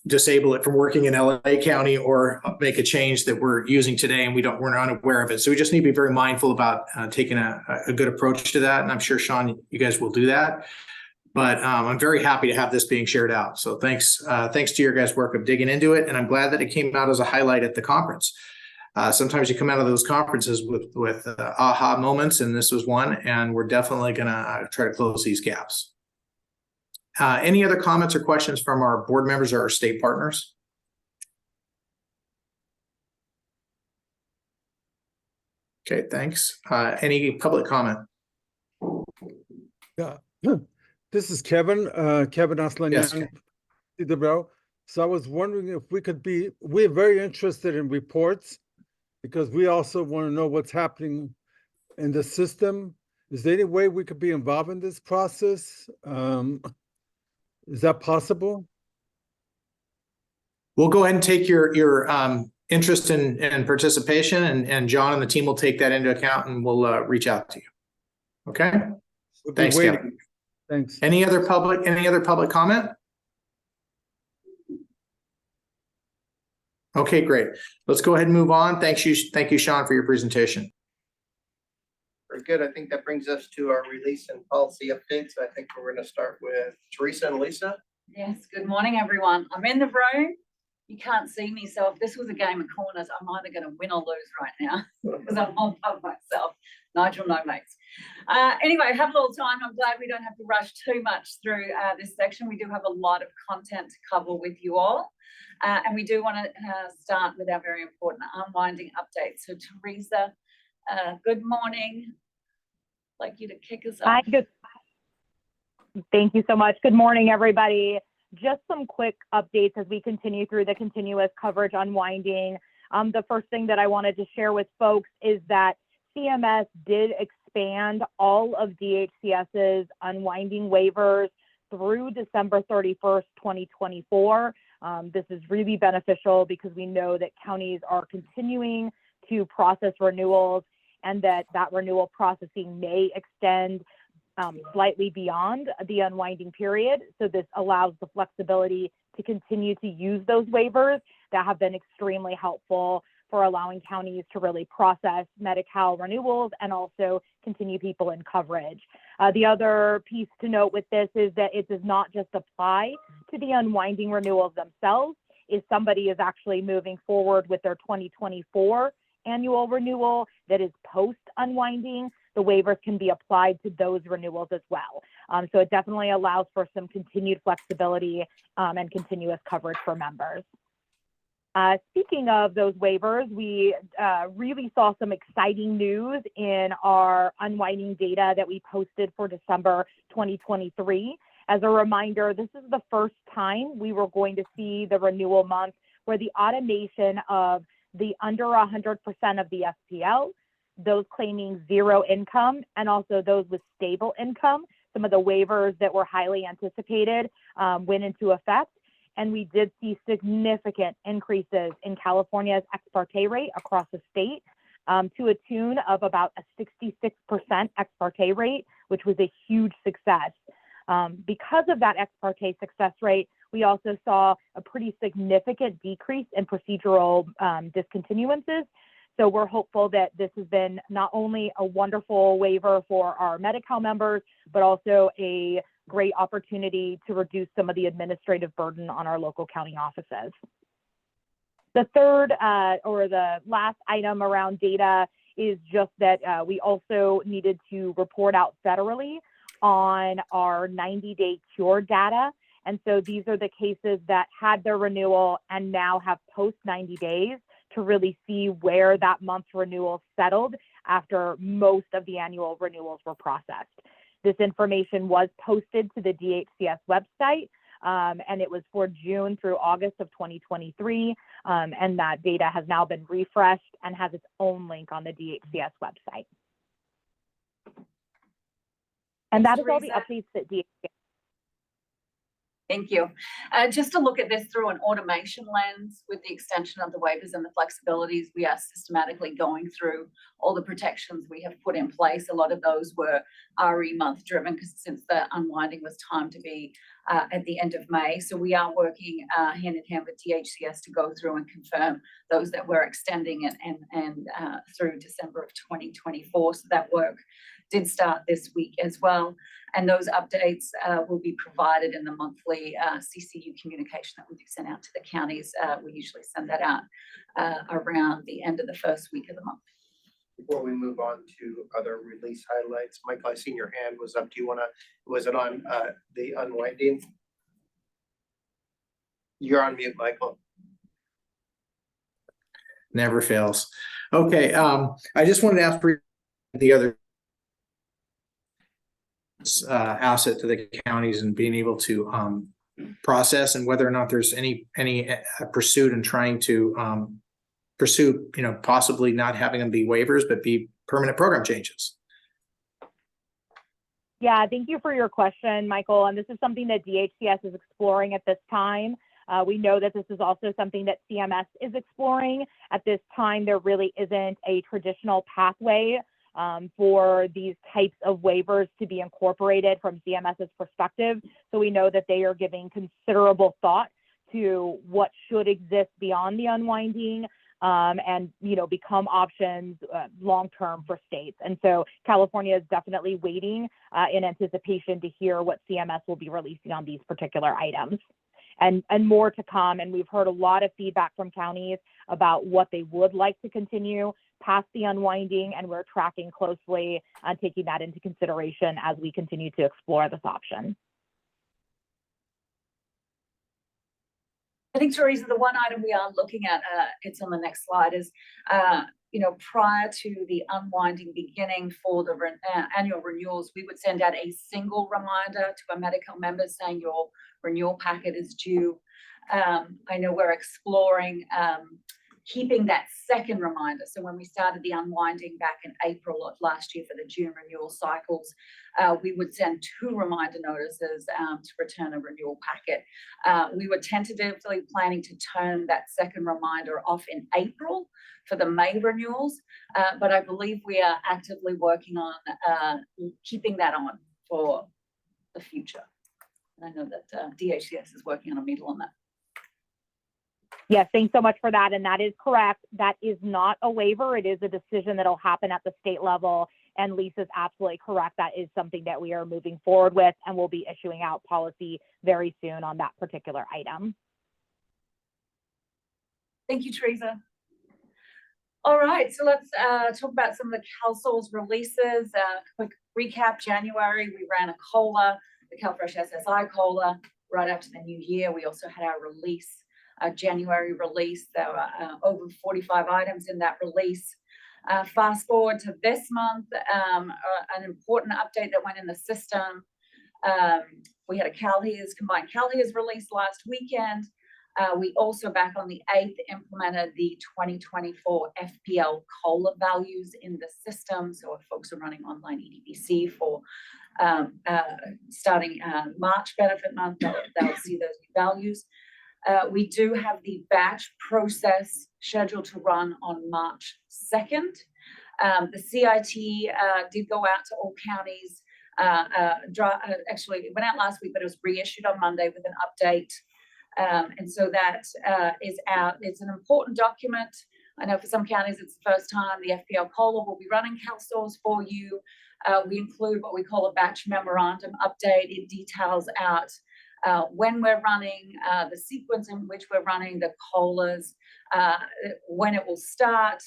[SPEAKER 3] disable it from working in LA County or make a change that we're using today and we're not aware of it. So we just need to be very mindful about taking a good approach to that. And I'm sure, Sean, you guys will do that. But I'm very happy to have this being shared out. So thanks to your guys' work of digging into it. And I'm glad that it came out as a highlight at the conference. Sometimes you come out of those conferences with aha moments, and this was one, and we're definitely going to try to close these gaps. Any other comments or questions from our board members or our state partners? Okay, thanks. Any public comment?
[SPEAKER 7] Yeah, this is Kevin, Kevin Aslan.
[SPEAKER 3] Yes.
[SPEAKER 7] So I was wondering if we're very interested in reports because we also want to know what's happening in the system. Is there any way we could be involved in this process? Is that possible?
[SPEAKER 3] We'll go ahead and take your interest in participation, and John and the team will take that into account, and we'll reach out to you. Okay. Thanks, Kevin.
[SPEAKER 7] Thanks.
[SPEAKER 3] Any other public comment? Okay, great. Let's go ahead and move on. Thank you, Sean, for your presentation.
[SPEAKER 2] Very good. I think that brings us to our release and policy updates. I think we're going to start with Teresa and Lisa.
[SPEAKER 21] Yes, good morning, everyone. I'm in the room. You can't see me, so if this was a game of corners, I'm either going to win or lose right now because I'm all by myself. Nigel, no mates. Anyway, have a little time. I'm glad we don't have to rush too much through this section. We do have a lot of content to cover with you all. And we do want to start with our very important unwinding update. So Teresa, good morning. I'd like you to kick us off.
[SPEAKER 22] Thank you so much. Good morning, everybody. Just some quick updates as we continue through the continuous coverage unwinding. The first thing that I wanted to share with folks is that CMS did expand all of DHCS's unwinding waivers through December 31st, 2024. This is really beneficial because we know that counties are continuing to process renewals, and that renewal processing may extend slightly beyond the unwinding period. So this allows the flexibility to continue to use those waivers that have been extremely helpful for allowing counties to really process Medi-Cal renewals and also continue people in coverage. The other piece to note with this is that it does not just apply to the unwinding renewals themselves. If somebody is actually moving forward with their 2024 annual renewal that is post unwinding, the waivers can be applied to those renewals as well. So it definitely allows for some continued flexibility and continuous coverage for members. Speaking of those waivers, we really saw some exciting news in our unwinding data that we posted for December 2023. As a reminder, this is the first time we were going to see the renewal month where the automation of the under 100% of the FPL, those claiming zero income, and also those with stable income, some of the waivers that were highly anticipated went into effect. And we did see significant increases in California's ex parte rate across the state to a tune of about a 66% ex parte rate, which was a huge success. Because of that ex parte success rate, we also saw a pretty significant decrease in procedural discontinuances. So we're hopeful that this has been not only a wonderful waiver for our Medi-Cal members, but also a great opportunity to reduce some of the administrative burden on our local county offices. The third or the last item around data is just that we also needed to report out federally on our 90-day cure data. And so these are the cases that had their renewal and now have post 90 days to really see where that month's renewal settled after most of the annual renewals were processed. This information was posted to the DHCS website, and it was for June through August of 2023, and that data has now been refreshed and has its own link on the DHCS website. And that is all the updates that DHCS.
[SPEAKER 21] Thank you. Just to look at this through an automation lens with the extension of the waivers and the flexibilities, we are systematically going through all the protections we have put in place. A lot of those were RE month driven because since the unwinding was timed to be at the end of May. So we are working hand in hand with DHCS to go through and confirm those that we're extending and through December of 2024. So that work did start this week as well. And those updates will be provided in the monthly CCU communication that we send out to the counties. We usually send that out around the end of the first week of the month.
[SPEAKER 2] Before we move on to other release highlights, Michael, I seen your hand was up. Do you want to, was it on the unwinding? You're on mute, Michael.
[SPEAKER 3] Never fails. Okay, I just wanted to ask the other asset to the counties and being able to process, and whether or not there's any pursuit in trying to pursue, possibly not having them be waivers, but be permanent program changes.
[SPEAKER 22] Yeah, thank you for your question, Michael. And this is something that DHCS is exploring at this time. We know that this is also something that CMS is exploring. At this time, there really isn't a traditional pathway for these types of waivers to be incorporated from CMS's perspective. So we know that they are giving considerable thought to what should exist beyond the unwinding and become options long-term for states. And so California is definitely waiting in anticipation to hear what CMS will be releasing on these particular items. And more to come. And we've heard a lot of feedback from counties about what they would like to continue past the unwinding, and we're tracking closely on taking that into consideration as we continue to explore this option.
[SPEAKER 21] I think, Teresa, the one item we are looking at, it's on the next slide, is, prior to the unwinding beginning for the annual renewals, we would send out a single reminder to our Medi-Cal members saying your renewal packet is due. I know we're exploring keeping that second reminder. So when we started the unwinding back in April of last year for the June renewal cycles, we would send 2 reminder notices to return a renewal packet. We were tentatively planning to turn that second reminder off in April for the May renewals, but I believe we are actively working on keeping that on for the future. And I know that DHCS is working on a meeting on that.
[SPEAKER 22] Yes, thanks so much for that. And that is correct. That is not a waiver. It is a decision that'll happen at the state level. And Lisa's absolutely correct. That is something that we are moving forward with, and we'll be issuing out policy very soon on that particular item.
[SPEAKER 21] Thank you, Teresa. All right, so let's talk about some of the CalSource releases. Quick recap: January, we ran a COLA, the CalFresh SSI COLA, right after the new year. We also had our release, January release. There were over 45 items in that release. Fast forward to this month, an important update that went in the system. We had a combined CalHERS release last weekend. We also, back on the 8th, implemented the 2024 FPL COLA values in the system. So if folks are running online EDBC for starting March benefit month, they'll see those new values. We do have the batch process scheduled to run on March 2nd. The CIT did go out to all counties. Actually, it went out last week, but it was reissued on Monday with an update. And so that is out. It's an important document. I know for some counties it's the first time the FPL COLA will be running CalSource for you. We include what we call a batch memorandum update. It details out when we're running, the sequence in which we're running the COLAs, when it will start,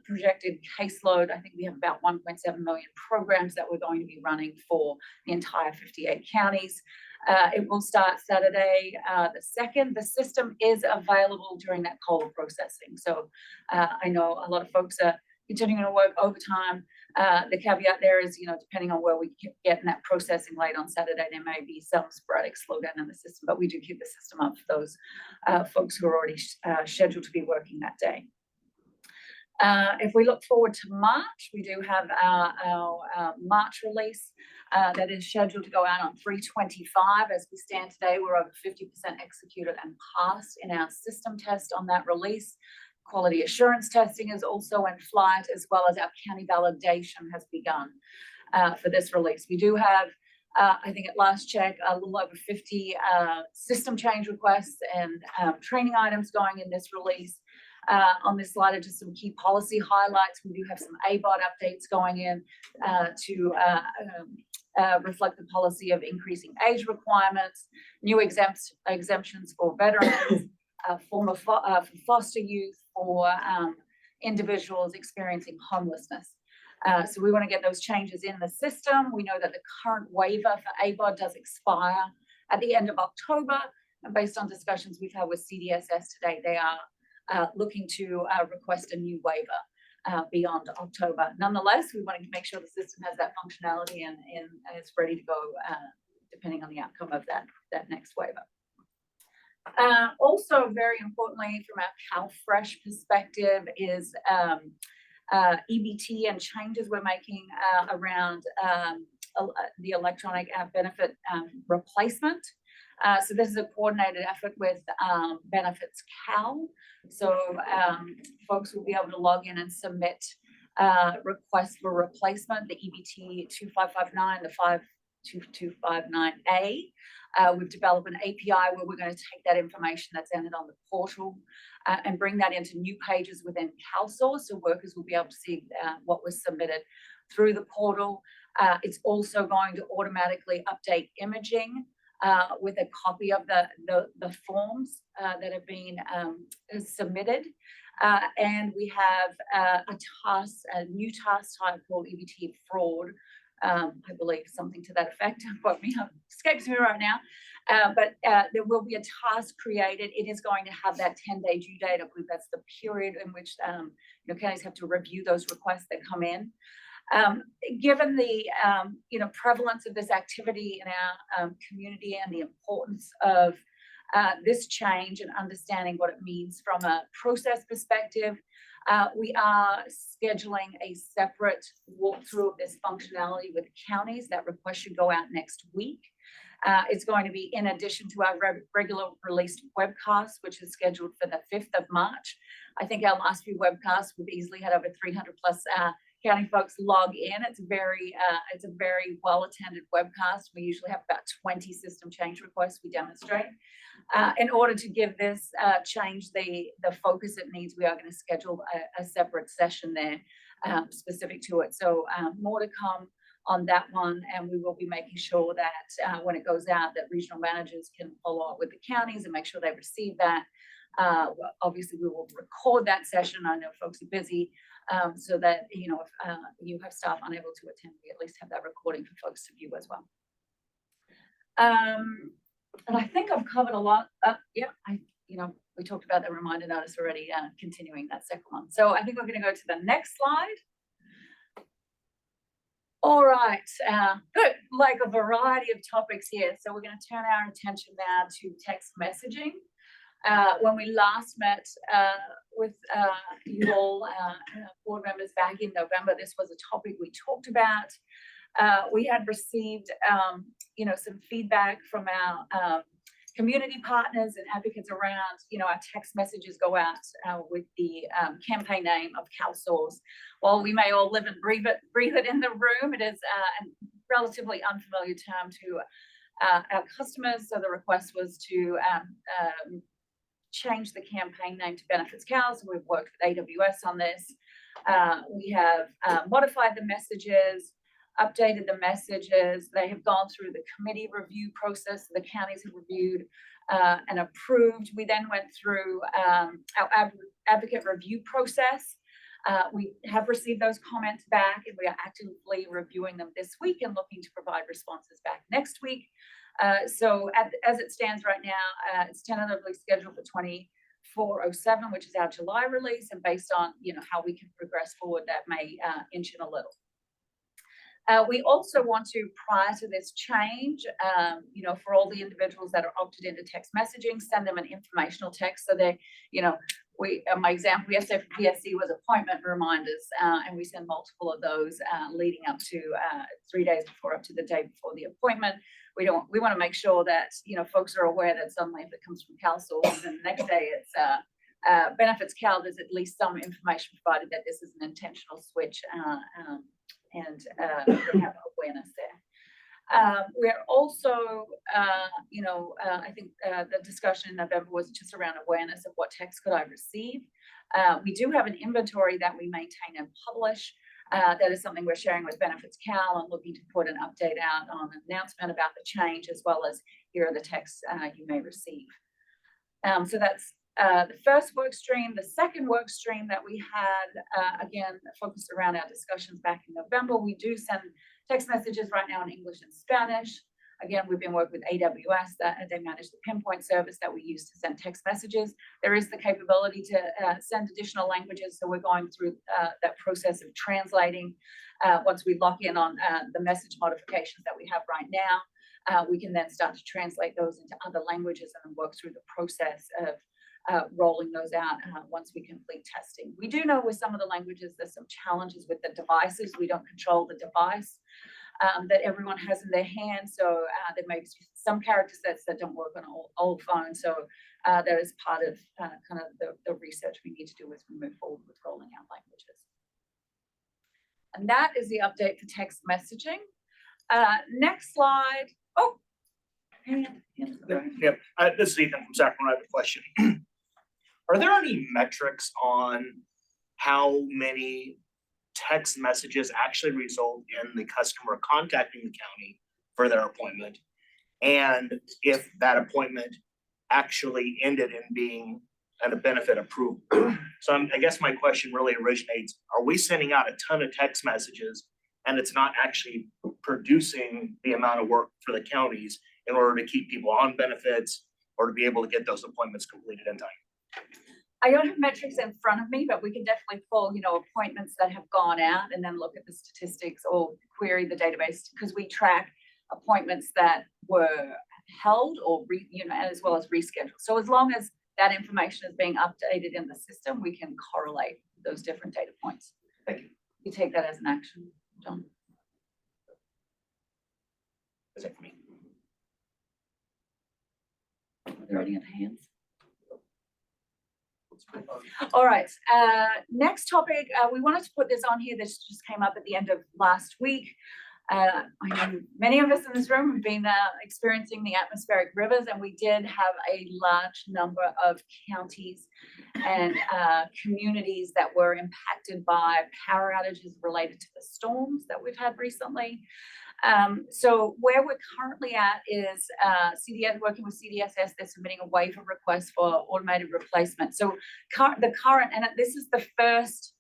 [SPEAKER 21] projected caseload. I think we have about 1.7 million programs that we're going to be running for the entire 58 counties. It will start Saturday, the 2nd. The system is available during that COLA processing. So I know a lot of folks are continuing to work overtime. The caveat there is, depending on where we get in that processing late on Saturday, there may be some sporadic slowdown in the system, but we do keep the system up for those folks who are already scheduled to be working that day. If we look forward to March, we do have our March release that is scheduled to go out on 3/25. As we stand today, we're over 50% executed and passed in our system test on that release. Quality assurance testing is also in flight, as well as our county validation has begun for this release. We do have, I think at last check, a little over 50 system change requests and training items going in this release. On this slide are just some key policy highlights. We do have some ABOT updates going in to reflect the policy of increasing age requirements, new exemptions for veterans, for foster youth, for individuals experiencing homelessness. So we want to get those changes in the system. We know that the current waiver for ABOT does expire at the end of October. And based on discussions we've had with CDSS today, they are looking to request a new waiver beyond October. Nonetheless, we want to make sure the system has that functionality and it's ready to go depending on the outcome of that next waiver. Also, very importantly, from our CalFresh perspective is EBT and changes we're making around the electronic benefit replacement. So this is a coordinated effort with Benefits Cal. So folks will be able to log in and submit requests for replacement, the EBT 2559, the 5259A. We've developed an API where we're going to take that information that's entered on the portal and bring that into new pages within CalSource, so workers will be able to see what was submitted through the portal. It's also going to automatically update imaging with a copy of the forms that have been submitted. And we have a new task type called EBT fraud. I believe something to that effect, but escapes me right now. But there will be a task created. It is going to have that 10-day due date. I believe that's the period in which counties have to review those requests that come in. Given the prevalence of this activity in our community and the importance of this change and understanding what it means from a process perspective. We are scheduling a separate walkthrough of this functionality with counties. That request should go out next week. It's going to be in addition to our regular released webcast, which is scheduled for the 5th of March. I think our last few webcasts, we've easily had over 300 plus county folks log in. It's a very well attended webcast. We usually have about 20 system change requests we demonstrate. In order to give this change the focus it needs, we are going to schedule a separate session there specific to it. So more to come on that one, and we will be making sure that when it goes out, that regional managers can follow up with the counties and make sure they receive that. Obviously, we will record that session. I know folks are busy, so that if you have staff unable to attend, we at least have that recording for folks to view as well. And I think I've covered a lot. We talked about the reminder notice already, continuing that second one. So I think we're going to go to the next slide. All right, good, like a variety of topics here. So we're going to turn our attention now to text messaging. When we last met with you all board members back in November, this was a topic we talked about. We had received, some feedback from our community partners and advocates around, our text messages go out with the campaign name of CalSource. While we may all live and breathe it in the room, it is a relatively unfamiliar term to our customers. So the request was to change the campaign name to Benefits Cal. So we've worked with AWS on this. We have modified the messages, updated the messages. They have gone through the committee review process. The counties have reviewed and approved. We then went through our advocate review process. We have received those comments back, and we are actively reviewing them this week and looking to provide responses back next week. So as it stands right now, it's tentatively scheduled for 2407, which is our July release, and based on how we can progress forward, that may inch in a little. We also want to, prior to this change, for all the individuals that are opted into text messaging, send them an informational text so that, my example yesterday for PSC was appointment reminders, and we send multiple of those leading up to 3 days before, up to the day before the appointment. We want to make sure that, folks are aware that suddenly if it comes from CalSource and the next day it's Benefits Cal, there's at least some information provided that this is an intentional switch, and we have awareness there. We're also, I think the discussion in November was just around awareness of what text could I receive. We do have an inventory that we maintain and publish. That is something we're sharing with Benefits Cal and looking to put an update out on an announcement about the change, as well as here are the texts you may receive. So that's the first work stream. The second work stream that we had, again, focused around our discussions back in November. We do send text messages right now in English and Spanish. Again, we've been working with AWS, that they manage the pinpoint service that we use to send text messages. There is the capability to send additional languages, so we're going through that process of translating. Once we lock in on the message modifications that we have right now, we can then start to translate those into other languages and work through the process of rolling those out once we complete testing. We do know with some of the languages there's some challenges with the devices. We don't control the device that everyone has in their hands, so there may be some character sets that don't work on old phones. So that is part of kind of the research we need to do as we move forward with rolling out languages. And that is the update for text messaging. Next slide. Oh,
[SPEAKER 4] yep. This is Ethan from Sacramento. I have a question. Are there any metrics on how many text messages actually result in the customer contacting the county for their appointment, and if that appointment actually ended in being a benefit approval? So I guess my question really originates, are we sending out a ton of text messages and it's not actually producing the amount of work for the counties in order to keep people on benefits or to be able to get those appointments completed in time?
[SPEAKER 21] I don't have metrics in front of me, but we can definitely pull, appointments that have gone out and then look at the statistics or query the database, because we track appointments that held or as well as rescheduled. So as long as that information is being updated in the system, we can correlate those different data points.
[SPEAKER 4] Thank you.
[SPEAKER 21] You take that as an action, John.
[SPEAKER 4] That's it for me.
[SPEAKER 21] Are there any other hands? All right, next topic, we wanted to put this on here. This just came up at the end of last week. I know many of us in this room have been experiencing the atmospheric rivers, and we did have a large number of counties and communities that were impacted by power outages related to the storms that we've had recently. So where we're currently at is CDS, working with CDSS, they're submitting a waiver request for automated replacement. So the current, and this is the first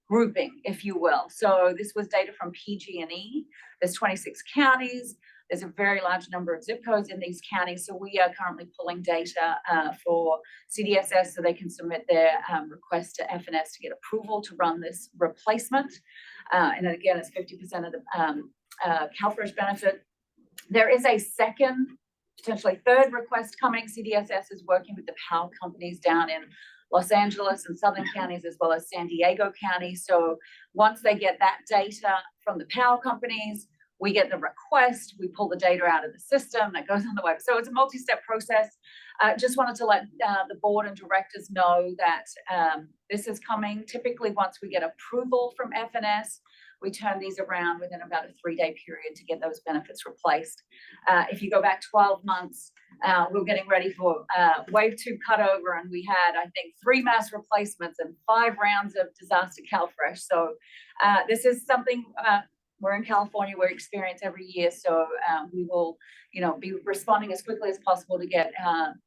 [SPEAKER 21] grouping, if you will. So this was data from PG&E. There's 26 counties. There's a very large number of zip codes in these counties. So we are currently pulling data for CDSS so they can submit their request to FNS to get approval to run this replacement. And then again, it's 50% of the CalFresh benefit. There is a second, potentially third request coming. CDSS is working with the power companies down in Los Angeles and Southern counties, as well as San Diego County. So once they get that data from the power companies, we get the request, we pull the data out of the system that goes on the web. So it's a multi-step process. Just wanted to let the board and directors know that this is coming. Typically, once we get approval from FNS, we turn these around within about a 3-day period to get those benefits replaced. If you go back 12 months, we're getting ready for wave 2 cutover, and we had, I think, 3 mass replacements and 5 rounds of disaster CalFresh. So this is something we're in California, we experience every year. So we will, be responding as quickly as possible to get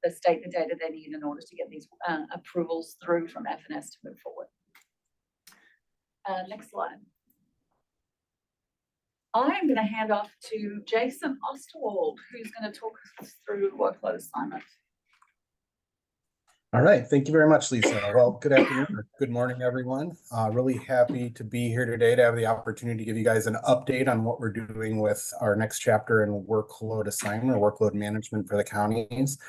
[SPEAKER 21] the state the data they need in order to get these approvals through from FNS to move forward. Next slide. I'm going to hand off to Jason Osterwald, who's going to talk us through workload assignment.
[SPEAKER 5] All right, thank you very much, Lisa. Well, good afternoon, or good morning, everyone. Really happy to be here today to have the opportunity to give you guys an update on what we're doing with our next chapter in workload assignment or workload management for the counties.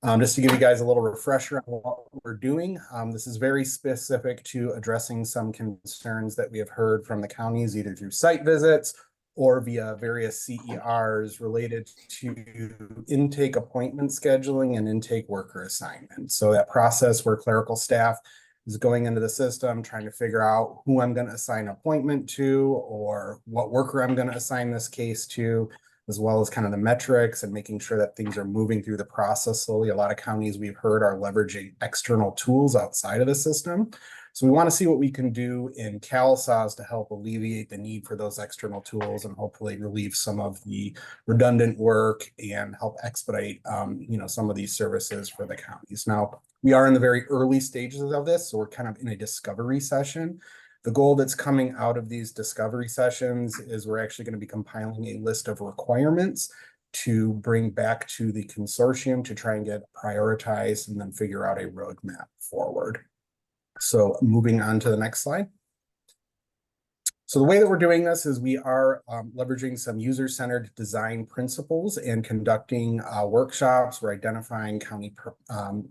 [SPEAKER 5] Just to give you guys a little refresher on what we're doing, this is very specific to addressing some concerns that we have heard from the counties, either through site visits or via various CERs related to intake appointment scheduling and intake worker assignment. So that process where clerical staff is going into the system, trying to figure out who I'm going to assign appointment to or what worker I'm going to assign this case to, as well as kind of the metrics and making sure that things are moving through the process slowly. A lot of counties we've heard are leveraging external tools outside of the system. So we want to see what we can do in CalSAWS to help alleviate the need for those external tools and hopefully relieve some of the redundant work and help expedite, some of these services for the counties. Now, we are in the very early stages of this, so we're kind of in a discovery session. The goal that's coming out of these discovery sessions is we're actually going to be compiling a list of requirements to bring back to the consortium to try and get prioritized and then figure out a roadmap forward. So moving on to the next slide. So the way that we're doing this is we are leveraging some user-centered design principles and conducting workshops. We're identifying county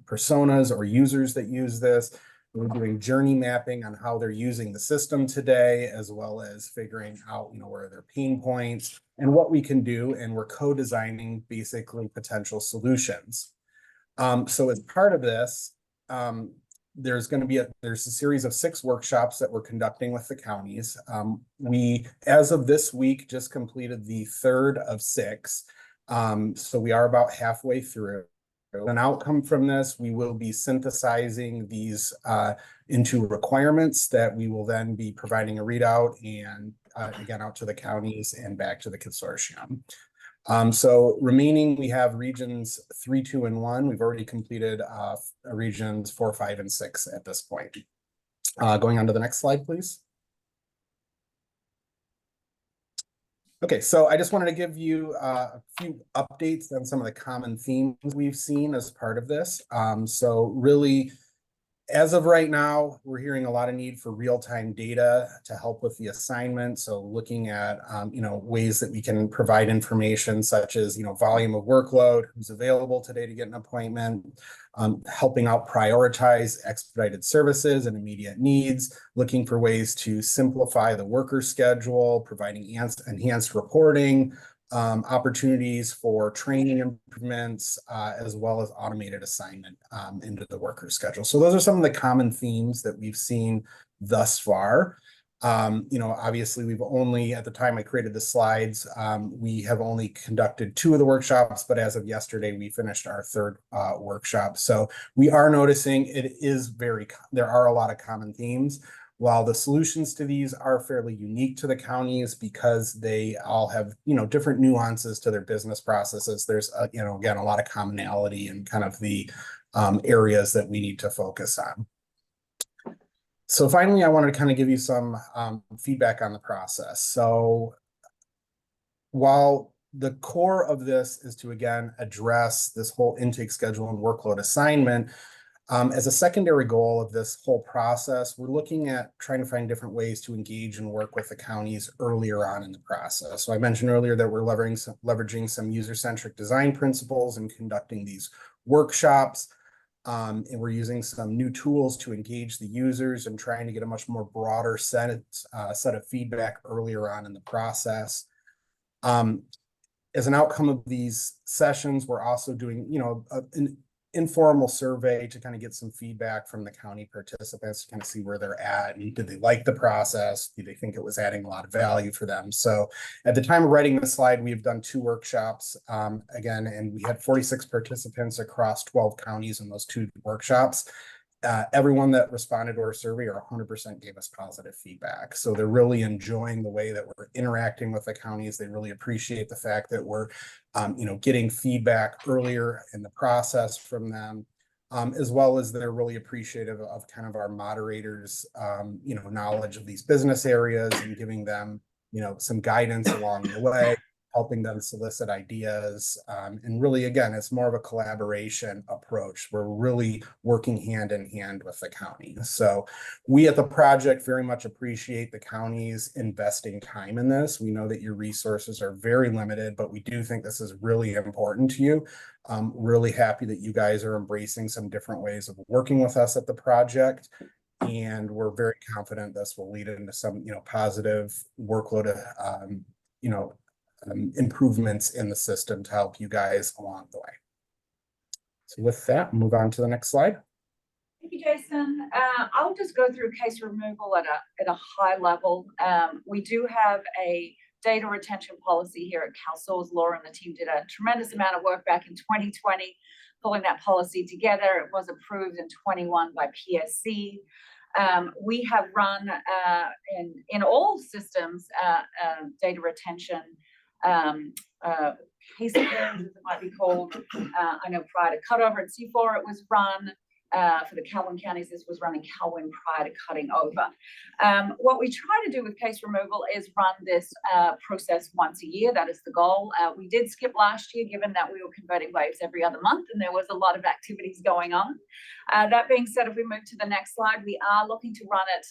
[SPEAKER 5] personas or users that use this. We're doing journey mapping on how they're using the system today, as well as figuring out, where are their pain points and what we can do. And we're co-designing basically potential solutions. So as part of this, there's a series of 6 workshops that we're conducting with the counties. We, as of this week, just completed the 3rd of 6. So we are about halfway through. An outcome from this, we will be synthesizing these into requirements that we will then be providing a readout and again out to the counties and back to the consortium. So remaining, we have regions 3, 2, and 1. We've already completed regions 4, 5, and 6 at this point. Going on to the next slide, please. Okay, so I just wanted to give you a few updates on some of the common themes we've seen as part of this. So really, As of right now, we're hearing a lot of need for real-time data to help with the assignment. So looking at, ways that we can provide information such as, volume of workload, who's available today to get an appointment, helping out prioritize expedited services and immediate needs, looking for ways to simplify the worker schedule, providing enhanced reporting, opportunities for training improvements, as well as automated assignment into the worker schedule. So those are some of the common themes that we've seen thus far. Obviously we've only, at the time I created the slides, we have only conducted 2 of the workshops, but as of yesterday, we finished our 3rd workshop. So we are noticing there are a lot of common themes. While the solutions to these are fairly unique to the counties because they all have, different nuances to their business processes, there's, again, a lot of commonality in kind of the areas that we need to focus on. So finally, I wanted to kind of give you some feedback on the process. So while the core of this is to, again, address this whole intake schedule and workload assignment, as a secondary goal of this whole process, we're looking at trying to find different ways to engage and work with the counties earlier on in the process. So I mentioned earlier that we're leveraging some user-centric design principles and conducting these workshops. And we're using some new tools to engage the users and trying to get a much more broader set of feedback earlier on in the process. As an outcome of these sessions, we're also doing, an informal survey to kind of get some feedback from the county participants to kind of see where they're at and did they like the process? Do they think it was adding a lot of value for them? So at the time of writing the slide, we've done 2 workshops again, and we had 46 participants across 12 counties in those 2 workshops. Everyone that responded to our survey or 100% gave us positive feedback. So they're really enjoying the way that we're interacting with the counties. They really appreciate the fact that we're, getting feedback earlier in the process from them, as well as they're really appreciative of kind of our moderators, knowledge of these business areas and giving them, some guidance along the way, helping them solicit ideas. And really, again, it's more of a collaboration approach. We're really working hand in hand with the county. So we at the project very much appreciate the counties investing time in this. We know that your resources are very limited, but we do think this is really important to you. Really happy that you guys are embracing some different ways of working with us at the project. And we're very confident this will lead into some, positive workload, improvements in the system to help you guys along the way. So with that, move on to the next slide.
[SPEAKER 21] Thank you, Jason. I'll just go through case removal at a high level. We do have a data retention policy here at CalSource. Laura and the team did a tremendous amount of work back in 2020, pulling that policy together. It was approved in 21 by PSC. We have run in all systems data retention case as it might be called. I know prior to cutover at C4 it was run. For the Calhoun counties, this was run in Calhoun prior to cutting over. What we try to do with case removal is run this process once a year. That is the goal. We did skip last year, given that we were converting waves every other month and there was a lot of activities going on. That being said, if we move to the next slide, we are looking to run it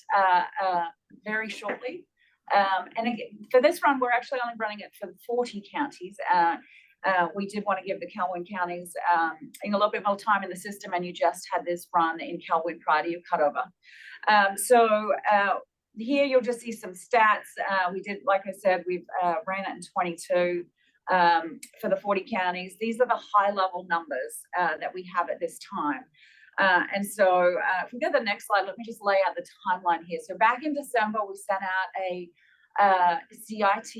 [SPEAKER 21] very shortly. And again, for this run, we're actually only running it for 40 counties. We did want to give the Calhoun counties a little bit more time in the system, and you just had this run in Calhoun prior to your cutover. So here you'll just see some stats. We did, like I said, we've ran it in 22 for the 40 counties. These are the high level numbers that we have at this time. And so if we go to the next slide, let me just lay out the timeline here. So back in December, we sent out a CIT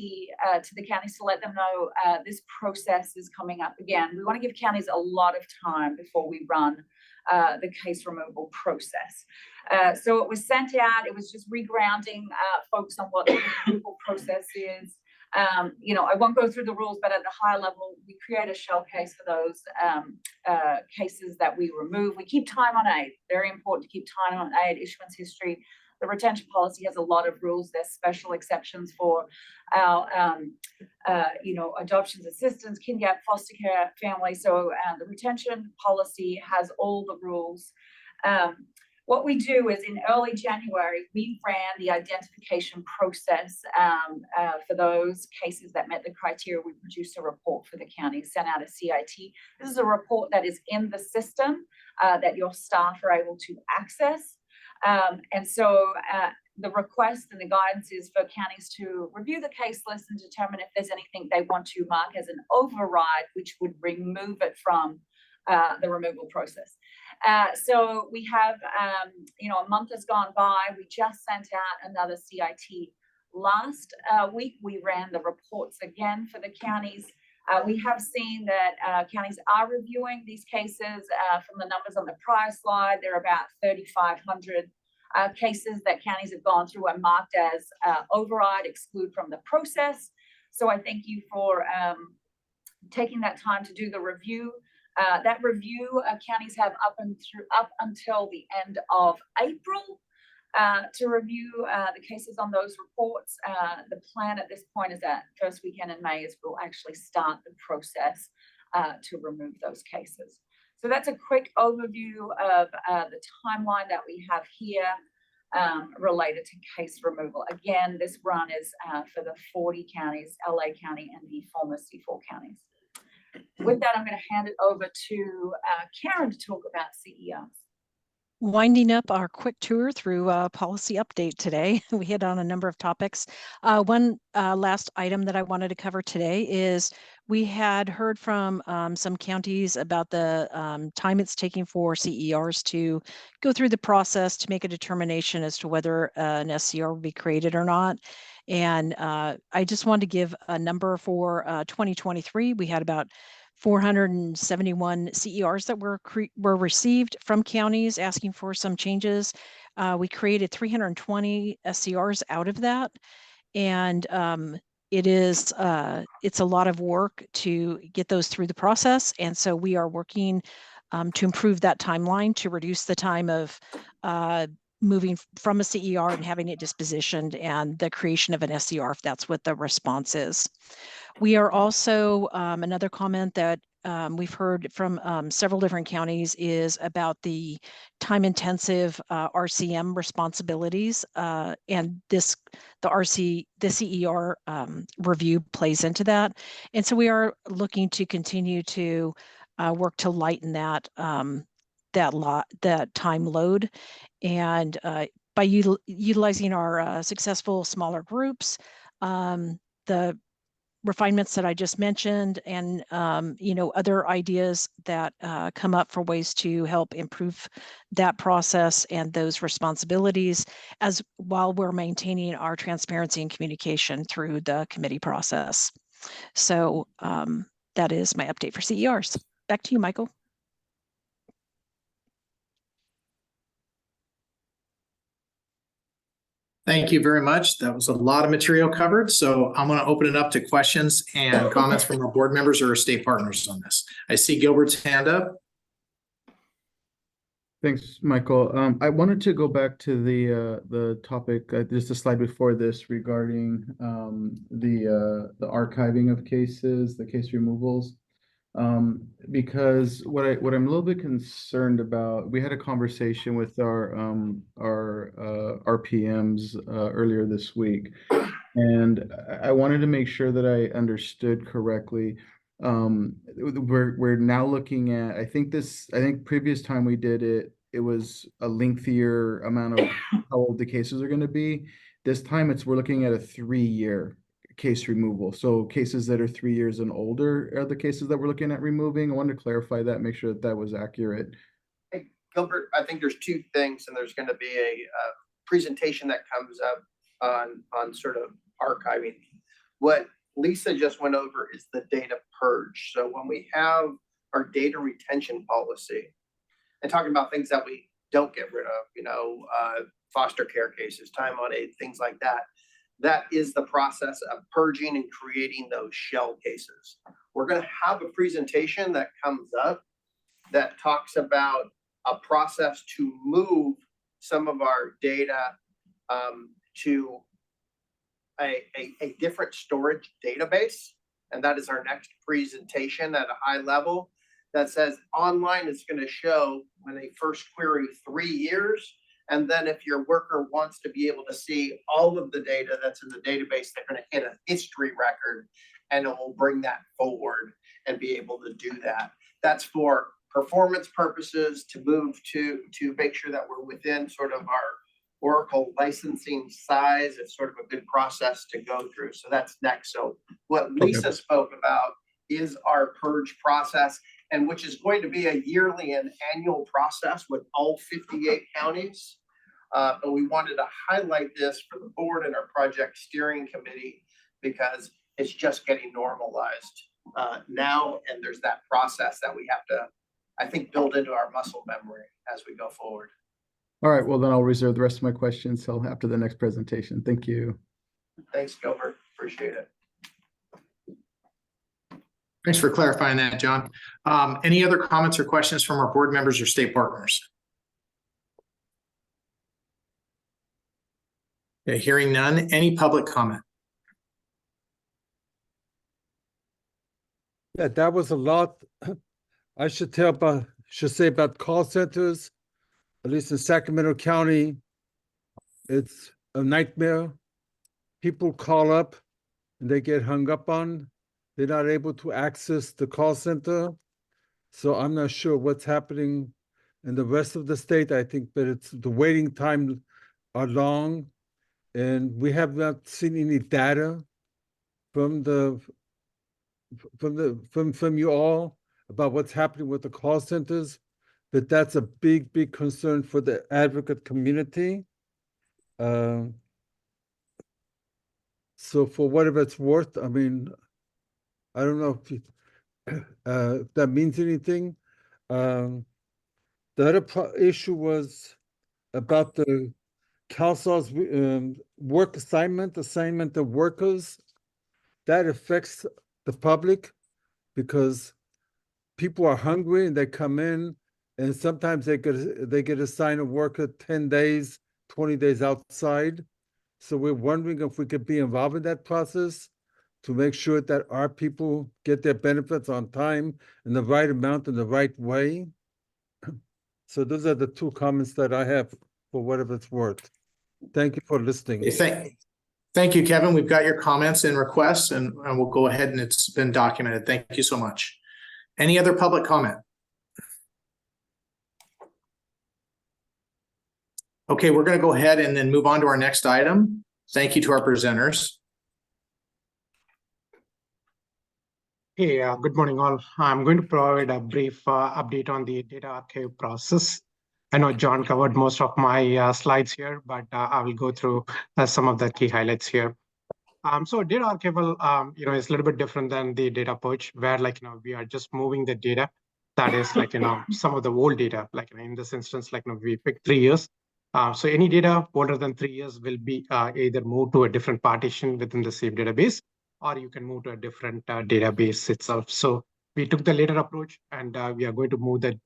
[SPEAKER 21] to the counties to let them know this process is coming up again. We want to give counties a lot of time before we run the case removal process. So it was sent out. It was just regrounding folks on what the removal process is. I won't go through the rules, but at the high level, we create a shell case for those cases that we remove. We keep time on aid. Very important to keep time on aid, issuance history. The retention policy has a lot of rules. There's special exceptions for our, adoptions, assistance, kindergarten, foster care, family. So the retention policy has all the rules. What we do is in early January, we ran the identification process for those cases that met the criteria. We produced a report for the county, sent out a CIT. This is a report that is in the system that your staff are able to access. And so the request and the guidance is for counties to review the case list and determine if there's anything they want to mark as an override, which would remove it from the removal process. So we have, a month has gone by. We just sent out another CIT. Last week, we ran the reports again for the counties. We have seen that counties are reviewing these cases. From the numbers on the prior slide, there are about 3,500 cases that counties have gone through and marked as override, exclude from the process. So I thank you for taking that time to do the review. That review, counties have up until the end of April to review the cases on those reports. The plan at this point is that first weekend in May is we'll actually start the process to remove those cases. So that's a quick overview of the timeline that we have here related to case removal. Again, this run is for the 40 counties, LA County and the former C4 counties. With that, I'm going to hand it over to Karen to talk about CERs.
[SPEAKER 18] Winding up our quick tour through policy update today. We hit on a number of topics. One last item that I wanted to cover today is we had heard from some counties about the time it's taking for CERs to go through the process to make a determination as to whether an SCR will be created or not. And I just wanted to give a number for 2023. We had about 471 CERs that were received from counties asking for some changes. We created 320 SCRs out of that. And it's a lot of work to get those through the process. And so we are working to improve that timeline to reduce the time of moving from a CER and having it dispositioned and the creation of an SCR if that's what the response is. We are also, another comment that we've heard from several different counties is about the time-intensive RCM responsibilities, and the CER review plays into that. And so we are looking to continue to work to lighten that time load, and by utilizing our successful smaller groups, the refinements that I just mentioned, and other ideas that come up for ways to help improve that process and those responsibilities, as while we're maintaining our transparency and communication through the committee process. So that is my update for CERs. Back to you, Michael.
[SPEAKER 3] Thank you very much. That was a lot of material covered. So I'm going to open it up to questions and comments from our board members or our state partners on this. I see Gilbert's hand up.
[SPEAKER 6] Thanks, Michael. I wanted to go back to the topic, just a slide before this regarding the archiving of cases, the case removals. Because what I'm a little bit concerned about, we had a conversation with our RPMs earlier this week, and I wanted to make sure that I understood correctly. We're now looking at, I think previous time we did it, it was a lengthier amount of how old the cases are going to be. This time we're looking at a 3-year case removal. So cases that are 3 years and older are the cases that we're looking at removing. I wanted to clarify that, make sure that was accurate.
[SPEAKER 2] Hey, Gilbert, I think there's two things, and there's going to be a presentation that comes up on sort of archiving. What Lisa just went over is the data purge. So when we have our data retention policy and talking about things that we don't get rid of, foster care cases, time on aid, things like that, that is the process of purging and creating those shell cases. We're going to have a presentation that comes up that talks about a process to move some of our data to a different storage database. And that is our next presentation at a high level that says online is going to show when they first query 3 years, And then if your worker wants to be able to see all of the data that's in the database, they're gonna hit a history record and it will bring that forward and be able to do that. That's for performance purposes, to move to make sure that we're within sort of our Oracle licensing size. It's sort of a good process to go through. So that's next. So what Lisa spoke about is our purge process, and which is going to be a yearly and annual process with all 58 counties. But we wanted to highlight this for the board and our project steering committee because it's just getting normalized now, and there's that process that we have to, I think, build into our muscle memory as we go forward.
[SPEAKER 6] All right, well, then I'll reserve the rest of my questions till after the next presentation. Thank you.
[SPEAKER 2] Thanks, Gilbert. Appreciate it.
[SPEAKER 3] Thanks for clarifying that, John. Any other comments or questions from our board members or state partners? Okay, hearing none. Any public comment?
[SPEAKER 7] Yeah, that was a lot. I should say about call centers, at least in Sacramento County. It's a nightmare. People call up and they get hung up on. They're not able to access the call center. So I'm not sure what's happening in the rest of the state. I think that it's the waiting time are long, and we have not seen any data from you all about what's happening with the call centers, but that's a big concern for the advocate community. So for whatever it's worth, I mean, I don't know if that means anything. The other issue was about the CalSAW's work assignment of workers. That affects the public because people are hungry and they come in, and sometimes they get assigned a worker 10 days, 20 days outside. So we're wondering if we could be involved in that process to make sure that our people get their benefits on time in the right amount in the right way. So those are the two comments that I have for whatever it's worth. Thank you for listening.
[SPEAKER 3] Thank you, Kevin. We've got your comments and requests, and we'll go ahead, and it's been documented. Thank you so much. Any other public comment? Okay, we're going to go ahead and then move on to our next item. Thank you to our presenters.
[SPEAKER 8] Hey, good morning all. I'm going to provide a brief update on the data archive process. I know John covered most of my slides here, but I will go through some of the key highlights here. So data archival, is a little bit different than the data purge, where we are just moving the data. That is some of the old data, in this instance, we picked 3 years. So any data older than 3 years will be either moved to a different partition within the same database, or you can move to a different database itself. So we took the later approach, and we are going to move the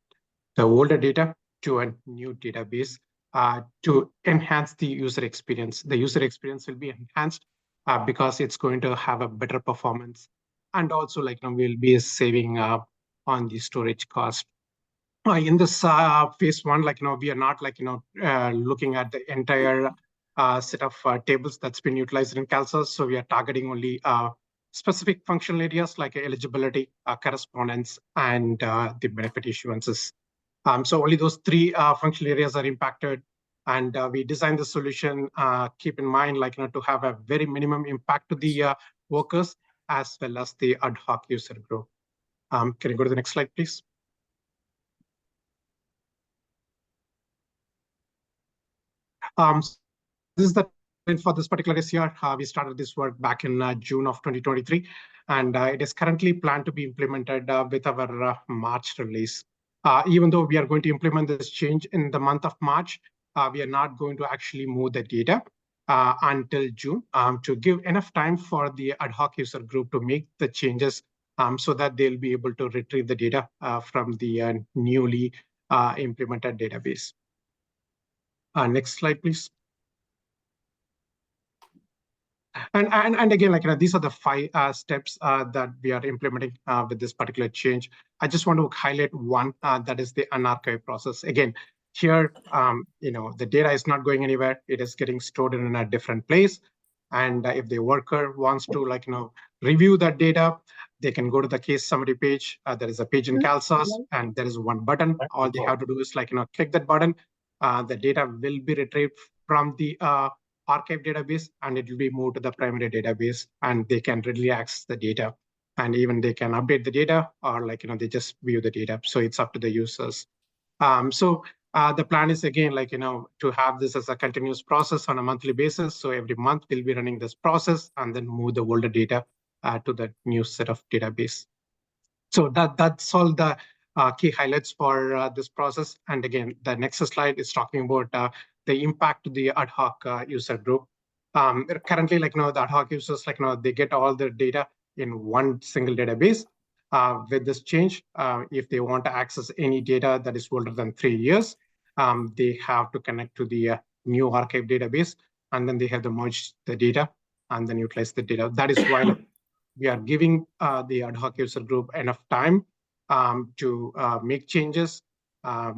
[SPEAKER 8] older data to a new database to enhance the user experience. The user experience will be enhanced because it's going to have a better performance, and also we'll be saving on the storage cost. In this phase one, we are not looking at the entire set of tables that's been utilized in CalSAWS. So we are targeting only specific functional areas like eligibility, correspondence, and the benefit issuances. So only those 3 functional areas are impacted. And we designed the solution, keep in mind, to have a very minimum impact to the workers as well as the ad hoc user group. Can you go to the next slide, please? This is the for this particular year. We started this work back in June of 2023, and it is currently planned to be implemented with our March release. Even though we are going to implement this change in the month of March, we are not going to actually move the data until June to give enough time for the ad hoc user group to make the changes so that they'll be able to retrieve the data from the newly implemented database. Next slide, please. And again, these are the 5 steps that we are implementing with this particular change. I just want to highlight one, that is the unarchive process. Again, Here, the data is not going anywhere. It is getting stored in a different place. And if the worker wants to review that data, they can go to the case summary page. There is a page in CalSOS, and there is one button. All they have to do is click that button. The data will be retrieved from the archive database, and it will be moved to the primary database, and they can readily access the data. And even they can update the data, or they just view the data. So it's up to the users. The plan is again, to have this as a continuous process on a monthly basis. So every month we'll be running this process and then move the older data to the new set of database. So that's all the key highlights for this process. And again, the next slide is talking about the impact to the ad hoc user group. Currently, the ad hoc users, they get all their data in one single database. With this change, if they want to access any data that is older than 3 years, they have to connect to the new archive database, and then they have to merge the data and then utilize the data. That is why we are giving the ad hoc user group enough time to make changes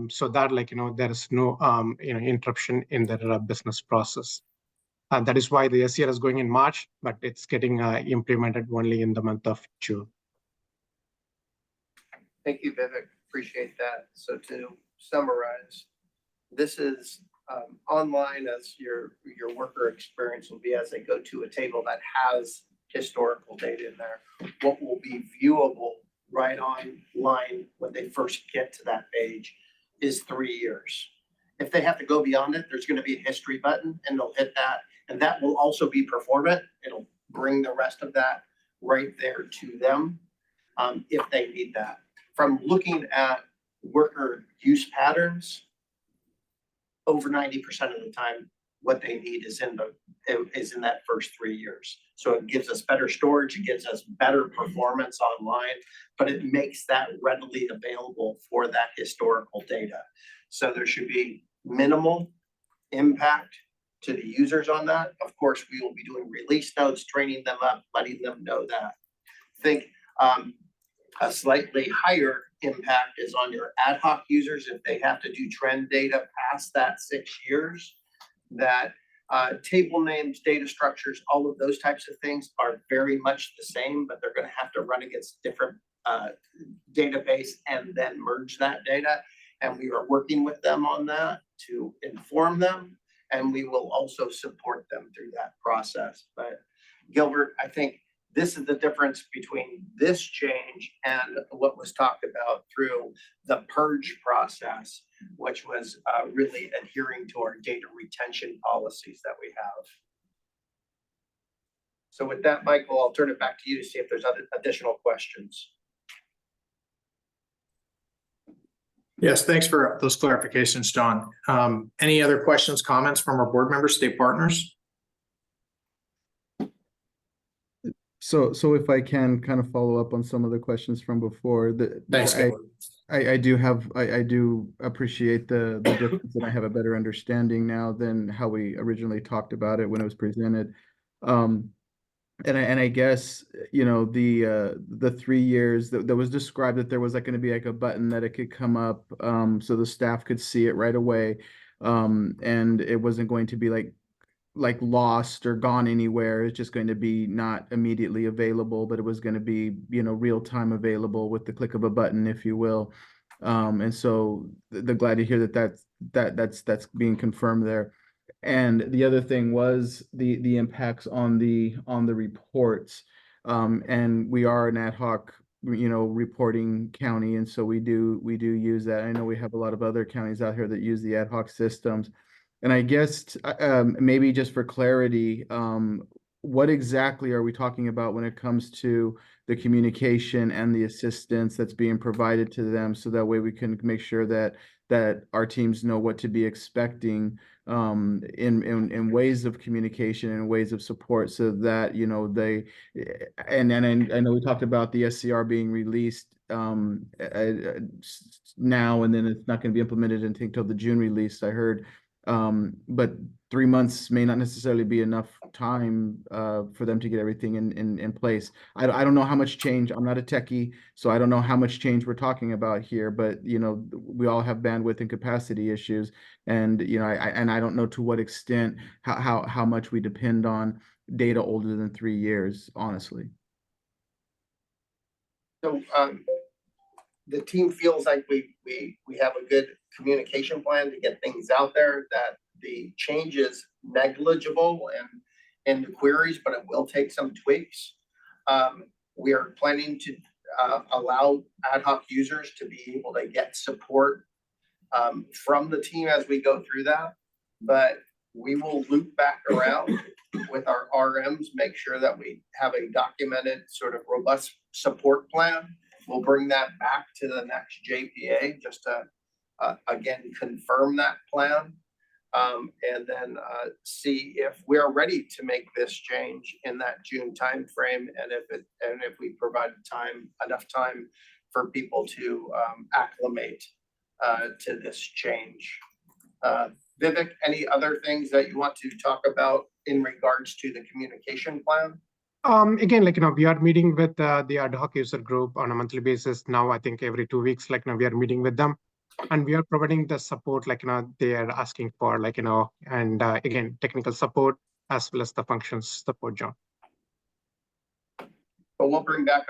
[SPEAKER 8] so that there is no interruption in their business process. That is why the SCR is going in March, but it's getting implemented only in the month of June.
[SPEAKER 2] Thank you, Vivek. Appreciate that. So to summarize, this is online as your worker experience will be as they go to a table that has historical data in there. What will be viewable right online when they first get to that page is 3 years. If they have to go beyond it, there's going to be a history button, and they'll hit that, and that will also be performant. It'll bring the rest of that right there to them if they need that. From looking at worker use patterns, over 90% of the time, what they need is in that first 3 years. So it gives us better storage, it gives us better performance online, but it makes that readily available for that historical data. So there should be minimal impact to the users on that. Of course, we will be doing release notes, training them up, letting them know that. I think a slightly higher impact is on your ad hoc users if they have to do trend data past that 6 years. That table names, data structures, all of those types of things are very much the same, but they're going to have to run against different database and then merge that data. And we are working with them on that to inform them, and we will also support them through that process. But Gilbert, I think this is the difference between this change and what was talked about through the purge process, which was really adhering to our data retention policies that we have. So with that, Michael, I'll turn it back to you to see if there's other additional questions.
[SPEAKER 3] Yes, thanks for those clarifications, John. Any other questions, comments from our board members, state partners?
[SPEAKER 6] So if I can kind of follow up on some of the questions from before,
[SPEAKER 3] Thanks,
[SPEAKER 6] I do appreciate the difference, and I have a better understanding now than how we originally talked about it when it was presented. And I guess, the 3 years that was described, that there was going to be a button that it could come up so the staff could see it right away. And it wasn't going to be like lost or gone anywhere. It's just going to be not immediately available, but it was going to be, real time available with the click of a button, if you will. And so they're glad to hear that's being confirmed there. And the other thing was the impacts on the reports. And we are an ad hoc, reporting county, and so we do use that. I know we have a lot of other counties out here that use the ad hoc systems. And I guess maybe just for clarity, what exactly are we talking about when it comes to the communication and the assistance that's being provided to them, so that way we can make sure that our teams know what to be expecting in ways of communication and ways of support, so that they and I know we talked about the SCR being released now, and then it's not going to be implemented until the June release, I heard. But 3 months may not necessarily be enough time for them to get everything in place. I don't know how much change. I'm not a techie, so I don't know how much change we're talking about here, but you know, we all have bandwidth and capacity issues, and you know, I don't know to what extent how much we depend on data older than 3 years, honestly.
[SPEAKER 2] So the team feels like we have a good communication plan to get things out there, that the change is negligible in the queries, but it will take some tweaks. We are planning to allow ad hoc users to be able to get support from the team as we go through that, but we will loop back around with our RMs, make sure that we have a documented sort of robust support plan. We'll bring that back to the next JPA just to again confirm that plan, and then see if we're ready to make this change in that June timeframe, and if we provide enough time for people to acclimate to this change. Vivek, any other things that you want to talk about in regards to the communication plan?
[SPEAKER 8] Again, like, we are meeting with the ad hoc user group on a monthly basis now. I think every 2 weeks, like, we are meeting with them, and we are providing the support, like, they are asking for, like, and again, technical support as well as the functions support, John.
[SPEAKER 2] But we'll bring back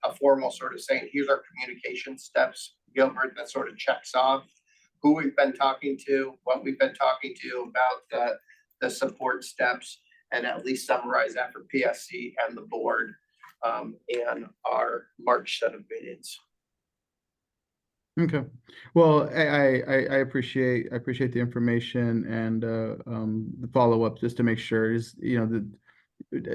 [SPEAKER 2] a formal sort of saying, here's our communication steps, Gilbert, that sort of checks off who we've been talking to, what we've been talking to about the support steps, and at least summarize that for PSC and the board in our March set of meetings.
[SPEAKER 6] Okay, well, I appreciate the information and the follow-up, just to make sure is, you know, the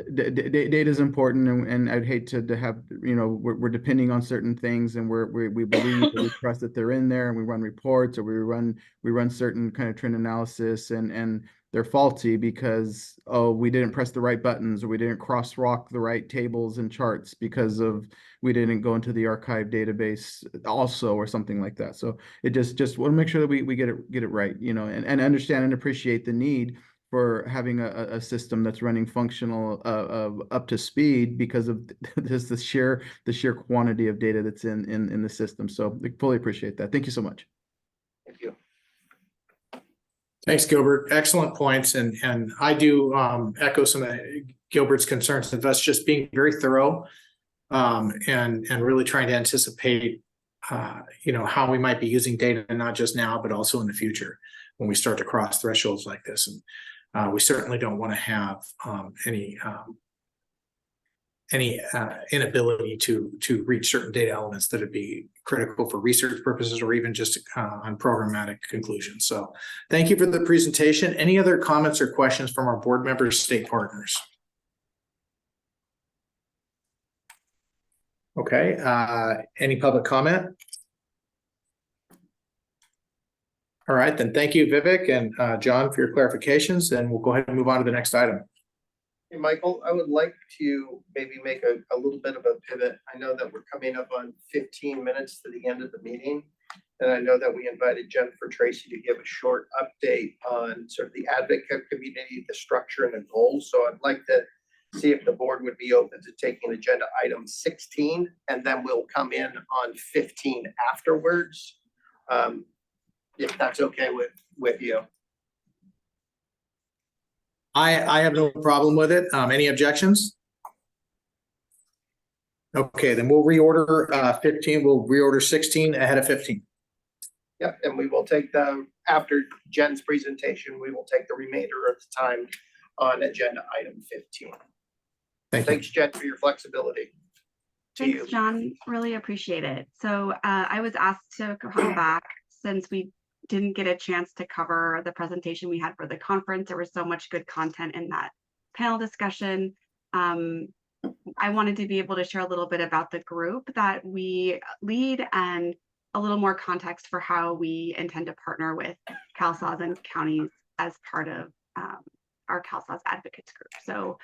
[SPEAKER 6] data is important, and I'd hate to have, you know, we're depending on certain things, and we believe we trust that they're in there, and we run reports, or we run certain kind of trend analysis, and they're faulty because, oh, we didn't press the right buttons, or we didn't crosswalk the right tables and charts because of we didn't go into the archive database also, or something like that. So it just want to make sure that we get it right, you know, and understand and appreciate the need for having a system that's running functional up to speed because of just the sheer quantity of data that's in the system. So I fully appreciate that. Thank you so much.
[SPEAKER 2] Thank you.
[SPEAKER 3] Thanks, Gilbert. Excellent points. And I do echo some of Gilbert's concerns of us just being very thorough and really trying to anticipate you know, how we might be using data, not just now, but also in the future when we start to cross thresholds like this. And we certainly don't want to have any inability to reach certain data elements that would be critical for research purposes, or even just on programmatic conclusions. So thank you for the presentation. Any other comments or questions from our board members, state partners? Okay, any public comment? All right, then thank you, Vivek and John, for your clarifications, and we'll go ahead and move on to the next item.
[SPEAKER 2] Hey, Michael, I would like to maybe make a little bit of a pivot. I know that we're coming up on 15 minutes to the end of the meeting, and I know that we invited Jennifer Tracy to give a short update on sort of the advocate community, the structure and the goals. So I'd like to see if the board would be open to taking agenda item 16, and then we'll come in on 15 afterwards. If that's okay with you.
[SPEAKER 3] I have no problem with it. Any objections? Okay, then we'll reorder 15. We'll reorder 16 ahead of 15.
[SPEAKER 2] Yeah, and we will take after Jen's presentation, we will take the remainder of the time on agenda item 15. Thanks, Jen, for your flexibility.
[SPEAKER 15] Thanks, John. Really appreciate it. So I was asked to come back since we didn't get a chance to cover the presentation we had for the conference. There was so much good content in that panel discussion. I wanted to be able to share a little bit about the group that we lead and a little more context for how we intend to partner with CalSAWS and counties as part of our CalSAWS Advocates Group. So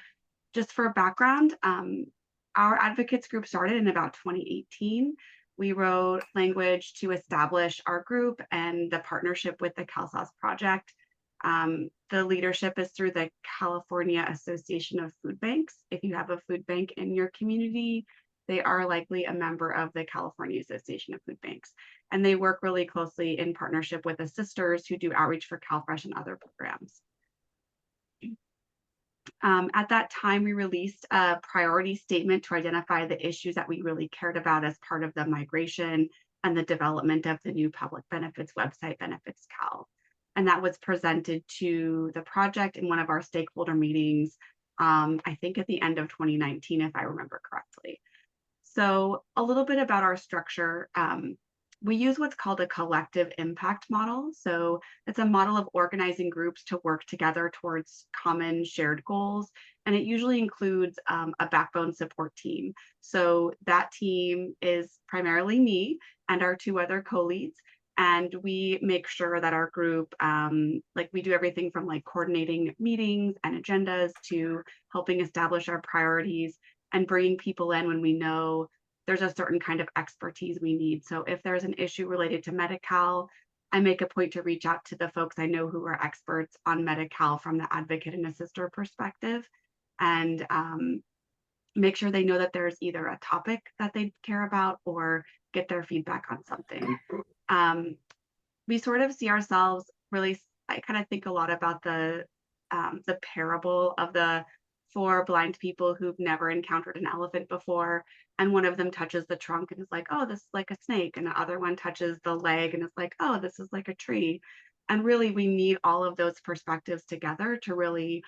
[SPEAKER 15] just for background, our Advocates Group started in about 2018. We wrote language to establish our group and the partnership with the CalSAWS project. The the leadership is through the California Association of Food Banks. If you have a food bank in your community, they are likely a member of the California Association of Food Banks. And they work really closely in partnership with the sisters who do outreach for CalFresh and other programs. At that time, we released a priority statement to identify the issues that we really cared about as part of the migration and the development of the new public benefits website, Benefits Cal. And that was presented to the project in one of our stakeholder meetings, I think at the end of 2019, if I remember correctly. So a little bit about our structure. We use what's called a collective impact model. So it's a model of organizing groups to work together towards common shared goals. And it usually includes a backbone support team. So that team is primarily me and our two other co-leads. And we make sure that our group, like we do everything from like coordinating meetings and agendas to helping establish our priorities and bringing people in when we know there's a certain kind of expertise we need. So if there's an issue related to Medi-Cal, I make a point to reach out to the folks I know who are experts on Medi-Cal from the advocate and assister perspective, and make sure they know that there's either a topic that they care about or get their feedback on something. We sort of see ourselves really, I kind of think a lot about the parable of the 4 blind people who've never encountered an elephant before. And one of them touches the trunk and is like, oh, this is like a snake. And the other one touches the leg and is like, oh, this is like a tree. And really, we need all of those perspectives together to really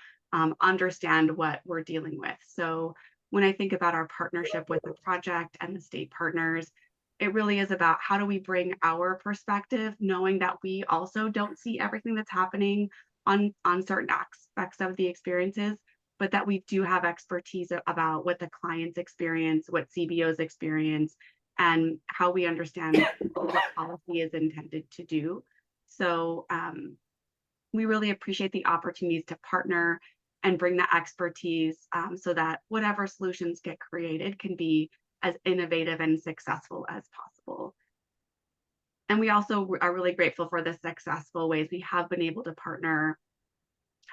[SPEAKER 15] understand what we're dealing with. So when I think about our partnership with the project and the state partners, it really is about how do we bring our perspective, knowing that we also don't see everything that's happening on certain aspects of the experiences, but that we do have expertise about what the clients experience, what CBOs experience, and how we understand what policy is intended to do. So we really appreciate the opportunities to partner and bring that expertise so that whatever solutions get created can be as innovative and successful as possible. And we also are really grateful for the successful ways we have been able to partner,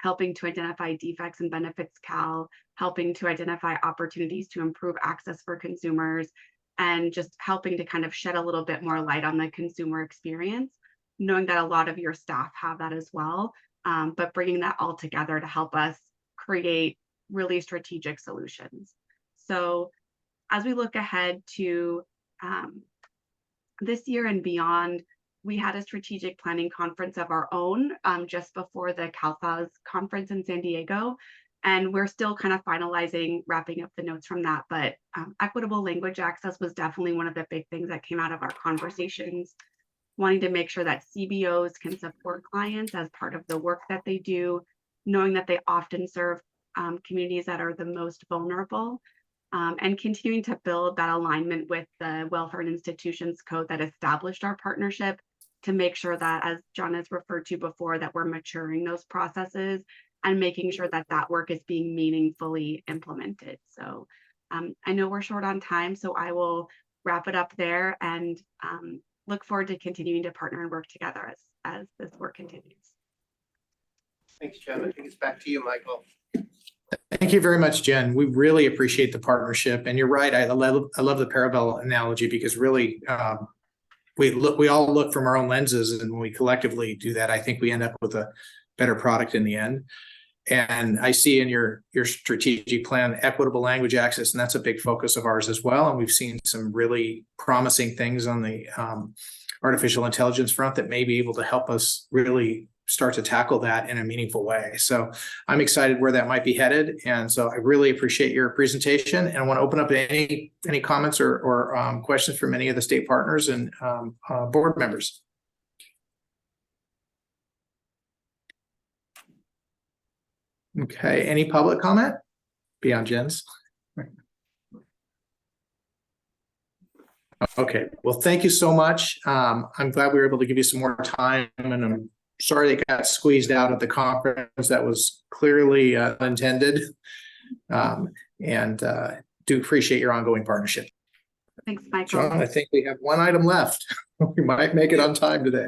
[SPEAKER 15] helping to identify defects in Benefits Cal, helping to identify opportunities to improve access for consumers, and just helping to kind of shed a little bit more light on the consumer experience, knowing that a lot of your staff have that as well, but bringing that all together to help us create really strategic solutions. So as we look ahead to this year and beyond, we had a strategic planning conference of our own just before the CalSAS conference in San Diego. And we're still kind of finalizing, wrapping up the notes from that. But equitable language access was definitely one of the big things that came out of our conversations, wanting to make sure that CBOs can support clients as part of the work that they do, knowing that they often serve communities that are the most vulnerable, and continuing to build that alignment with the Welfare and Institutions Code that established our partnership, to make sure that, as John has referred to before, that we're maturing those processes and making sure that that work is being meaningfully implemented. So I know we're short on time, so I will wrap it up there and look forward to continuing to partner and work together as this work continues.
[SPEAKER 2] Thanks, Jen. I think it's back to you, Michael.
[SPEAKER 3] Thank you very much, Jen. We really appreciate the partnership. And you're right, I love the parallel analogy, because really we all look from our own lenses, and when we collectively do that, I think we end up with a better product in the end. And I see in your strategic plan equitable language access, and that's a big focus of ours as well. And we've seen some really promising things on the artificial intelligence front that may be able to help us really start to tackle that in a meaningful way. So I'm excited where that might be headed. And so I really appreciate your presentation, and I want to open up to any comments or questions from any of the state partners and board members. Okay, any public comment beyond Jen's? Okay, well, thank you so much. I'm glad we were able to give you some more time, and I'm sorry it got squeezed out at the conference. That was clearly intended. And do appreciate your ongoing partnership.
[SPEAKER 15] Thanks, Michael.
[SPEAKER 3] John, I think we have one item left. We might make it on time today.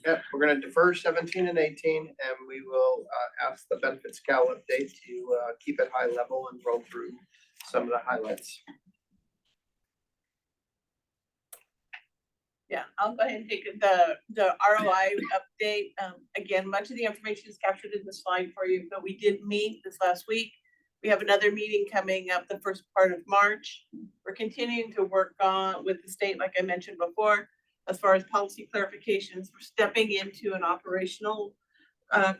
[SPEAKER 2] Yep, we're gonna defer 17 and 18, and we will ask the benefits cal update to keep it high level and roll through some of the highlights.
[SPEAKER 19] Yeah, I'll go ahead and take the ROI update. Again, much of the information is captured in the slide for you, but we did meet this last week. We have another meeting coming up the first part of March. We're continuing to work on with the state, like I mentioned before, as far as policy clarifications. We're stepping into an operational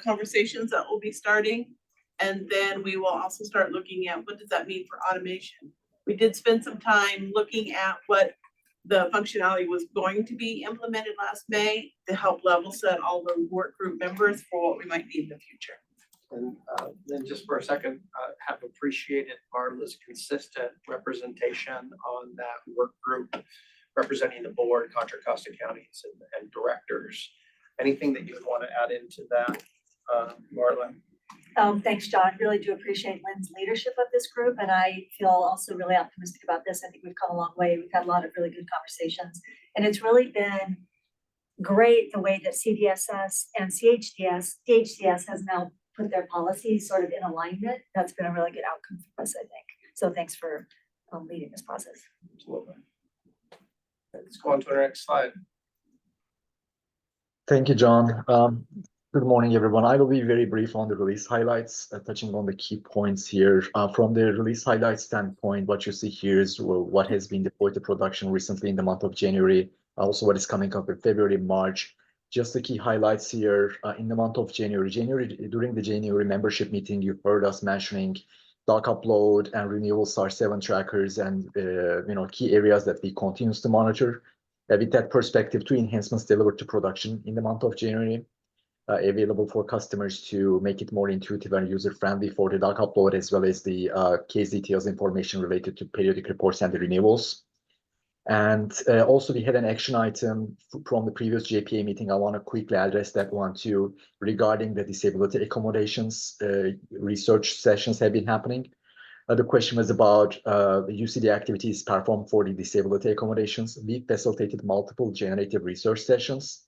[SPEAKER 19] conversations that will be starting. And then we will also start looking at what does that mean for automation. We did spend some time looking at what the functionality was going to be implemented last May to help level set all the work group members for what we might need in the future.
[SPEAKER 2] And then just for a second, have appreciated Marla's consistent representation on that work group, representing the board, Contra Costa counties and directors. Anything that you would want to add into that, Marla?
[SPEAKER 14] Thanks, John. Really do appreciate Lynn's leadership of this group, and I feel also really optimistic about this. I think we've come a long way. We've had a lot of really good conversations, and it's really been great the way that CDSS and CHCS has now put their policies sort of in alignment. That's been a really good outcome for us, I think. So thanks for leading this process.
[SPEAKER 2] Absolutely. Let's go on to our next slide.
[SPEAKER 9] Thank you, John. Good morning, everyone. I will be very brief on the release highlights, touching on the key points here. From the release highlights standpoint, what you see here is what has been deployed to production recently in the month of January, also what is coming up in February, March. Just the key highlights here in the month of January. During the January membership meeting, you heard us mentioning doc upload and renewal SAR7 trackers and key areas that we continue to monitor. With that perspective, 2 enhancements delivered to production in the month of January. Available for customers to make it more intuitive and user-friendly for the doc upload, as well as the case details information related to periodic reports and the renewals. And also we had an action item from the previous JPA meeting. I want to quickly address that one too, regarding the disability accommodations. Research sessions have been happening. The question was about UCD activities performed for the disability accommodations. We facilitated multiple generative research sessions,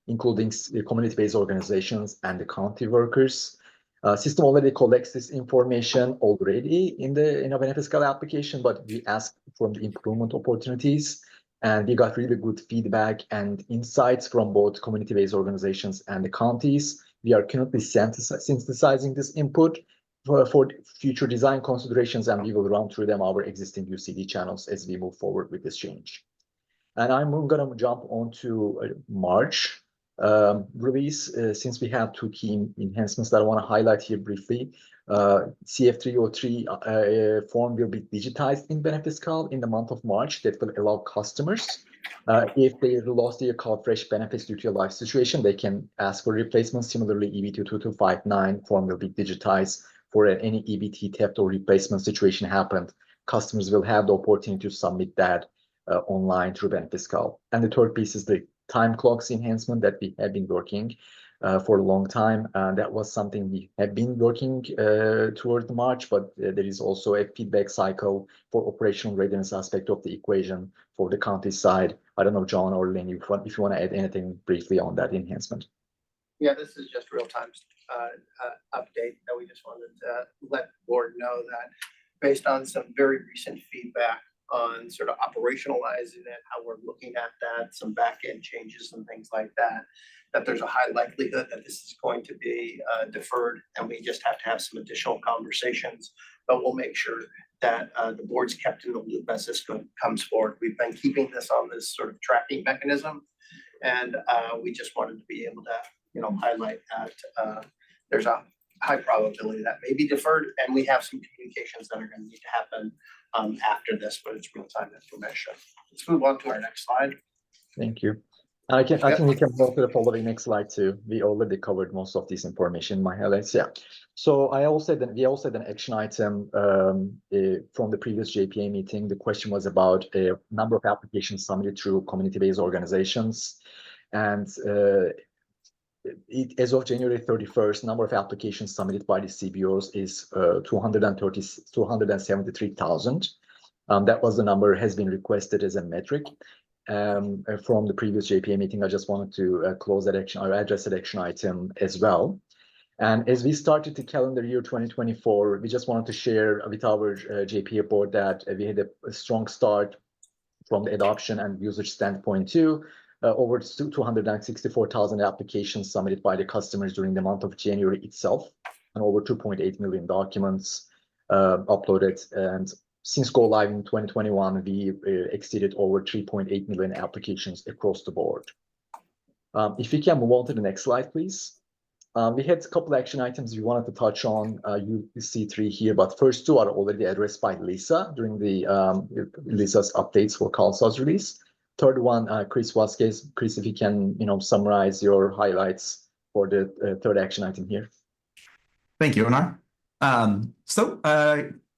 [SPEAKER 9] including community-based organizations and the county workers. System already collects this information already in a benefits cal application, but we asked for the improvement opportunities, and we got really good feedback and insights from both community-based organizations and the counties. We are currently synthesizing this input for future design considerations, and we will run through them our existing UCD channels as we move forward with this change. And I'm going to jump on to March release, since we have 2 key enhancements that I want to highlight here briefly. CF303 form will be digitized in benefits cal in the month of March. That will allow customers, if they lost their CalFresh benefits due to a life situation, they can ask for replacement. Similarly, EB22259 form will be digitized for any EBT theft or replacement situation happened. Customers will have the opportunity to submit that online through benefits cal. And the third piece is the time clocks enhancement that we have been working for a long time. That was something we have been working toward March, but there is also a feedback cycle for operational readiness aspect of the equation for the county side. I don't know, John or Lynn, if you want to add anything briefly on that enhancement.
[SPEAKER 2] Yeah, this is just real-time update that we just wanted to let the board know that based on some very recent feedback on sort of operationalizing it, how we're looking at that, some back-end changes and things like that, that there's a high likelihood that this is going to be deferred, and we just have to have some additional conversations. But we'll make sure that the board's kept in the loop as this comes forward. We've been keeping this on this sort of tracking mechanism, and we just wanted to be able to, highlight that there's a high probability that may be deferred, and we have some communications that are going to need to happen after this, but it's real-time information. Let's move on to our next slide.
[SPEAKER 9] Thank you. I think we can go to the following next slide too. We already covered most of this information in my highlights. Yeah. So we also had an action item from the previous JPA meeting. The question was about a number of applications submitted through community-based organizations, and as of January 31st, number of applications submitted by the CBOs is 273,000. That was the number has been requested as a metric. from the previous JPA meeting. I just wanted to close that action or address that action item as well. And as we started the calendar year 2024, we just wanted to share with our JPA board that we had a strong start from the adoption and usage standpoint too. Over 264,000 applications submitted by the customers during the month of January itself, and over 2.8 million documents uploaded. And since go live in 2021, we exceeded over 3.8 million applications across the board. If we can move on to the next slide, please. We had a couple action items we wanted to touch on. You see 3 here, but first 2 are already addressed by Lisa during the Lisa's updates for CalSA's release. Third one, Chris Vasquez. Chris, if you can, summarize your highlights for the third action item here.
[SPEAKER 1] Thank you, Anar.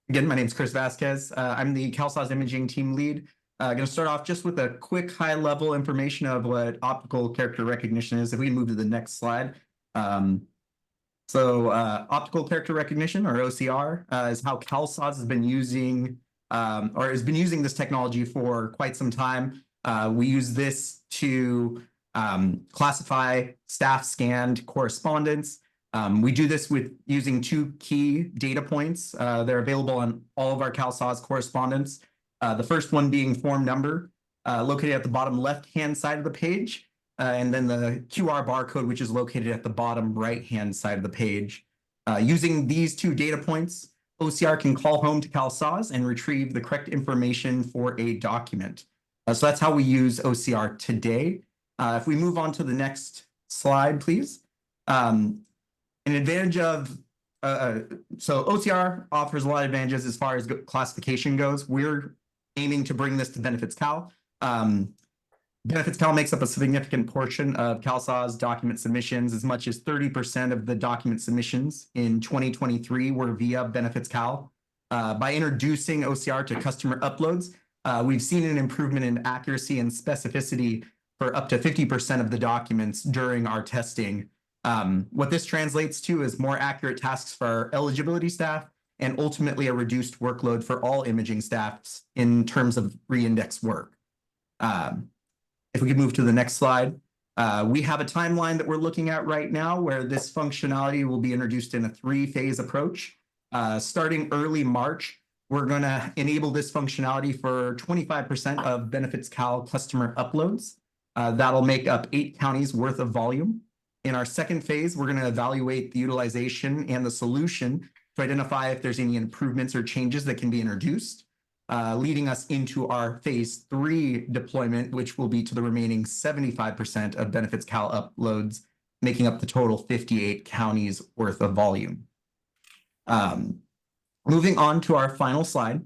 [SPEAKER 1] Again, my name is Chris Vasquez. I'm the CalSA's imaging team lead. Going to start off just with a quick high-level information of what optical character recognition is. If we can move to the next slide. Optical character recognition, or OCR, is how CalSA's has been using this technology for quite some time. We use this to classify staff scanned correspondence. We do this with using 2 key data points. They're available on all of our CalSA's correspondence. The first one being form number, located at the bottom left-hand side of the page. And then the QR barcode, which is located at the bottom right-hand side of the page. Using these 2 data points, OCR can call home to CalSA's and retrieve the correct information for a document. So that's how we use OCR today. If we move on to the next slide, please. An advantage of, so OCR offers a lot of advantages as far as classification goes. We're aiming to bring this to Benefits Cal. Benefits Cal makes up a significant portion of CalSA's document submissions. As much as 30% of the document submissions in 2023 were via Benefits Cal. By introducing OCR to customer uploads, we've seen an improvement in accuracy and specificity for up to 50% of the documents during our testing. What this translates to is more accurate tasks for our eligibility staff and ultimately a reduced workload for all imaging staffs in terms of re-index work. If we could move to the next slide. We have a timeline that we're looking at right now where this functionality will be introduced in a 3-phase approach. Starting early March, we're going to enable this functionality for 25% of Benefits Cal customer uploads. That'll make up 8 counties worth of volume. In our second phase, we're going to evaluate the utilization and the solution to identify if there's any improvements or changes that can be introduced. Leading us into our phase 3 deployment, which will be to the remaining 75% of Benefits Cal uploads, making up the total 58 counties worth of volume. Moving on to our final slide,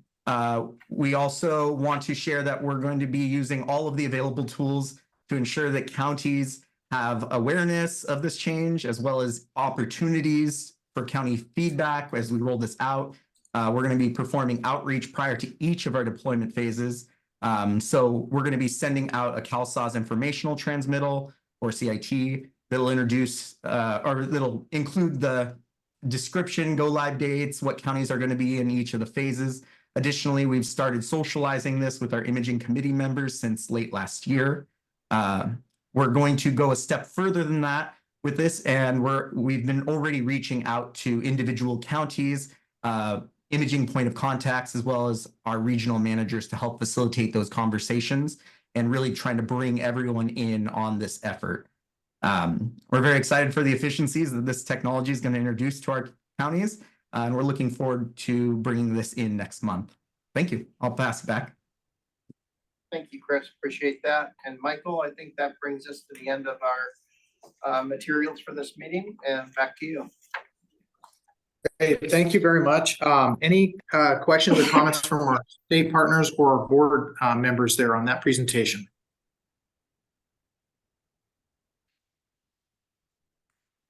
[SPEAKER 1] we also want to share that we're going to be using all of the available tools to ensure that counties have awareness of this change, as well as opportunities for county feedback as we roll this out. We're going to be performing outreach prior to each of our deployment phases. So we're going to be sending out a CalSA's informational transmittal, or CIT, that'll introduce or that'll include the description, go live dates, what counties are going to be in each of the phases. Additionally, we've started socializing this with our imaging committee members since late last year. We're going to go a step further than that with this, and we've been already reaching out to individual counties, imaging point of contacts, as well as our regional managers to help facilitate those conversations and really trying to bring everyone in on this effort. We're very excited for the efficiencies that this technology is going to introduce to our counties, and we're looking forward to bringing this in next month. Thank you. I'll pass it back.
[SPEAKER 2] Thank you, Chris. Appreciate that. And Michael, I think that brings us to the end of our materials for this meeting, and back to you.
[SPEAKER 3] Hey, thank you very much. Any questions or comments from our state partners or board members there on that presentation?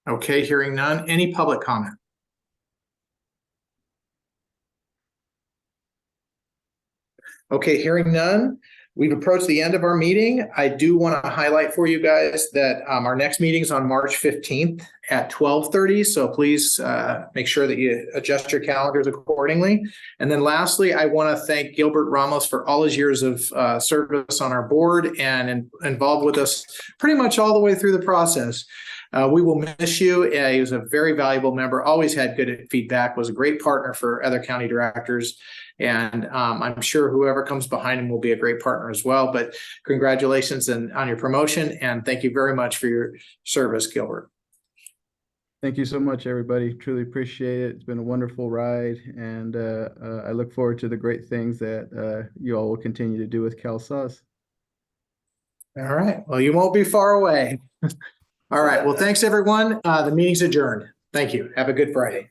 [SPEAKER 3] Okay, hearing none. Any public comment? Okay, hearing none. We've approached the end of our meeting. I do want to highlight for you guys that our next meeting is on March 15th at 12:30. So please make sure that you adjust your calendars accordingly. And then lastly, I want to thank Gilbert Ramos for all his years of service on our board and involved with us pretty much all the way through the process. We will miss you. He was a very valuable member, always had good feedback, was a great partner for other county directors. And I'm sure whoever comes behind him will be a great partner as well. But congratulations on your promotion, and thank you very much for your service, Gilbert.
[SPEAKER 6] Thank you so much, everybody. Truly appreciate it. It's been a wonderful ride, and I look forward to the great things that you all will continue to do with CalSAWS.
[SPEAKER 3] All right. Well, you won't be far away. All right. Well, thanks, everyone. The meeting's adjourned. Thank you. Have a good Friday.